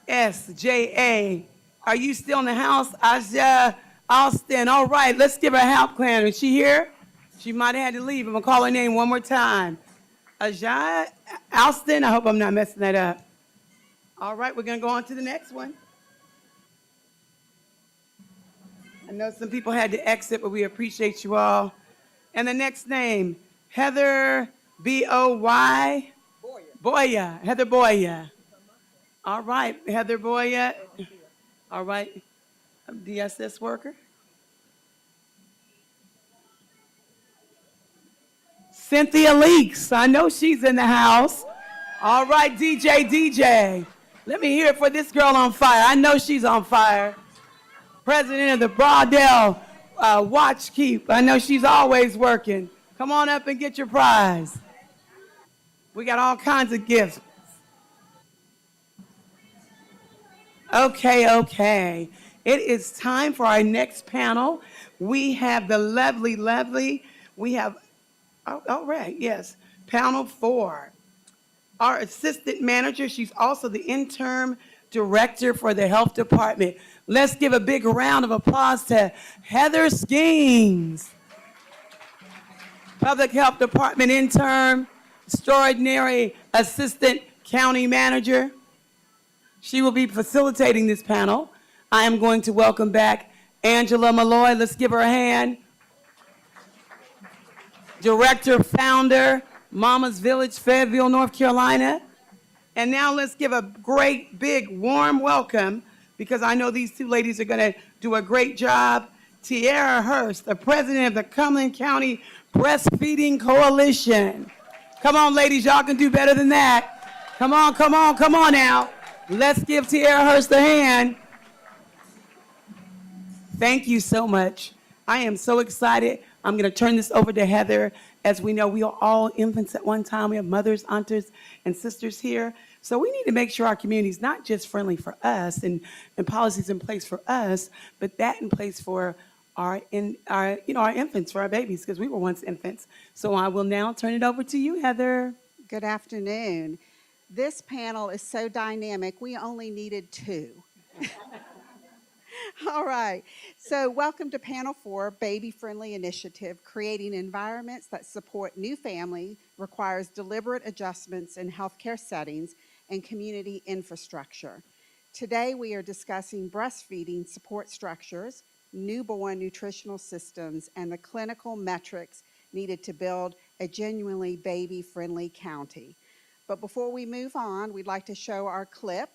ASJA. Are you still in the house? Aja Austin. All right, let's give her a help clan. Is she here? She might have had to leave. I'm going to call her name one more time. Aja Austin. I hope I'm not messing that up. All right, we're going to go on to the next one. I know some people had to exit, but we appreciate you all. And the next name, Heather Boy. Boya, Heather Boya. All right, Heather Boya. All right, DSS worker. Cynthia Leaks, I know she's in the house. All right, DJ. Let me hear it for this girl on fire. I know she's on fire. President of the Broadell Watch Keep. I know she's always working. Come on up and get your prize. We got all kinds of gifts. Okay. It is time for our next panel. We have the lovely, we have, all right, yes, panel 4. Our assistant manager, she's also the interim director for the health department. Let's give a big round of applause to Heather Skeens, public health department intern, extraordinary assistant county manager. She will be facilitating this panel. I am going to welcome back Angela Malloy. Let's give her a hand. Director, founder, Mama's Village, Fayetteville, North Carolina. And now let's give a great, big, warm welcome, because I know these two ladies are going to do a great job. Tiara Hurst, the president of the Cumberland County Breastfeeding Coalition. Come on, ladies, y'all can do better than that. Come on now. Let's give Tiara Hurst a hand. Thank you so much. I am so excited. I'm going to turn this over to Heather. As we know, we are all infants at one time. We have mothers, aunts, and sisters here. So we need to make sure our community is not just friendly for us and policies in place for us, but that in place for our infants, for our babies, because we were once infants. So I will now turn it over to you, Heather. Good afternoon. This panel is so dynamic, we only needed 2. All right, so welcome to Panel 4, Baby Friendly Initiative. Creating environments that support new family requires deliberate adjustments in healthcare settings and community infrastructure. Today we are discussing breastfeeding support structures, newborn nutritional systems, and the clinical metrics needed to build a genuinely baby-friendly county. But before we move on, we'd like to show our clip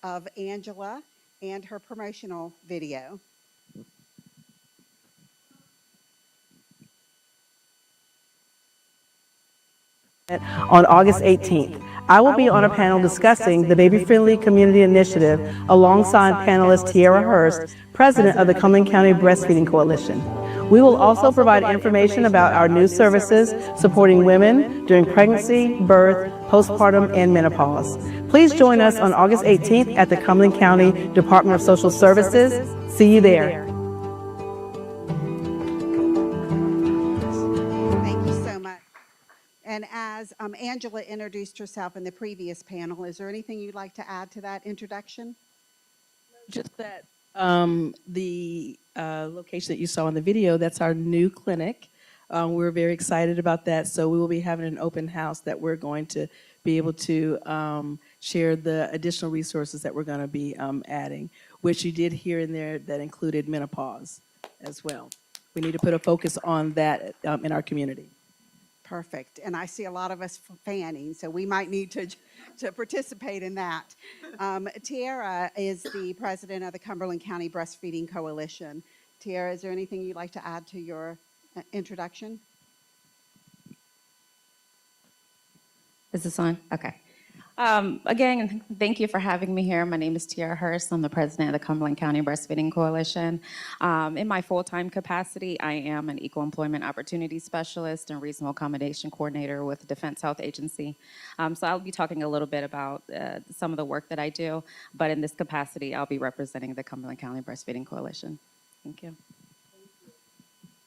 of Angela and her promotional video. On August 18th, I will be on a panel discussing the Baby Friendly Community Initiative alongside panelist Tiara Hurst, president of the Cumberland County Breastfeeding Coalition. We will also provide information about our new services supporting women during pregnancy, birth, postpartum, and menopause. Please join us on August 18th at the Cumberland County Department of Social Services. See you there. Thank you so much. And as Angela introduced herself in the previous panel, is there anything you'd like to add to that introduction? Just that the location that you saw in the video, that's our new clinic. We're very excited about that. So we will be having an open house that we're going to be able to share the additional resources that we're going to be adding, which you did hear in there that included menopause as well. We need to put a focus on that in our community. Perfect. And I see a lot of us fanning, so we might need to participate in that. Tiara is the president of the Cumberland County Breastfeeding Coalition. Tiara, is there anything you'd like to add to your introduction? Is this on? Okay. Again, thank you for having me here. My name is Tiara Hurst. I'm the president of the Cumberland County Breastfeeding Coalition. In my full-time capacity, I am an equal employment opportunity specialist and reasonable accommodation coordinator with the Defense Health Agency. So I'll be talking a little bit about some of the work that I do, but in this capacity, I'll be representing the Cumberland County Breastfeeding Coalition. Thank you.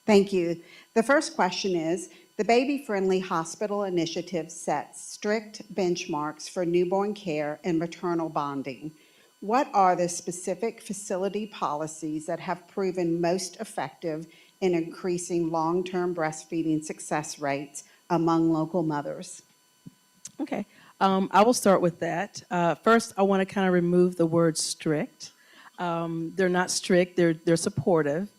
Thank you. The first question is, the Baby Friendly Hospital Initiative sets strict benchmarks for newborn care and maternal bonding. What are the specific facility policies that have proven most effective in increasing long-term breastfeeding success rates among local mothers? Okay, I will start with that. First, I want to kind of remove the word strict. They're not strict, they're supportive.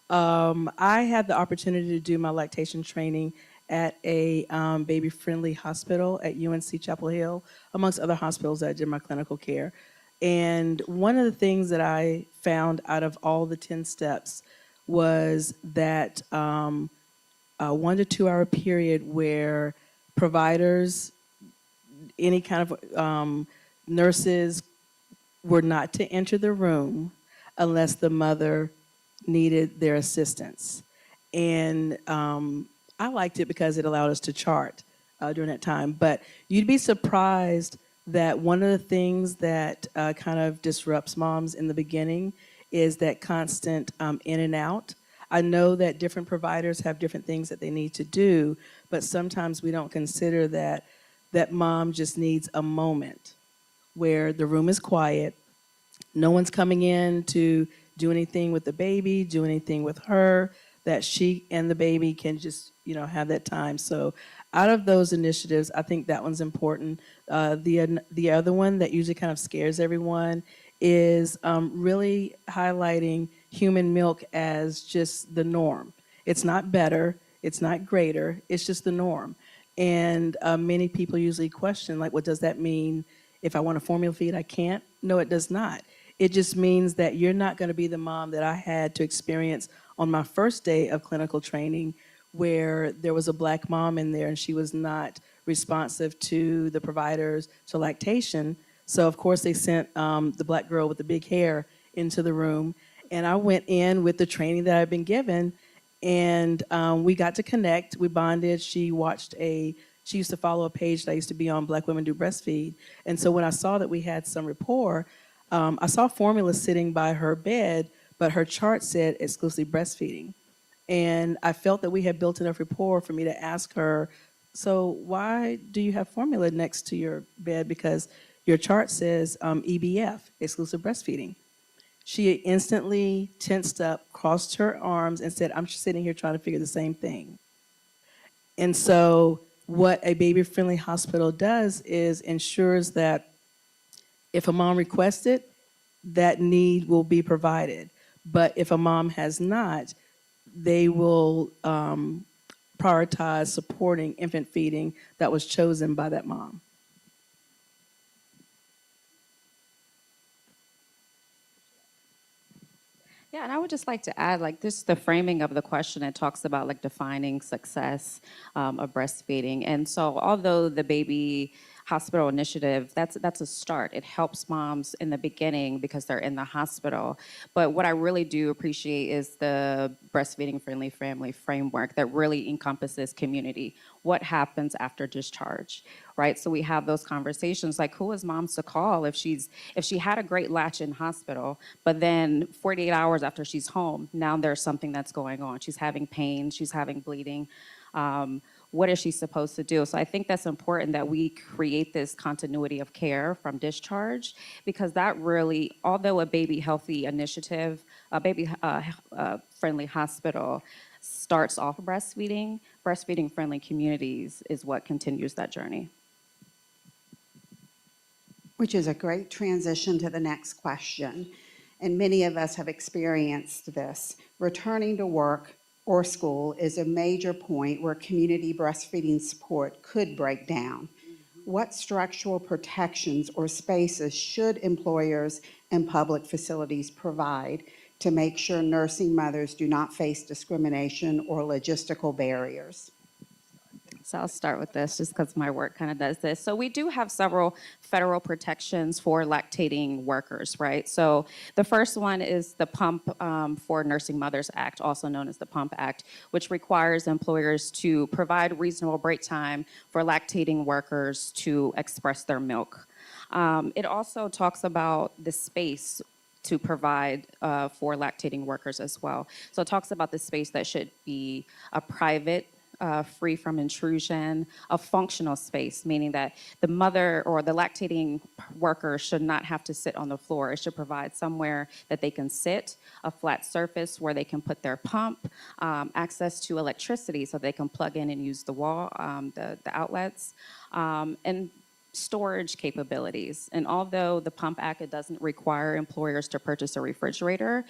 I had the opportunity to do my lactation training at a baby-friendly hospital at UNC Chapel Hill, amongst other hospitals that I did my clinical care. And one of the things that I found out of all the 10 steps was that a 1 to 2 hour period where providers, any kind of nurses, were not to enter the room unless the mother needed their assistance. And I liked it because it allowed us to chart during that time. But you'd be surprised that one of the things that kind of disrupts moms in the beginning is that constant in and out. I know that different providers have different things that they need to do, but sometimes we don't consider that mom just needs a moment where the room is quiet, no one's coming in to do anything with the baby, do anything with her, that she and the baby can just, have that time. So out of those initiatives, I think that one's important. The other one that usually kind of scares everyone is really highlighting human milk as just the norm. It's not better, it's not greater, it's just the norm. And many people usually question, like, what does that mean? If I want to formula feed, I can't? No, it does not. It just means that you're not going to be the mom that I had to experience on my first day of clinical training, where there was a Black mom in there and she was not responsive to the providers to lactation. So, of course, they sent the Black girl with the big hair into the room. And I went in with the training that I've been given, and we got to connect. We bonded. She used to follow a page that I used to be on, Black Women Do Breastfeed. And so when I saw that we had some rapport, I saw formula sitting by her bed, but her chart said exclusively breastfeeding. And I felt that we had built enough rapport for me to ask her, so why do you have formula next to your bed? Because your chart says EBF, exclusive breastfeeding. She instantly tensed up, crossed her arms, and said, I'm sitting here trying to figure the same thing. And so what a baby-friendly hospital does is ensures that if a mom requests it, that need will be provided. But if a mom has not, they will prioritize supporting infant feeding that was chosen by that mom. Yeah, and I would just like to add, like, this, the framing of the question, it talks about like defining success of breastfeeding. And so although the baby hospital initiative, that's a start. It helps moms in the beginning because they're in the hospital. But what I really do appreciate is the breastfeeding friendly family framework that really encompasses community. What happens after discharge, right? So we have those conversations like, who is moms to call if she had a great latch in hospital, but then 48 hours after she's home, now there's something that's going on. She's having pain, she's having bleeding. What is she supposed to do? So I think that's important that we create this continuity of care from discharge, because that really, although a baby healthy initiative, a baby friendly hospital starts off breastfeeding, breastfeeding friendly communities is what continues that journey. Which is a great transition to the next question. And many of us have experienced this. Returning to work or school is a major point where community breastfeeding support could break down. What structural protections or spaces should employers and public facilities provide to make sure nursing mothers do not face discrimination or logistical barriers? So I'll start with this just because my work kind of does this. So we do have several federal protections for lactating workers, right? So the first one is the Pump for Nursing Mothers Act, also known as the Pump Act, which requires employers to provide reasonable break time for lactating workers to express their milk. It also talks about the space to provide for lactating workers as well. So it talks about the space that should be a private, free from intrusion, a functional space, meaning that the mother or the lactating worker should not have to sit on the floor. It should provide somewhere that they can sit, a flat surface where they can put their pump, access to electricity so they can plug in and use the wall, the outlets, and storage capabilities. And although the Pump Act, it doesn't require employers to purchase a refrigerator,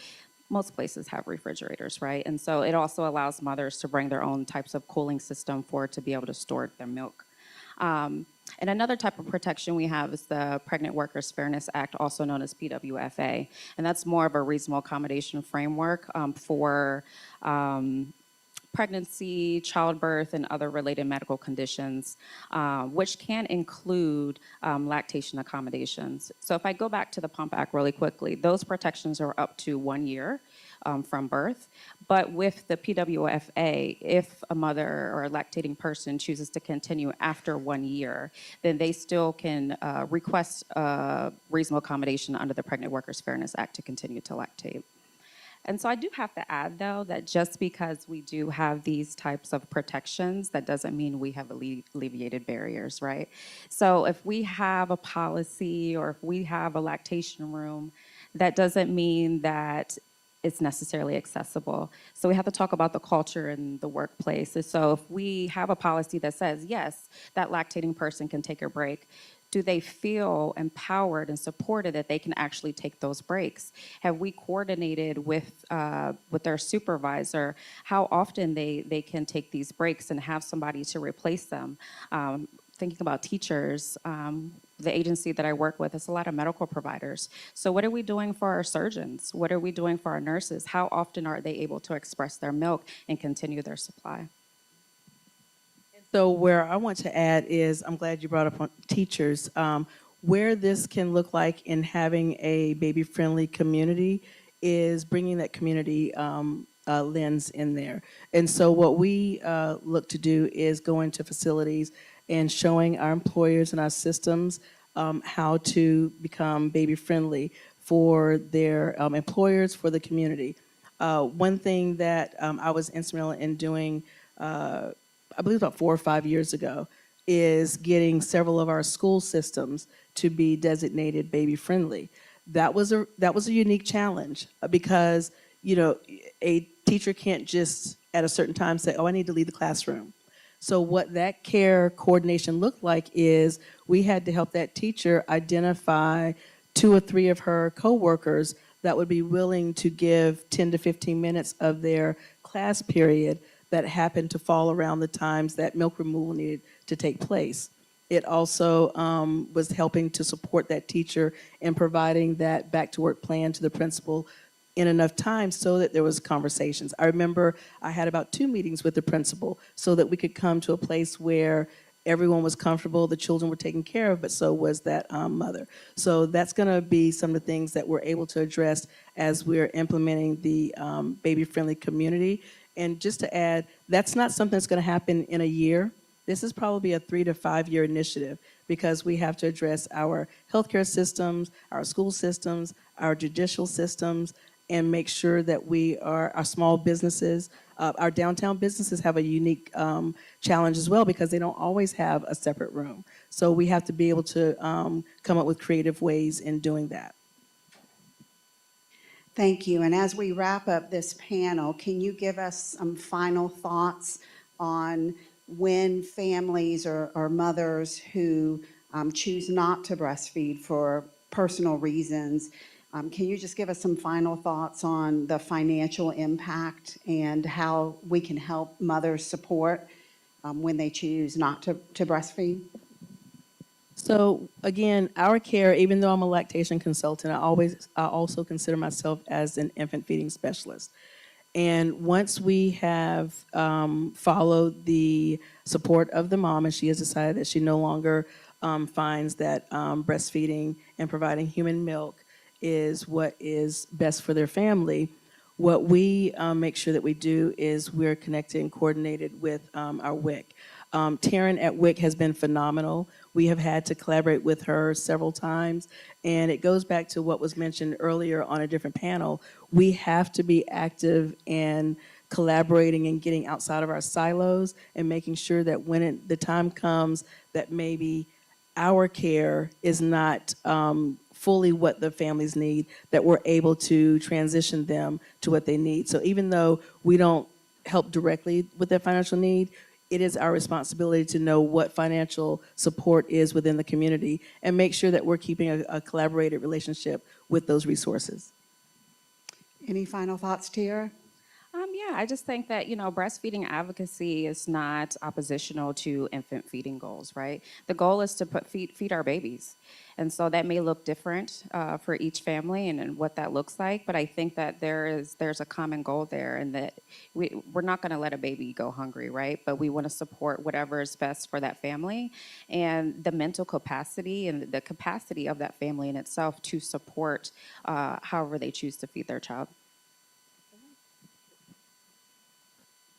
most places have refrigerators, right? And so it also allows mothers to bring their own types of cooling system to be able to store their milk. And another type of protection we have is the Pregnant Workers Fairness Act, also known as PWFA. And that's more of a reasonable accommodation framework for pregnancy, childbirth, and other related medical conditions, which can include lactation accommodations. So if I go back to the Pump Act really quickly, those protections are up to 1 year from birth. But with the PWFA, if a mother or a lactating person chooses to continue after 1 year, then they still can request a reasonable accommodation under the Pregnant Workers Fairness Act to continue to lactate. And so I do have to add, though, that just because we do have these types of protections, that doesn't mean we have alleviated barriers, right? So if we have a policy or if we have a lactation room, that doesn't mean that it's necessarily accessible. So we have to talk about the culture in the workplace. And so if we have a policy that says, yes, that lactating person can take a break, do they feel empowered and supported that they can actually take those breaks? Have we coordinated with their supervisor how often they can take these breaks and have somebody to replace them? Thinking about teachers, the agency that I work with, it's a lot of medical providers. So what are we doing for our surgeons? What are we doing for our nurses? How often are they able to express their milk and continue their supply? So where I want to add is, I'm glad you brought up on teachers, where this can look like in having a baby-friendly community is bringing that community lens in there. And so what we look to do is go into facilities and showing our employers and our systems how to become baby-friendly for their employers, for the community. One thing that I was instrumental in doing I believe about 4 or 5 years ago, is getting several of our school systems to be designated baby friendly. That was a unique challenge because a teacher can't just at a certain time say, "Oh, I need to leave the classroom." So what that care coordination looked like is we had to help that teacher identify 2 or 3 of her coworkers that would be willing to give 10 to 15 minutes of their class period that happened to fall around the times that milk removal needed to take place. It also was helping to support that teacher in providing that back to work plan to the principal in enough time so that there was conversations. I remember I had about 2 meetings with the principal so that we could come to a place where everyone was comfortable, the children were taken care of, but so was that mother. So that's gonna be some of the things that we're able to address as we're implementing the baby-friendly community. And just to add, that's not something that's going to happen in a year. This is probably a 3 to 5 year initiative because we have to address our healthcare systems, our school systems, our judicial systems, and make sure that our small businesses, our downtown businesses have a unique challenge as well because they don't always have a separate room. So we have to be able to come up with creative ways in doing that. Thank you. And as we wrap up this panel, can you give us some final thoughts on when families or mothers who choose not to breastfeed for personal reasons, can you just give us some final thoughts on the financial impact and how we can help mothers support when they choose not to breastfeed? So again, our care, even though I'm a lactation consultant, I also consider myself as an infant feeding specialist. And once we have followed the support of the mom and she has decided that she no longer finds that breastfeeding and providing human milk is what is best for their family, what we make sure that we do is we're connected and coordinated with our WIC. Taryn at WIC has been phenomenal. We have had to collaborate with her several times, and it goes back to what was mentioned earlier on a different panel. We have to be active in collaborating and getting outside of our silos and making sure that when the time comes that maybe our care is not fully what the families need, that we're able to transition them to what they need. So even though we don't help directly with their financial need, it is our responsibility to know what financial support is within the community and make sure that we're keeping a collaborated relationship with those resources. Any final thoughts, Tiara? Yeah, I just think that, breastfeeding advocacy is not oppositional to infant feeding goals, right? The goal is to feed our babies. And so that may look different for each family and what that looks like, but I think that there's a common goal there, and that we're not going to let a baby go hungry, right? But we want to support whatever is best for that family and the mental capacity and the capacity of that family in itself to support however they choose to feed their child.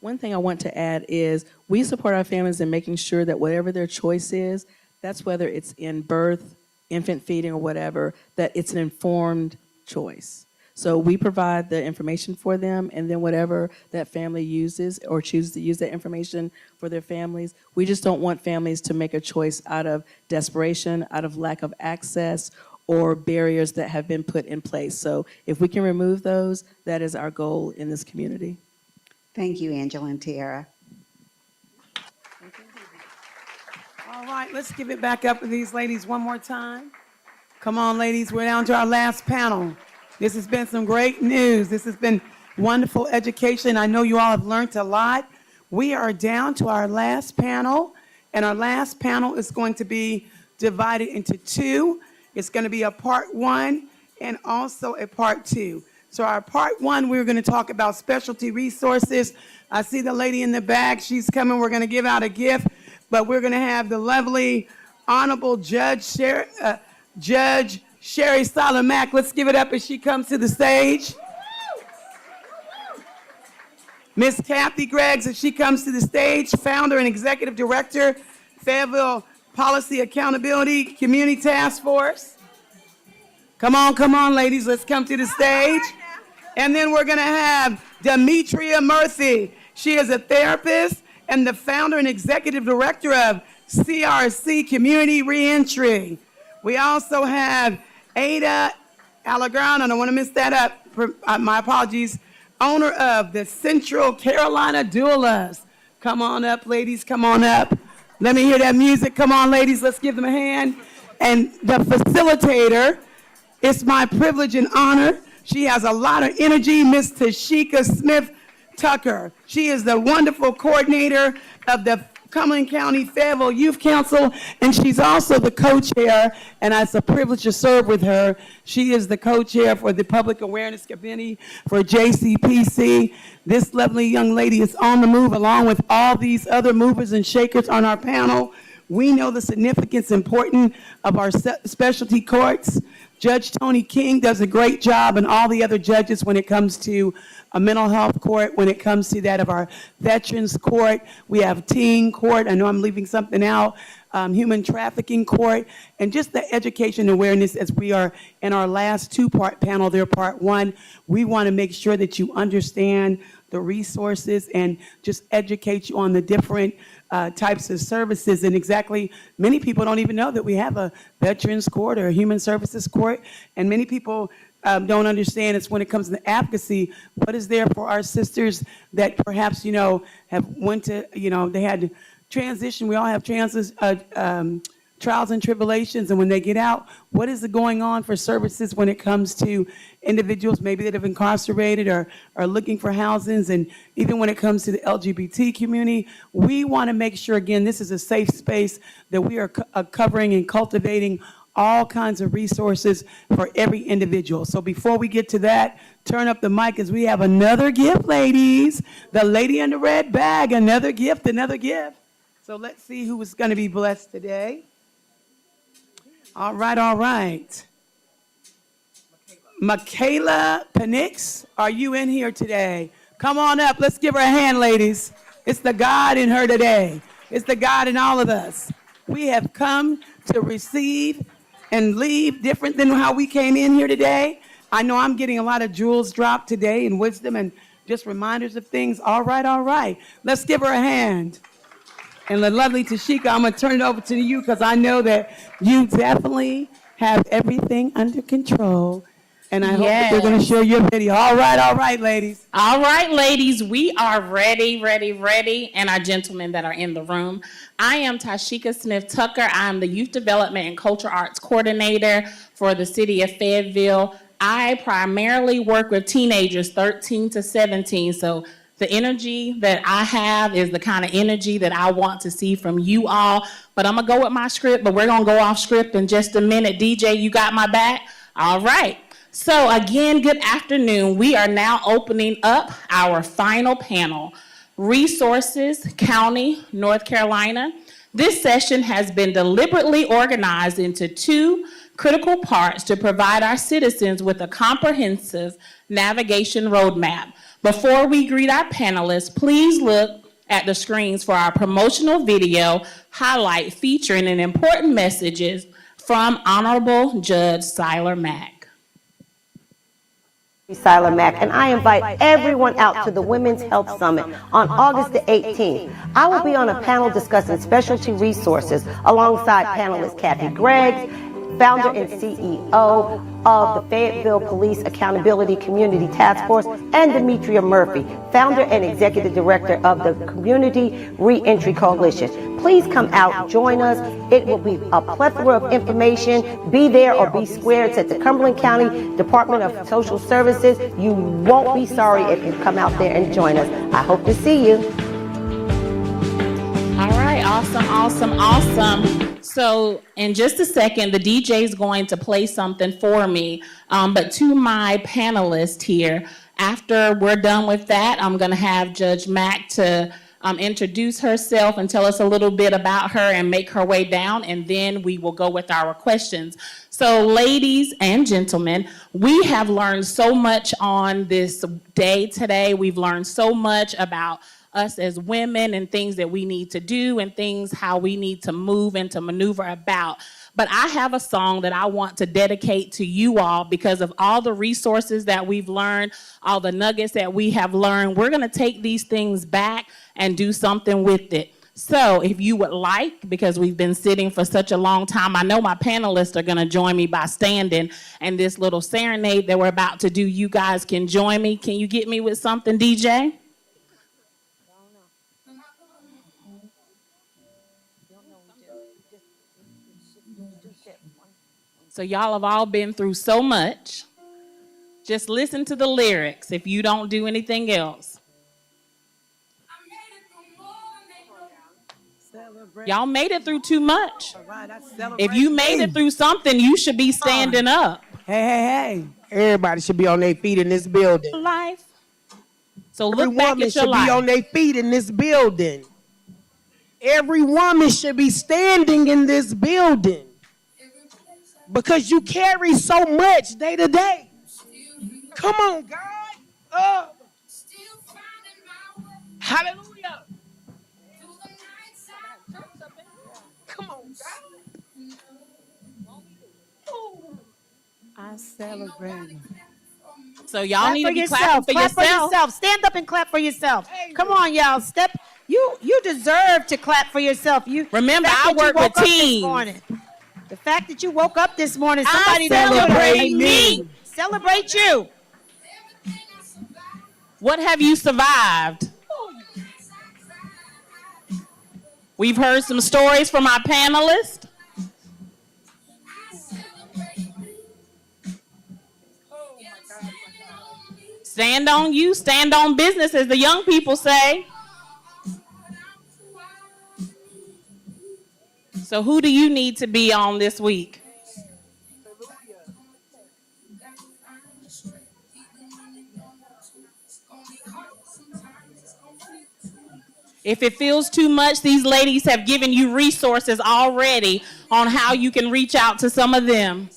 One thing I want to add is we support our families in making sure that whatever their choice is, that's whether it's in birth, infant feeding, or whatever, that it's an informed choice. So we provide the information for them, and then whatever that family uses or chooses to use that information for their families, we just don't want families to make a choice out of desperation, out of lack of access, or barriers that have been put in place. So if we can remove those, that is our goal in this community. Thank you, Angela and Tiara. All right, let's give it back up to these ladies one more time. Come on, ladies, we're down to our last panel. This has been some great news. This has been wonderful education. I know you all have learned a lot. We are down to our last panel, and our last panel is going to be divided into two. It's going to be a part one and also a part two. So our part one, we're going to talk about specialty resources. I see the lady in the back. She's coming. We're going to give out a gift, but we're going to have the lovely, honorable Judge Sherry Salomack. Let's give it up as she comes to the stage. Miss Kathy Greggs, as she comes to the stage, founder and executive director, Fayetteville Policy Accountability Community Task Force. Come on, ladies, let's come to the stage. And then we're going to have Demetria Murphy. She is a therapist and the founder and executive director of CRC Community Reentry. We also have Ada Allegrano, I don't want to mess that up, my apologies, owner of the Central Carolina Doulas. Come on up, ladies, come on up. Let me hear that music. Come on, ladies, let's give them a hand. And the facilitator, it's my privilege and honor. She has a lot of energy, Miss Tashika Smith Tucker. She is the wonderful coordinator of the Cumberland County Fayetteville Youth Council, and she's also the co-chair, and it's a privilege to serve with her. She is the co-chair for the Public Awareness Committee for JCPC. This lovely young lady is on the move along with all these other movers and shakers on our panel. We know the significance and importance of our specialty courts. Judge Tony King does a great job, and all the other judges when it comes to a mental health court, when it comes to that of our veterans court. We have teen court. I know I'm leaving something out. Human trafficking court, and just the education awareness as we are in our last two-part panel, their part one. We want to make sure that you understand the resources and just educate you on the different types of services, and exactly, many people don't even know that we have a veterans court or a human services court, and many people don't understand it's when it comes to advocacy, what is there for our sisters that perhaps, have went to, they had to transition. We all have trials and tribulations, and when they get out, what is going on for services when it comes to individuals maybe that have incarcerated or are looking for housings, and even when it comes to the LGBT community, we want to make sure, again, this is a safe space that we are covering and cultivating all kinds of resources for every individual. So before we get to that, turn up the mic as we have another gift, ladies. The lady in the red bag, another gift, another gift. So let's see who is going to be blessed today. All right. Michaela Penix, are you in here today? Come on up. Let's give her a hand, ladies. It's the God in her today. It's the God in all of us. We have come to receive and leave different than how we came in here today. I know I'm getting a lot of jewels dropped today and wisdom and just reminders of things. All right. Let's give her a hand. And the lovely Tashika, I'm going to turn it over to you because I know that you definitely have everything under control. And I hope that you're going to share your video. All right, ladies. All right, ladies, we are ready, and our gentlemen that are in the room. I am Tashika Smith Tucker. I'm the Youth Development and Cultural Arts Coordinator for the City of Fayetteville. I primarily work with teenagers 13 to 17, so the energy that I have is the kind of energy that I want to see from you all. But I'm gonna go with my script, but we're gonna go off script in just a minute. DJ, you got my back? All right. So again, good afternoon. We are now opening up our final panel, Resources, County, North Carolina. This session has been deliberately organized into two critical parts to provide our citizens with a comprehensive navigation roadmap. Before we greet our panelists, please look at the screens for our promotional video highlight featuring an important messages from Honorable Judge Siler Mack. Siler Mack, and I invite everyone out to the Women's Health Summit on August the 18th. I will be on a panel discussing specialty resources alongside panelist Kathy Greggs, founder and CEO of the Fayetteville Police Accountability Community Task Force, and Demetria Murphy, founder and executive director of the Community Reentry Coalition. Please come out, join us. It will be a plethora of information. Be there or be square. It's at the Cumberland County Department of Social Services. You won't be sorry if you come out there and join us. I hope to see you. All right, awesome. So in just a second, the DJ is going to play something for me. But to my panelists here, after we're done with that, I'm going to have Judge Mack to introduce herself and tell us a little bit about her and make her way down, and then we will go with our questions. So ladies and gentlemen, we have learned so much on this day today. We've learned so much about us as women and things that we need to do and things how we need to move and to maneuver about. But I have a song that I want to dedicate to you all because of all the resources that we've learned, all the nuggets that we have learned. We're going to take these things back and do something with it. So if you would like, because we've been sitting for such a long time, I know my panelists are going to join me by standing, and this little serenade that we're about to do, you guys can join me. Can you get me with something, DJ? So y'all have all been through so much. Just listen to the lyrics if you don't do anything else. Y'all made it through too much. If you made it through something, you should be standing up. Hey. Everybody should be on their feet in this building. Life. So Every look back woman at your should life. be on their feet in this building. Every woman should be standing in this building. Because you carry so much day to day. Come on, God. Hallelujah. Come on, God. I celebrate. So y'all Clap need for to be yourself. clapping for Clap for yourself. yourself. Stand up and clap for yourself. Come on, y'all. Step. You deserve to clap for yourself. Remember, I work with teams. The fact that you woke up this morning, I somebody celebrate me. Celebrate you. What have you survived? We've heard some stories from our panelists. Stand on you, stand on business, as the young people say. So who do you need to be on this week? If it feels too much, these ladies have given you resources already on how you can reach out to some of them.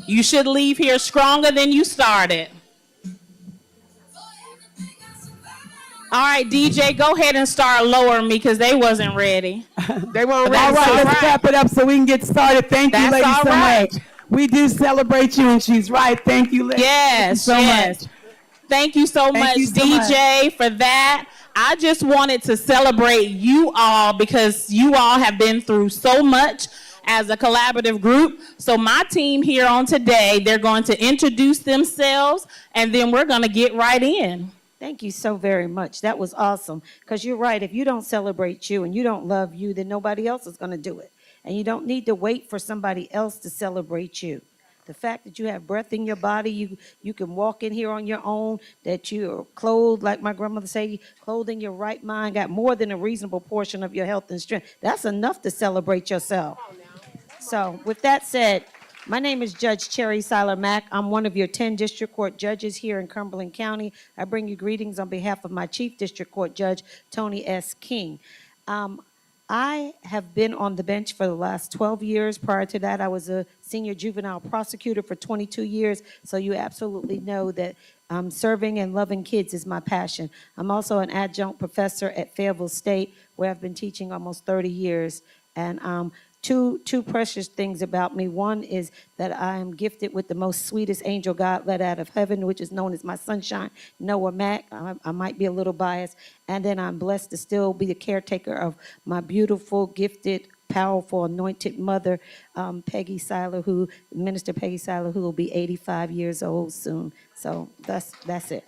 You should leave here stronger than you started. All right, DJ, go ahead and start lowering me because they wasn't ready. They weren't ready. All right, let's clap it up so we can get started. Thank you, ladies, so much. We do celebrate you, and she's right. Thank you, ladies. Yes, Thank you so much. Thank you so much, DJ, for that. I just wanted to celebrate you all because you all have been through so much as a collaborative group. So my team here on today, they're going to introduce themselves, and then we're going to get right in. Thank you so very much. That was awesome. Because you're right. If you don't celebrate you and you don't love you, then nobody else is going to do it. And you don't need to wait for somebody else to celebrate you. The fact that you have breath in your body, you can walk in here on your own, that you're clothed, like my grandmother say, clothed in your right mind, got more than a reasonable portion of your health and strength. That's enough to celebrate yourself. So with that said, my name is Judge Cherry Seiler Mack. I'm one of your 10 district court judges here in Cumberland County. I bring you greetings on behalf of my chief district court judge, Tony S. King. I have been on the bench for the last 12 years. Prior to that, I was a senior juvenile prosecutor for 22 years. So you absolutely know that serving and loving kids is my passion. I'm also an adjunct professor at Fayetteville State, where I've been teaching almost 30 years. And two precious things about me. One is that I am gifted with the most sweetest angel God let out of heaven, which is known as my sunshine, Noah Mack. I might be a little biased. And then I'm blessed to still be the caretaker of my beautiful, gifted, powerful, anointed mother, Peggy Seiler, Minister Peggy Seiler, who will be 85 years old soon. So that's it.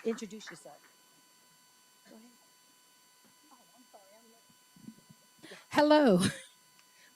Introduce yourself. Hello,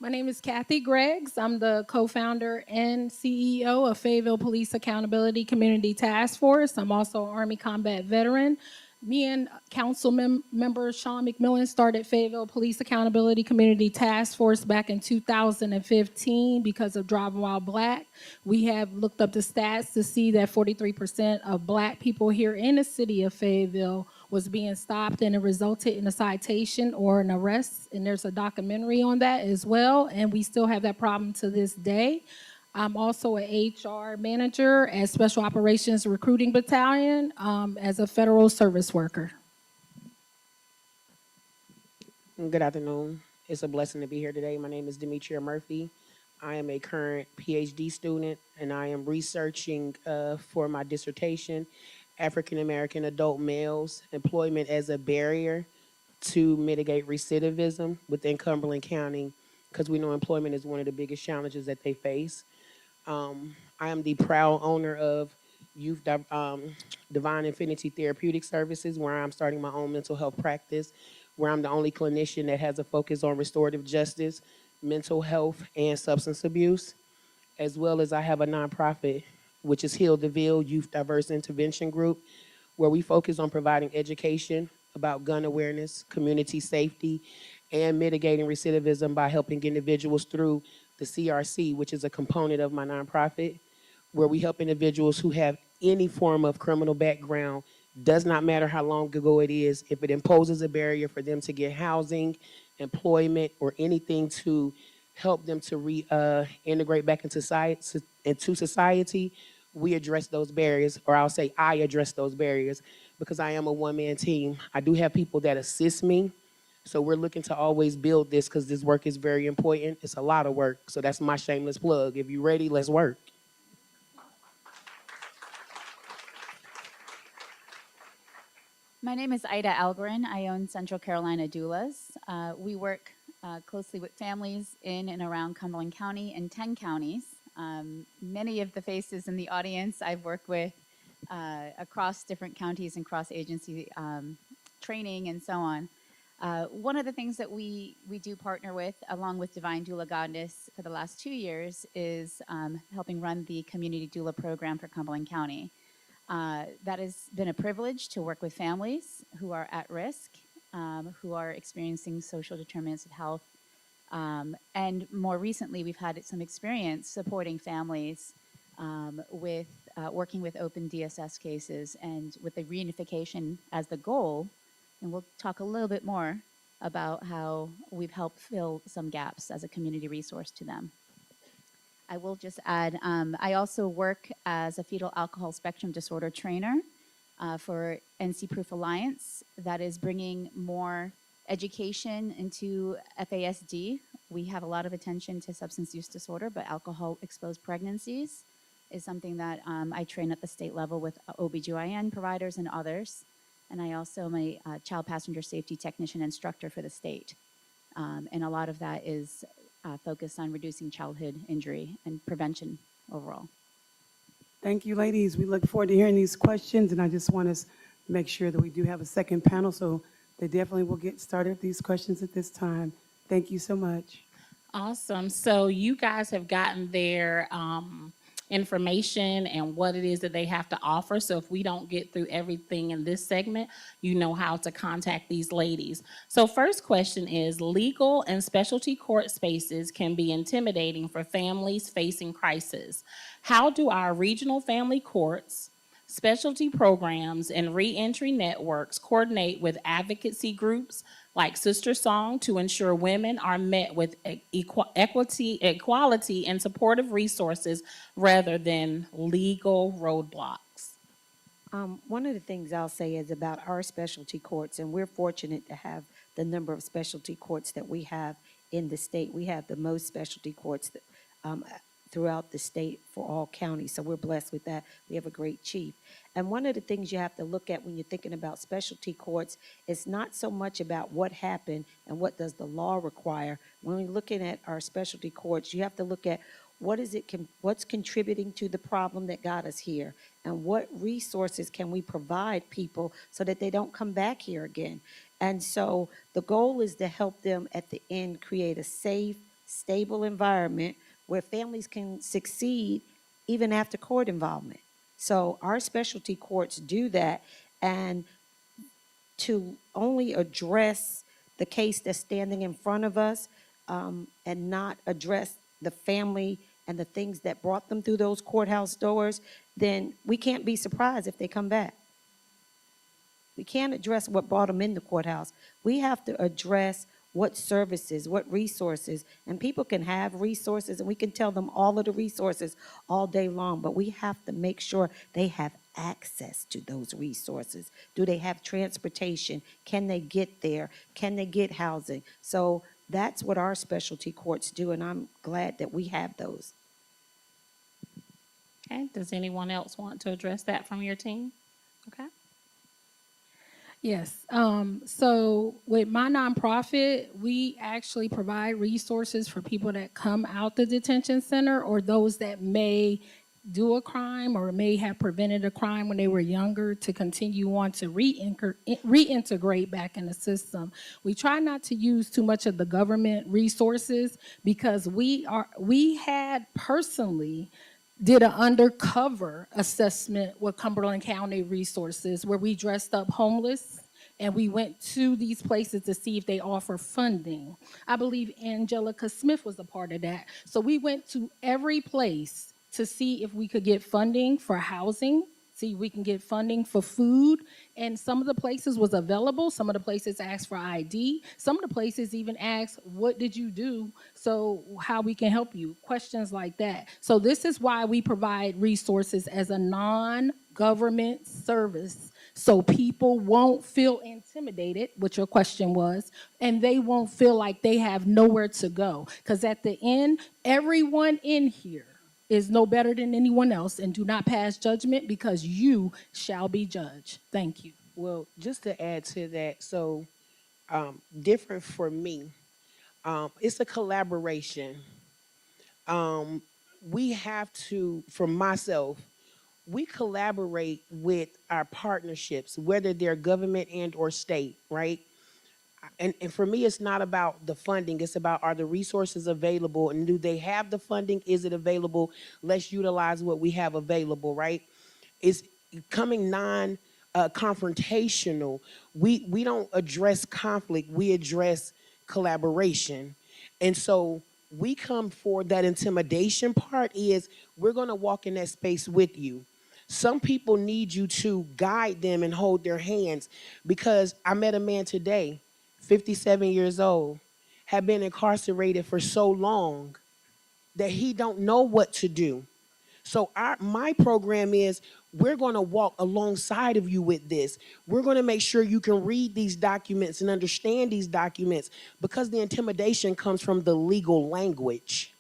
my name is Kathy Greggs. I'm the co-founder and CEO of Fayetteville Police Accountability Community Task Force. I'm also an Army combat veteran. Me and council member Sean McMillan started Fayetteville Police Accountability Community Task Force back in 2015 because of Driving While Black. We have looked up the stats to see that 43% of Black people here in the city of Fayetteville was being stopped, and it resulted in a citation or an arrest. And there's a documentary on that as well. And we still have that problem to this day. I'm also an HR manager at Special Operations Recruiting Battalion as a federal service worker. Good afternoon. It's a blessing to be here today. My name is Demetria Murphy. I am a current PhD student, and I am researching for my dissertation, African American adult males, employment as a barrier to mitigate recidivism within Cumberland County, because we know employment is one of the biggest challenges that they face. I am the proud owner of Divine Infinity Therapeutic Services, where I'm starting my own mental health practice, where I'm the only clinician that has a focus on restorative justice, mental health, and substance abuse, as well as I have a nonprofit, which is Heal DeVille Youth Diverse Intervention Group, where we focus on providing education about gun awareness, community safety, and mitigating recidivism by helping individuals through the CRC, which is a component of my nonprofit, where we help individuals who have any form of criminal background, does not matter how long ago it is, if it imposes a barrier for them to get housing, employment, or anything to help them to reintegrate back into society, we address those barriers, or I'll say I address those barriers, because I am a one-man team. I do have people that assist me, so we're looking to always build this because this work is very important. It's a lot of work, so that's my shameless plug. If you're ready, let's work. My name is Ida Algren. I own Central Carolina Doulas. We work closely with families in and around Cumberland County and 10 counties. Many of the faces in the audience I've worked with across different counties and cross-agency training and so on. One of the things that we do partner with, along with Divine Doula Goddess for the last 2 years, is helping run the Community Doula Program for Cumberland County. That has been a privilege to work with families who are at risk, who are experiencing social determinants of health. And more recently, we've had some experience supporting families with working with open DSS cases and with the reunification as the goal. And we'll talk a little bit more about how we've helped fill some gaps as a community resource to them. I will just add, I also work as a fetal alcohol spectrum disorder trainer for NC Proof Alliance. That is bringing more education into FASD. We have a lot of attention to substance use disorder, but alcohol-exposed pregnancies is something that I train at the state level with OBGYN providers and others. And I also am a child passenger safety technician instructor for the state. And a lot of that is focused on reducing childhood injury and prevention overall. Thank you, ladies. We look forward to hearing these questions, and I just want to make sure that we do have a second panel. So They definitely will get started with these questions at this time. Thank you so much. Awesome. So you guys have gotten their information and what it is that they have to offer. So if we don't get through everything in this segment, you know how to contact these ladies. So first question is, legal and specialty court spaces can be intimidating for families facing crisis. How do our regional family courts, specialty programs, and reentry networks coordinate with advocacy groups like Sister Song to ensure women are met with equality, and supportive resources rather than legal roadblocks? One of the things I'll say is about our specialty courts, and we're fortunate to have the number of specialty courts that we have in the state. We have the most specialty courts throughout the state for all counties, so we're blessed with that. We have a great chief. And one of the things you have to look at when you're thinking about specialty courts is not so much about what happened and what does the law require. When we're looking at our specialty courts, you have to look at what's contributing to the problem that got us here, and what resources can we provide people so that they don't come back here again. And so the goal is to help them at the end create a safe, stable environment where families can succeed even after court involvement. So our specialty courts do that, and to only address the case that's standing in front of us, and not address the family and the things that brought them through those courthouse doors, then we can't be surprised if they come back. We can't address what brought them in the courthouse. We have to address what services, what resources, and people can have resources, and we can tell them all of the resources all day long, but we have to make sure they have access to those resources. Do they have transportation? Can they get there? Can they get housing? So that's what our specialty courts do, and I'm glad that we have those. Okay, does anyone else want to address that from your team? Okay. Yes. So with my nonprofit, we actually provide resources for people that come out the detention center, or those that may do a crime or may have prevented a crime when they were younger, to continue on to reintegrate back in the system. We try not to use too much of the government resources, because we had personally did an undercover assessment with Cumberland County Resources, where we dressed up homeless and we went to these places to see if they offer funding. I believe Angelica Smith was a part of that. So we went to every place to see if we could get funding for housing, see if we can get funding for food. And some of the places was available. Some of the places asked for ID. Some of the places even asked, what did you do? So how we can help you? Questions like that. So this is why we provide resources as a non-government service, so people won't feel intimidated, which your question was, and they won't feel like they have nowhere to go. Because at the end, everyone in here is no better than anyone else, and do not pass judgment, because you shall be judged. Thank you. Well, just to add to that, so different for me, it's a collaboration. We have to, for myself, we collaborate with our partnerships, whether they're government and or state, right? And for me, it's not about the funding. It's about, are the resources available, and do they have the funding? Is it available? Let's utilize what we have available, right? It's coming non confrontational. We don't address conflict. We address collaboration. And so we come for that intimidation part is, we're going to walk in that space with you. Some people need you to guide them and hold their hands, because I met a man today, 57 years old, had been incarcerated for so long that he don't know what to do. So my program is, we're going to walk alongside of you with this. We're going to make sure you can read these documents and understand these documents, because the intimidation comes from the legal language.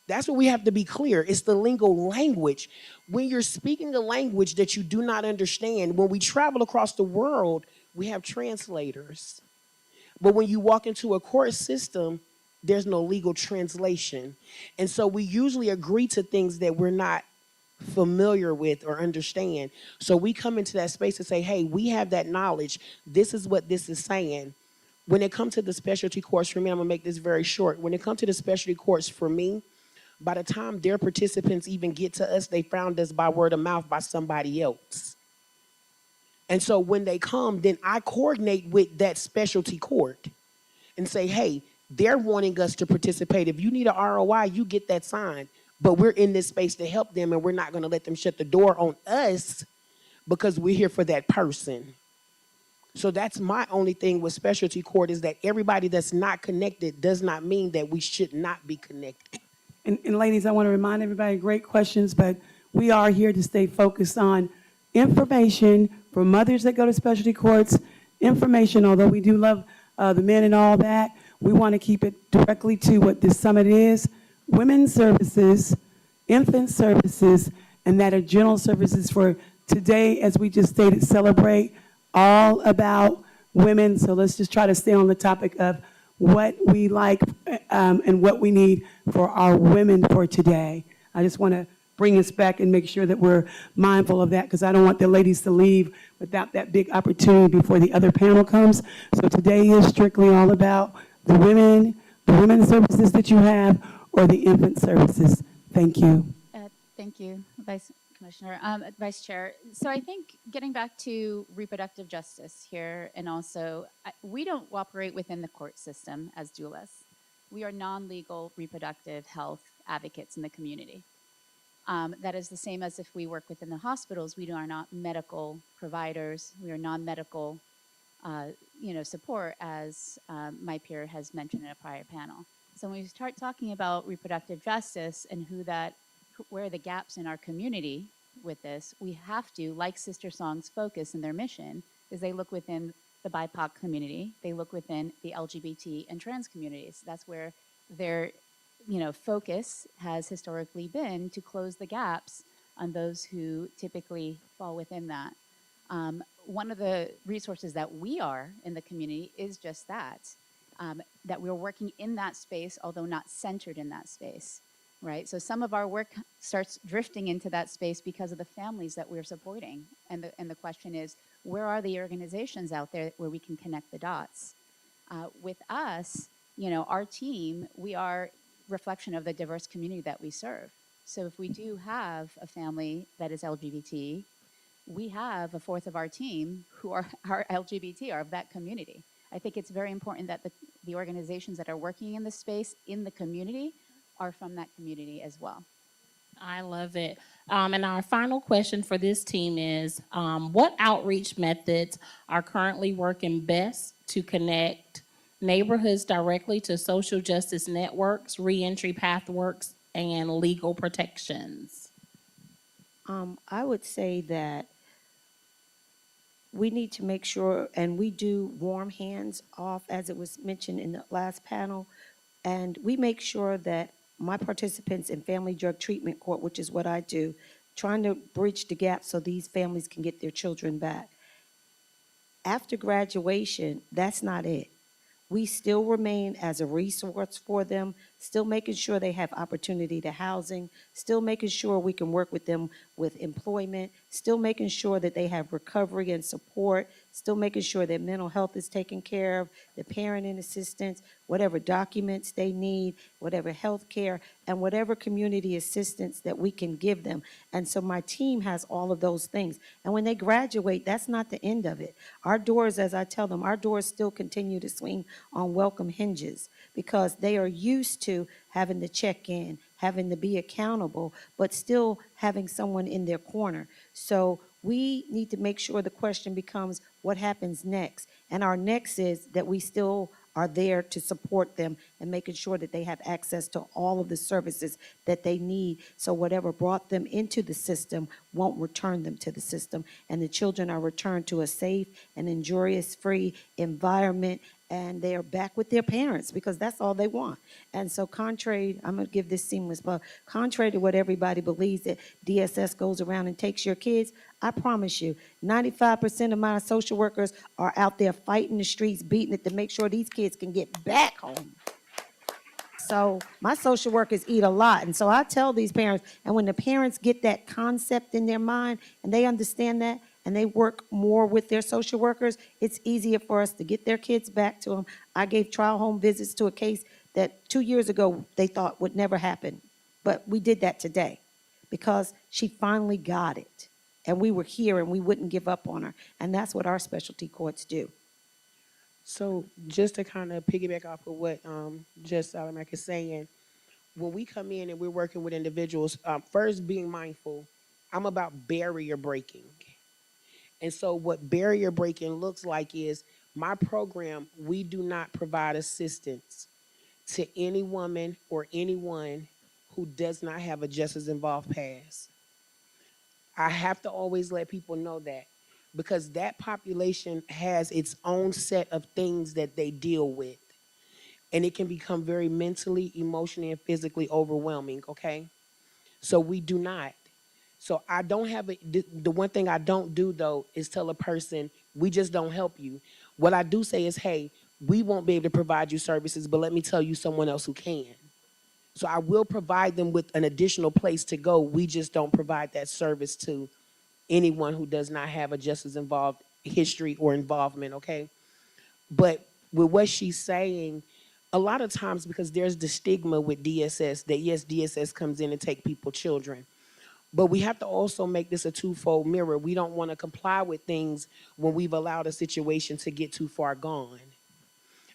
That's what we have to be clear. It's the legal language. When you're speaking a language that you do not understand, when we travel across the world, we have translators. But when you walk into a court system, there's no legal translation. And so we usually agree to things that we're not familiar with or understand. So we come into that space and say, hey, we have that knowledge. This is what this is saying. When it comes to the specialty course for me, I'm gonna make this very short. When it comes to the specialty course for me, by the time their participants even get to us, they found us by word of mouth by somebody else. And so when they come, then I coordinate with that specialty court and say, hey, they're wanting us to participate. If you need an ROI, you get that signed. But we're in this space to help them, and we're not going to let them shut the door on us because we're here for that person. So that's my only thing with specialty court, is that everybody that's not connected does not mean that we should not be connected. And ladies, I want to remind everybody, great questions, but we are here to stay focused on information for mothers that go to specialty courts, information, although we do love the men and all that, we want to keep it directly to what this summit is: women's services, infant services, and that are general services for today, as we just stated, celebrate all about women. So let's just try to stay on the topic of what we like and what we need for our women for today. I just want to bring us back and make sure that we're mindful of that, because I don't want the ladies to leave without that big opportunity before the other panel comes. So today is strictly all about the women's services that you have, or the infant services. Thank you. Thank you, Vice Chair. So I think getting back to reproductive justice here, and also we don't operate within the court system as doulas. We are non-legal reproductive health advocates in the community. That is the same as if we work within the hospitals. We are not medical providers. We are non-medical, support, as my peer has mentioned in a prior panel. So when we start talking about reproductive justice and where are the gaps in our community with this, we have to, like Sister Song's focus and their mission, is they look within the BIPOC community, they look within the LGBT and trans communities. That's where their focus has historically been, to close the gaps on those who typically fall within that. One of the resources that we are in the community is just that we're working in that space, although not centered in that space, right? So some of our work starts drifting into that space because of the families that we're supporting. And the question is, where are the organizations out there where we can connect the dots? With us, our team, we are reflection of the diverse community that we serve. So if we do have a family that is LGBT, we have a fourth of our team who are LGBT, are of that community. I think it's very important that the organizations that are working in this space in the community are from that community as well. I love it. And our final question for this team is, what outreach methods are currently working best to connect neighborhoods directly to social justice networks, reentry pathworks, and legal protections? I would say that we need to make sure, and we do warm hands off, as it was mentioned in the last panel, and we make sure that my participants in Family Drug Treatment Court, which is what I do, trying to bridge the gap so these families can get their children back. After graduation, that's not it. We still remain as a resource for them, still making sure they have opportunity to housing, still making sure we can work with them with employment, still making sure that they have recovery and support, still making sure that mental health is taken care of, the parenting assistance, whatever documents they need, whatever health care, and whatever community assistance that we can give them. And so my team has all of those things. And when they graduate, that's not the end of it. Our doors, as I tell them, our doors still continue to swing on welcome hinges, because they are used to having to check in, having to be accountable, but still having someone in their corner. So we need to make sure the question becomes, what happens next? And our next is that we still are there to support them and making sure that they have access to all of the services that they need, so whatever brought them into the system won't return them to the system, and the children are returned to a safe and injurious-free environment, and they are back with their parents, because that's all they want. And so contrary, I'm going to give this seamless, but contrary to what everybody believes, that DSS goes around and takes your kids, I promise you, 95% of my social workers are out there fighting the streets, beating it to make sure these kids can get back home. So my social workers eat a lot. And so I tell these parents, and when the parents get that concept in their mind and they understand that and they work more with their social workers, it's easier for us to get their kids back to them. I gave trial home visits to a case that 2 years ago they thought would never happen. But we did that today because she finally got it. And we were here and we wouldn't give up on her. And that's what our specialty courts do. So just to kind of piggyback off of what Judge Salamak is saying, when we come in and we're working with individuals, first being mindful, I'm about barrier breaking. And so what barrier breaking looks like is my program, we do not provide assistance to any woman or anyone who does not have a justice involved past. I have to always let people know that because that population has its own set of things that they deal with. And it can become very mentally, emotionally, and physically overwhelming, okay? So we do not. So I don't have the one thing I don't do though is tell a person, we just don't help you. What I do say is, hey, we won't be able to provide you services, but let me tell you someone else who can. So I will provide them with an additional place to go. We just don't provide that service to anyone who does not have a justice involved history or involvement, okay? But with what she's saying, a lot of times because there's the stigma with DSS that yes, DSS comes in and take people's children. But we have to also make this a twofold mirror. We don't want to comply with things when we've allowed a situation to get too far gone.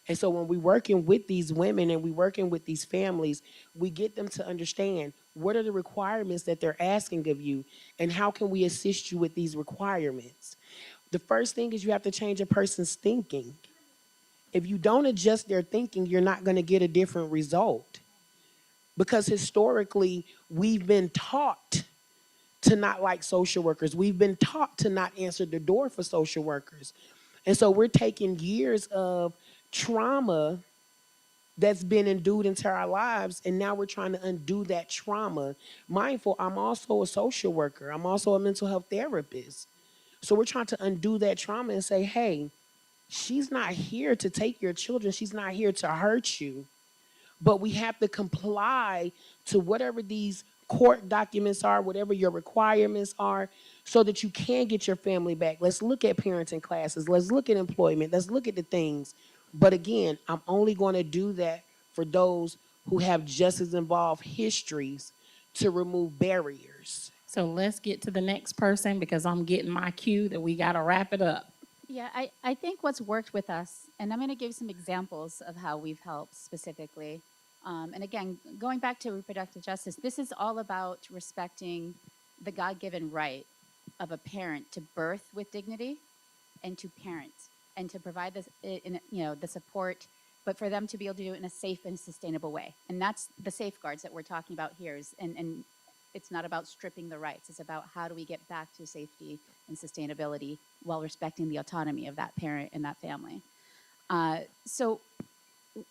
And so when we're working with these women and we're working with these families, we get them to understand what are the requirements that they're asking of you and how can we assist you with these requirements. The first thing is you have to change a person's thinking. If you don't adjust their thinking, you're not going to get a different result. Because historically, we've been taught to not like social workers. We've been taught to not answer the door for social workers. And so we're taking years of trauma that's been endued into our lives, and now we're trying to undo that trauma. Mindful, I'm also a social worker. I'm also a mental health therapist. So we're trying to undo that trauma and say, hey, she's not here to take your children. She's not here to hurt you. But we have to comply to whatever these court documents are, whatever your requirements are, so that you can get your family back. Let's look at parenting classes. Let's look at employment. Let's look at the things. But again, I'm only going to do that for those who have justice involved histories to remove barriers. So let's get to the next person because I'm getting my cue that we got to wrap it up. Yeah, I think what's worked with us, and I'm going to give some examples of how we've helped specifically. And again, going back to reproductive justice, this is all about respecting the God-given right of a parent to birth with dignity and to parent and to provide this, the support, but for them to be able to do it in a safe and sustainable way. And that's the safeguards that we're talking about here. And it's not about stripping the rights. It's about how do we get back to safety and sustainability while respecting the autonomy of that parent and that family. So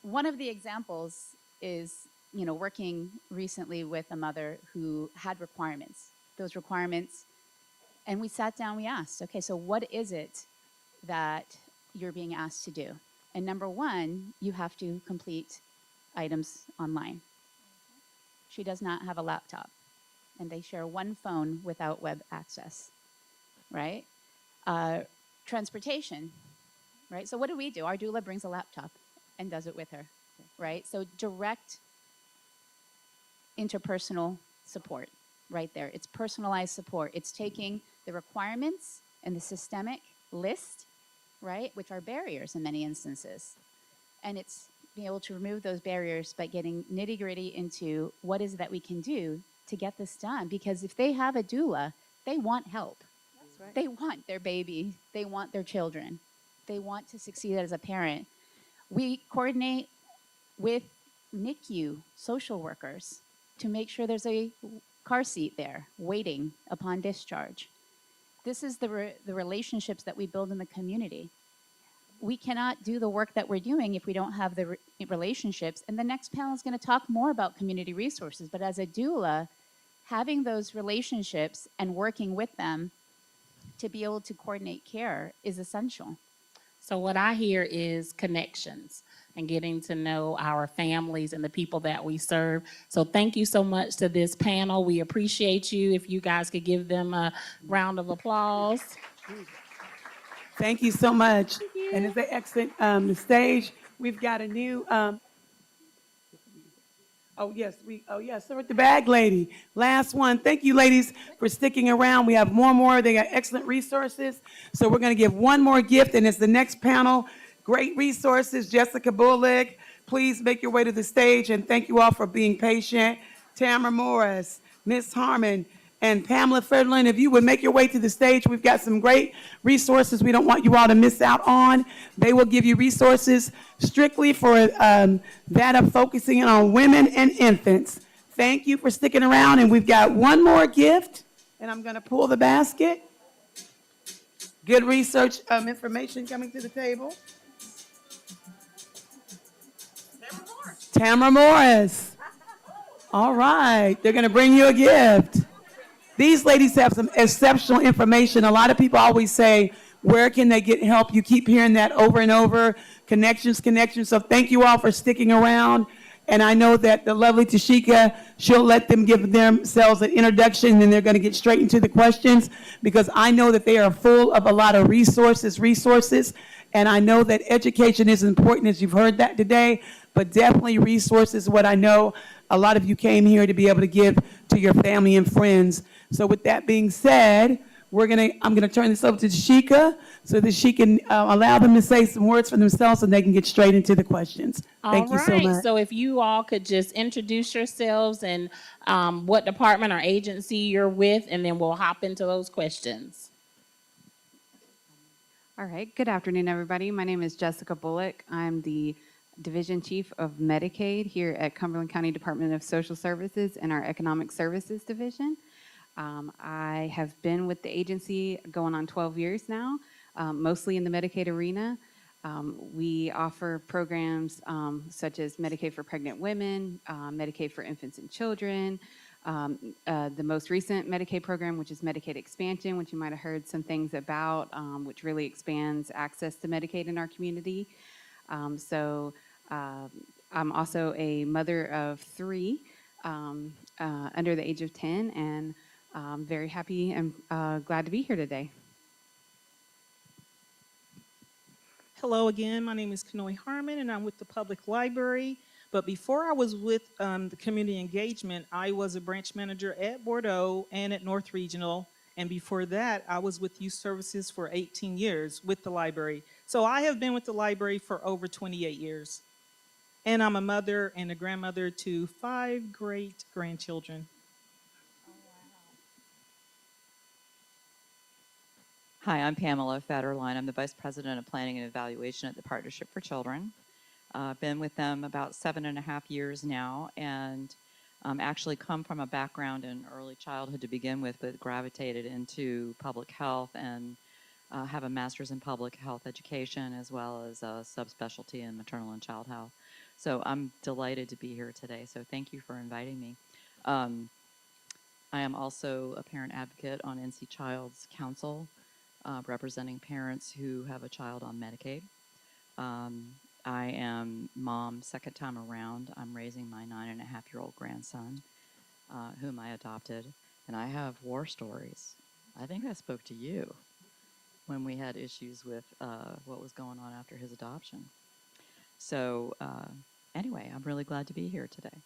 one of the examples is, working recently with a mother who had requirements. Those requirements, and we sat down, we asked, okay, so what is it that you're being asked to do? And number one, you have to complete items online. She does not have a laptop, and they share one phone without web access, right? Transportation, right? So what do? Our doula brings a laptop and does it with her, right? So direct interpersonal support right there. It's personalized support. It's taking the requirements and the systemic list, right, which are barriers in many instances. And it's being able to remove those barriers by getting nitty gritty into what is it that we can do to get this done. Because if they have a doula, they want help. That's right. They want their baby. They want their children. They want to succeed as a parent. We coordinate with NICU social workers to make sure there's a car seat there waiting upon discharge. This is the relationships that we build in the community. We cannot do the work that we're doing if we don't have the relationships. And the next panel is going to talk more about community resources. But as a doula, having those relationships and working with them to be able to coordinate care is essential. So what I hear is connections and getting to know our families and the people that we serve. So thank you so much to this panel. We appreciate you. If you guys could give them a round of applause. Thank you so much. And as they exit the stage, we've got a new, so with the bag lady. Last one. Thank you, ladies, for sticking around. We have more and more. They got excellent resources. So we're going to give one more gift, and it's the next panel. Great resources. Jessica Bullock, please make your way to the stage, and thank you all for being patient. Tamara Morris, Miss Harmon, and Pamela Ferdinand, if you would make your way to the stage, we've got some great resources we don't want you all to miss out on. They will give you resources strictly for that of focusing on women and infants. Thank you for sticking around, and we've got one more gift, and I'm going to pull the basket. Good research information coming to the table. Tamara Morris. All right, they're going to bring you a gift. These ladies have some exceptional information. A lot of people always say, where can they get help? You keep hearing that over and over. Connections, connections. So thank you all for sticking around. And I know that the lovely Tashika, she'll let them give themselves an introduction, and they're going to get straight into the questions, because I know that they are full of a lot of resources. And I know that education is important, as you've heard that today, but definitely resources, what I know a lot of you came here to be able to give to your family and friends. So with that being said, I'm gonna turn this over to Tashika so that she can allow them to say some words for themselves, and they can get straight into the questions. Thank you so much. So if you all could just introduce yourselves and what department or agency you're with, and then we'll hop into those questions. All right, good afternoon, everybody. My name is Jessica Bullock. I'm the Division Chief of Medicaid here at Cumberland County Department of Social Services in our Economic Services Division. I have been with the agency going on 12 years now, mostly in the Medicaid arena. We offer programs such as Medicaid for pregnant women, Medicaid for infants and children, the most recent Medicaid program, which is Medicaid Expansion, which you might have heard some things about, which really expands access to Medicaid in our community. I'm also a mother of 3 under the age of 10, and I'm very happy and glad to be here today. Hello again, my name is Kanoe Harmon, and I'm with the Public Library. But before I was with the community engagement, I was a branch manager at Bordeaux and at North Regional. And before that, I was with Youth Services for 18 years with the library. So I have been with the library for over 28 years. And I'm a mother and a grandmother to 5 great grandchildren. Hi, I'm Pamela Federline. I'm the Vice President of Planning and Evaluation at the Partnership for Children. I've been with them about 7.5 years now, and actually come from a background in early childhood to begin with, but gravitated into public health and have a master's in public health education, as well as a subspecialty in maternal and child health. So I'm delighted to be here today, so thank you for inviting me. I am also a parent advocate on NC Child's Council, representing parents who have a child on Medicaid. I am mom second time around. I'm raising my 9.5-year-old grandson, whom I adopted, and I have war stories. I think I spoke to you when we had issues with what was going on after his adoption. So anyway, I'm really glad to be here today.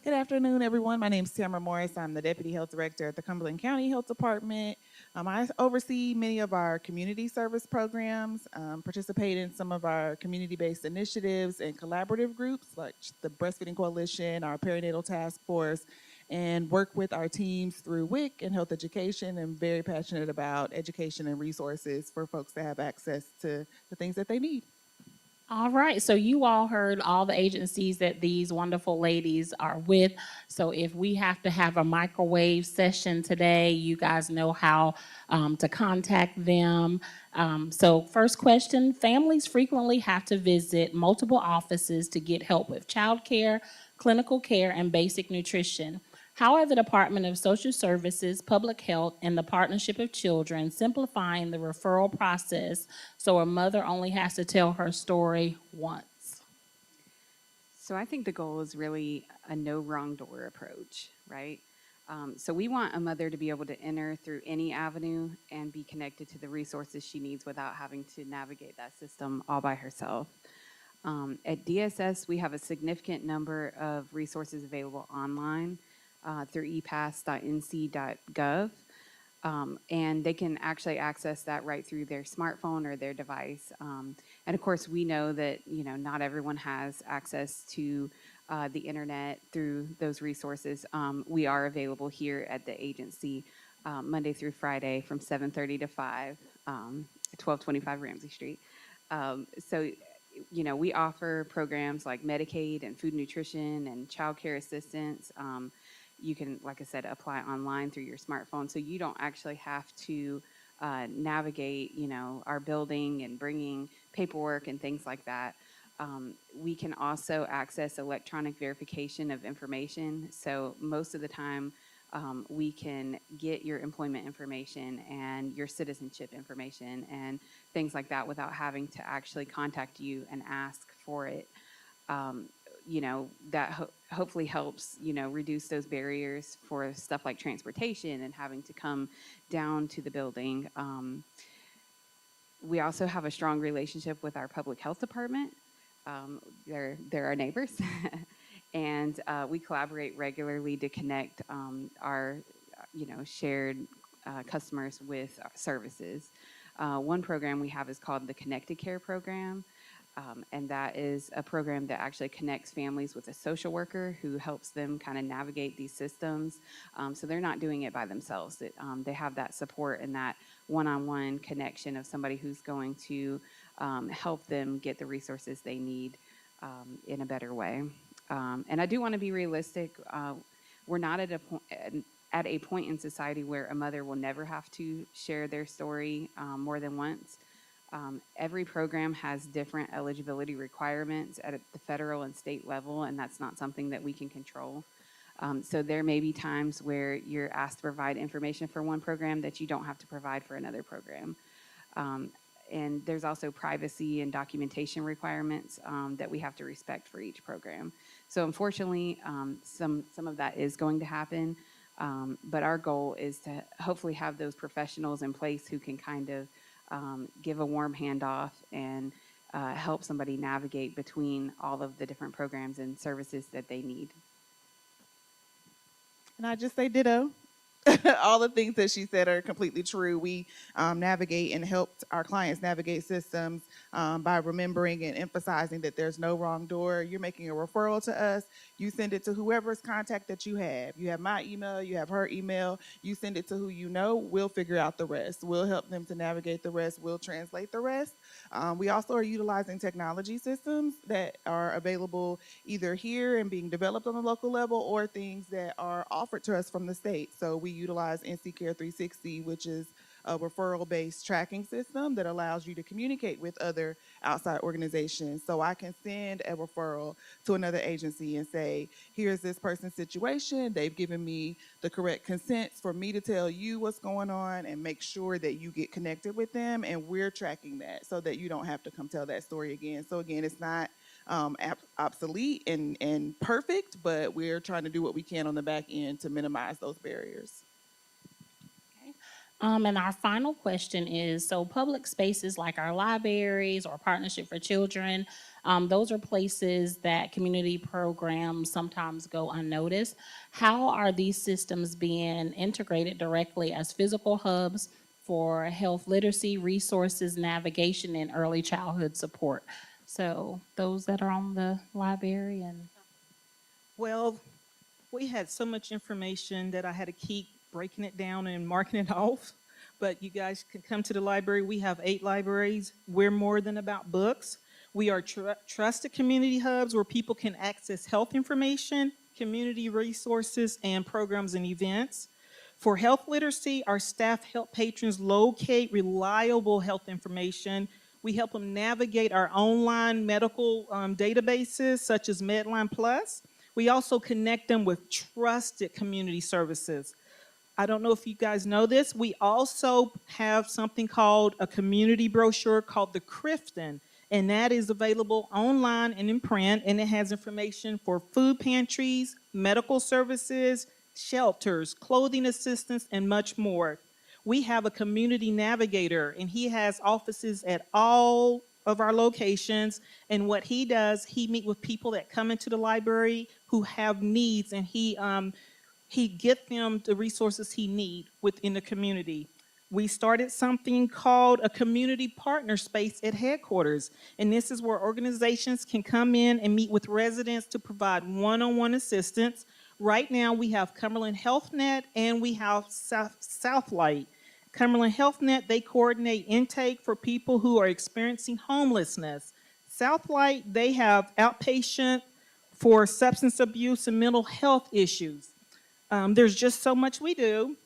Good afternoon, everyone. My name is Tamara Morris. I'm the Deputy Health Director at the Cumberland County Health Department. I oversee many of our community service programs, participate in some of our community-based initiatives and collaborative groups like the Breastfeeding Coalition, our Perinatal Task Force, and work with our teams through WIC and health education. I'm very passionate about education and resources for folks to have access to the things that they need. All right, so you all heard all the agencies that these wonderful ladies are with. So if we have to have a microwave session today, you guys know how to contact them. So first question, families frequently have to visit multiple offices to get help with childcare, clinical care, and basic nutrition. How are the Department of Social Services, Public Health, and the Partnership of Children simplifying the referral process so a mother only has to tell her story once? So I think the goal is really a no wrong door approach, right? So we want a mother to be able to enter through any avenue and be connected to the resources she needs without having to navigate that system all by herself. At DSS, we have a significant number of resources available online through epass.nc.gov. And they can actually access that right through their smartphone or their device. And of course, we know that not everyone has access to the internet through those resources. We are available here at the agency Monday through Friday from 7:30 to 5, 1225 Ramsey Street. So we offer programs like Medicaid and food nutrition and child care assistance. You can, like I said, apply online through your smartphone, so you don't actually have to navigate, our building and bringing paperwork and things like that. We can also access electronic verification of information. So most of the time, we can get your employment information and your citizenship information and things like that without having to actually contact you and ask for it. That hopefully helps, reduce those barriers for stuff like transportation and having to come down to the building. We also have a strong relationship with our public health department. They're our neighbors. And we collaborate regularly to connect our, shared customers with services. One program we have is called the Connected Care Program. And that is a program that actually connects families with a social worker who helps them kind of navigate these systems. So they're not doing it by themselves. They have that support and that one-on-one connection of somebody who's going to help them get the resources they need in a better way. And I do want to be realistic. We're not at a point in society where a mother will never have to share their story more than once. Every program has different eligibility requirements at the federal and state level, and that's not something that we can control. So there may be times where you're asked to provide information for one program that you don't have to provide for another program. And there's also privacy and documentation requirements that we have to respect for each program. So unfortunately, some of that is going to happen, but our goal is to hopefully have those professionals in place who can kind of give a warm handoff and help somebody navigate between all of the different programs and services that they need. And I just say ditto. All the things that she said are completely true. We navigate and help our clients navigate systems by remembering and emphasizing that there's no wrong door. You're making a referral to us. You send it to whoever's contact that you have. You have my email, you have her email. You send it to who you know. We'll figure out the rest. We'll help them to navigate the rest. We'll translate the rest. We also are utilizing technology systems that are available either here and being developed on the local level or things that are offered to us from the state. So we utilize NC Care 360, which is a referral-based tracking system that allows you to communicate with other outside organizations. So I can send a referral to another agency and say, here's this person's situation. They've given me the correct consents for me to tell you what's going on and make sure that you get connected with them. And we're tracking that so that you don't have to come tell that story again. So again, it's not obsolete and perfect, but we're trying to do what we can on the back end to minimize those barriers. And our final question is, so public spaces like our libraries or Partnership for Children, those are places that community programs sometimes go unnoticed. How are these systems being integrated directly as physical hubs for health literacy, resources, navigation, and early childhood support? So those that are on the library and... Well, we had so much information that I had to keep breaking it down and marking it off. But you guys can come to the library. We have 8 libraries. We're more than about books. We are trusted community hubs where people can access health information, community resources, and programs and events. For health literacy, our staff help patrons locate reliable health information. We help them navigate our online medical databases such as Medline Plus. We also connect them with trusted community services. I don't know if you guys know this. We also have something called a community brochure called the Crifton, and that is available online and in print, and it has information for food pantries, medical services, shelters, clothing assistance, and much more. We have a community navigator, and he has offices at all of our locations. And what he does, he meet with people that come into the library who have needs, and he get them the resources he need within the community. We started something called a community partner space at headquarters. And this is where organizations can come in and meet with residents to provide one-on-one assistance. Right now, we have Cumberland Health Net and we have Southlight. Cumberland Health Net, they coordinate intake for people who are experiencing homelessness. Southlight, they have outpatient for substance abuse and mental health issues. There's just so much we do.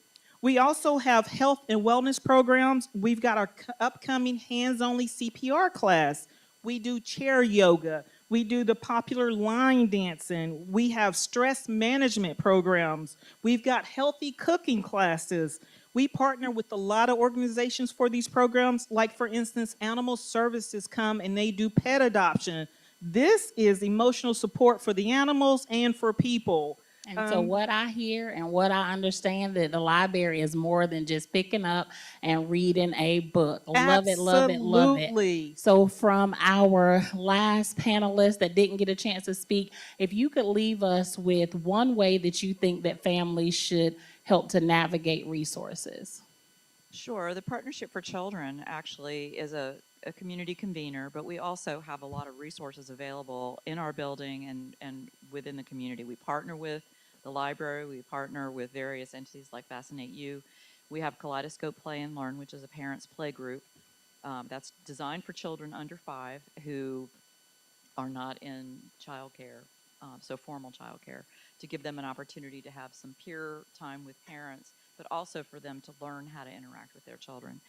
We also have health and wellness programs. We've got our upcoming hands-only CPR class. We do chair yoga. We do the popular line dancing. We have stress management programs. We've got healthy cooking classes. We partner with a lot of organizations for these programs. Like, for instance, Animal Services come and they do pet adoption. This is emotional support for the animals and for people. And so what I hear and what I understand, that the library is more than just picking up and reading a book. Love it, love it, love Absolutely. it. So from our last panelist that didn't get a chance to speak, if you could leave us with one way that you think that families should help to navigate resources. Sure. The Partnership for Children actually is a community convener, but we also have a lot of resources available in our building and within the community. We partner with the library. We partner with various entities like Fascinate You. We have Kaleidoscope Play and Learn, which is a parents' play group that's designed for children under 5 who are not in childcare, so formal childcare, to give them an opportunity to have some peer time with parents, but also for them to learn how to interact with their children.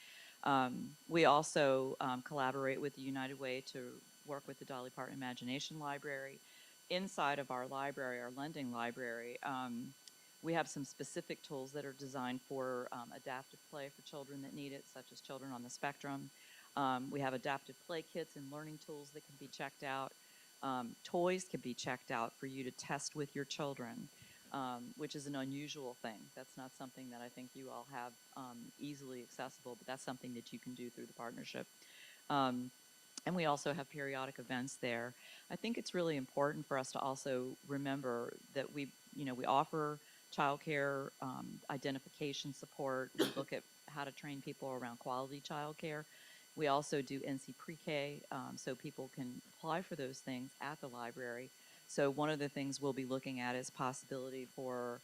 We also collaborate with the United Way to work with the Dolly Parton Imagination Library. Inside of our library, our lending library, we have some specific tools that are designed for adaptive play for children that need it, such as children on the spectrum. We have adaptive play kits and learning tools that can be checked out. Toys can be checked out for you to test with your children, which is an unusual thing. That's not something that I think you all have easily accessible, but that's something that you can do through the partnership. And we also have periodic events there. I think it's really important for us to also remember that we offer childcare identification support. We look at how to train people around quality childcare. We also do NC Pre-K, so people can apply for those things at the library. So one of the things we'll be looking at is possibility for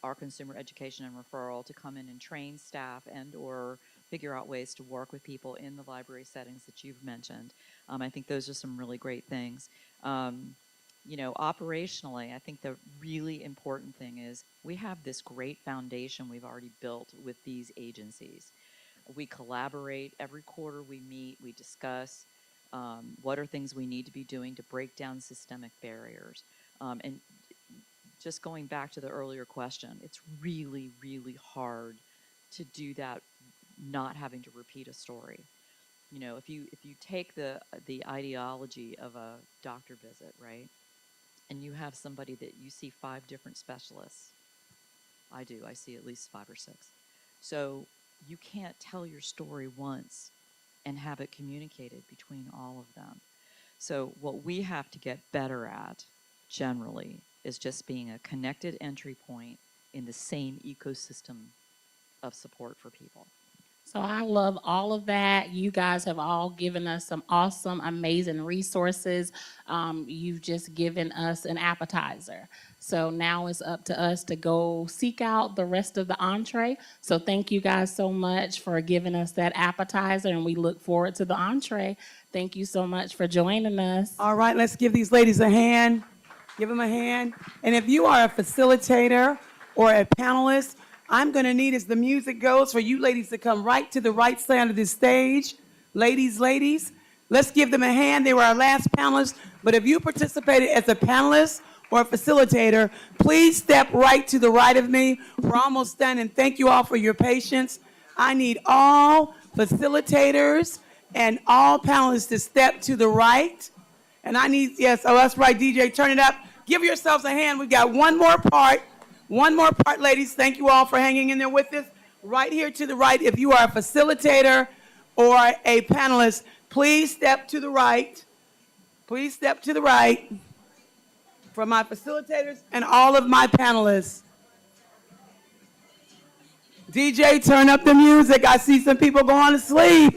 our consumer education and referral to come in and train staff and or figure out ways to work with people in the library settings that you've mentioned. I think those are some really great things. Operationally, I think the really important thing is we have this great foundation we've already built with these agencies. We collaborate every quarter. We meet, we discuss what are things we need to be doing to break down systemic barriers. And just going back to the earlier question, it's really, really hard to do that not having to repeat a story. If you take the ideology of a doctor visit, right, and you have somebody that you see 5 different specialists, I see at least 5 or 6. So you can't tell your story once and have it communicated between all of them. So what we have to get better at generally is just being a connected entry point in the same ecosystem of support for people. So I love all of that. You guys have all given us some awesome, amazing resources. You've just given us an appetizer. So now it's up to us to go seek out the rest of the entree. So thank you guys so much for giving us that appetizer, and we look forward to the entree. Thank you so much for joining us. All right, let's give these ladies a hand. Give them a hand. And if you are a facilitator or a panelist, I'm going to need, as the music goes, for you ladies to come right to the right side of this stage. Ladies, let's give them a hand. They were our last panelists. But if you participated as a panelist or facilitator, please step right to the right of me. We're almost done, and thank you all for your patience. I need all facilitators and all panelists to step to the right. And I need, yes, oh, that's right, DJ, turn it up. Give yourselves a hand. We've got one more part. One more part, ladies. Thank you all for hanging in there with us. Right here to the right, if you are a facilitator or a panelist, please step to the right. Please step to the right for my facilitators and all of my panelists. DJ, turn up the music. I see some people going to sleep.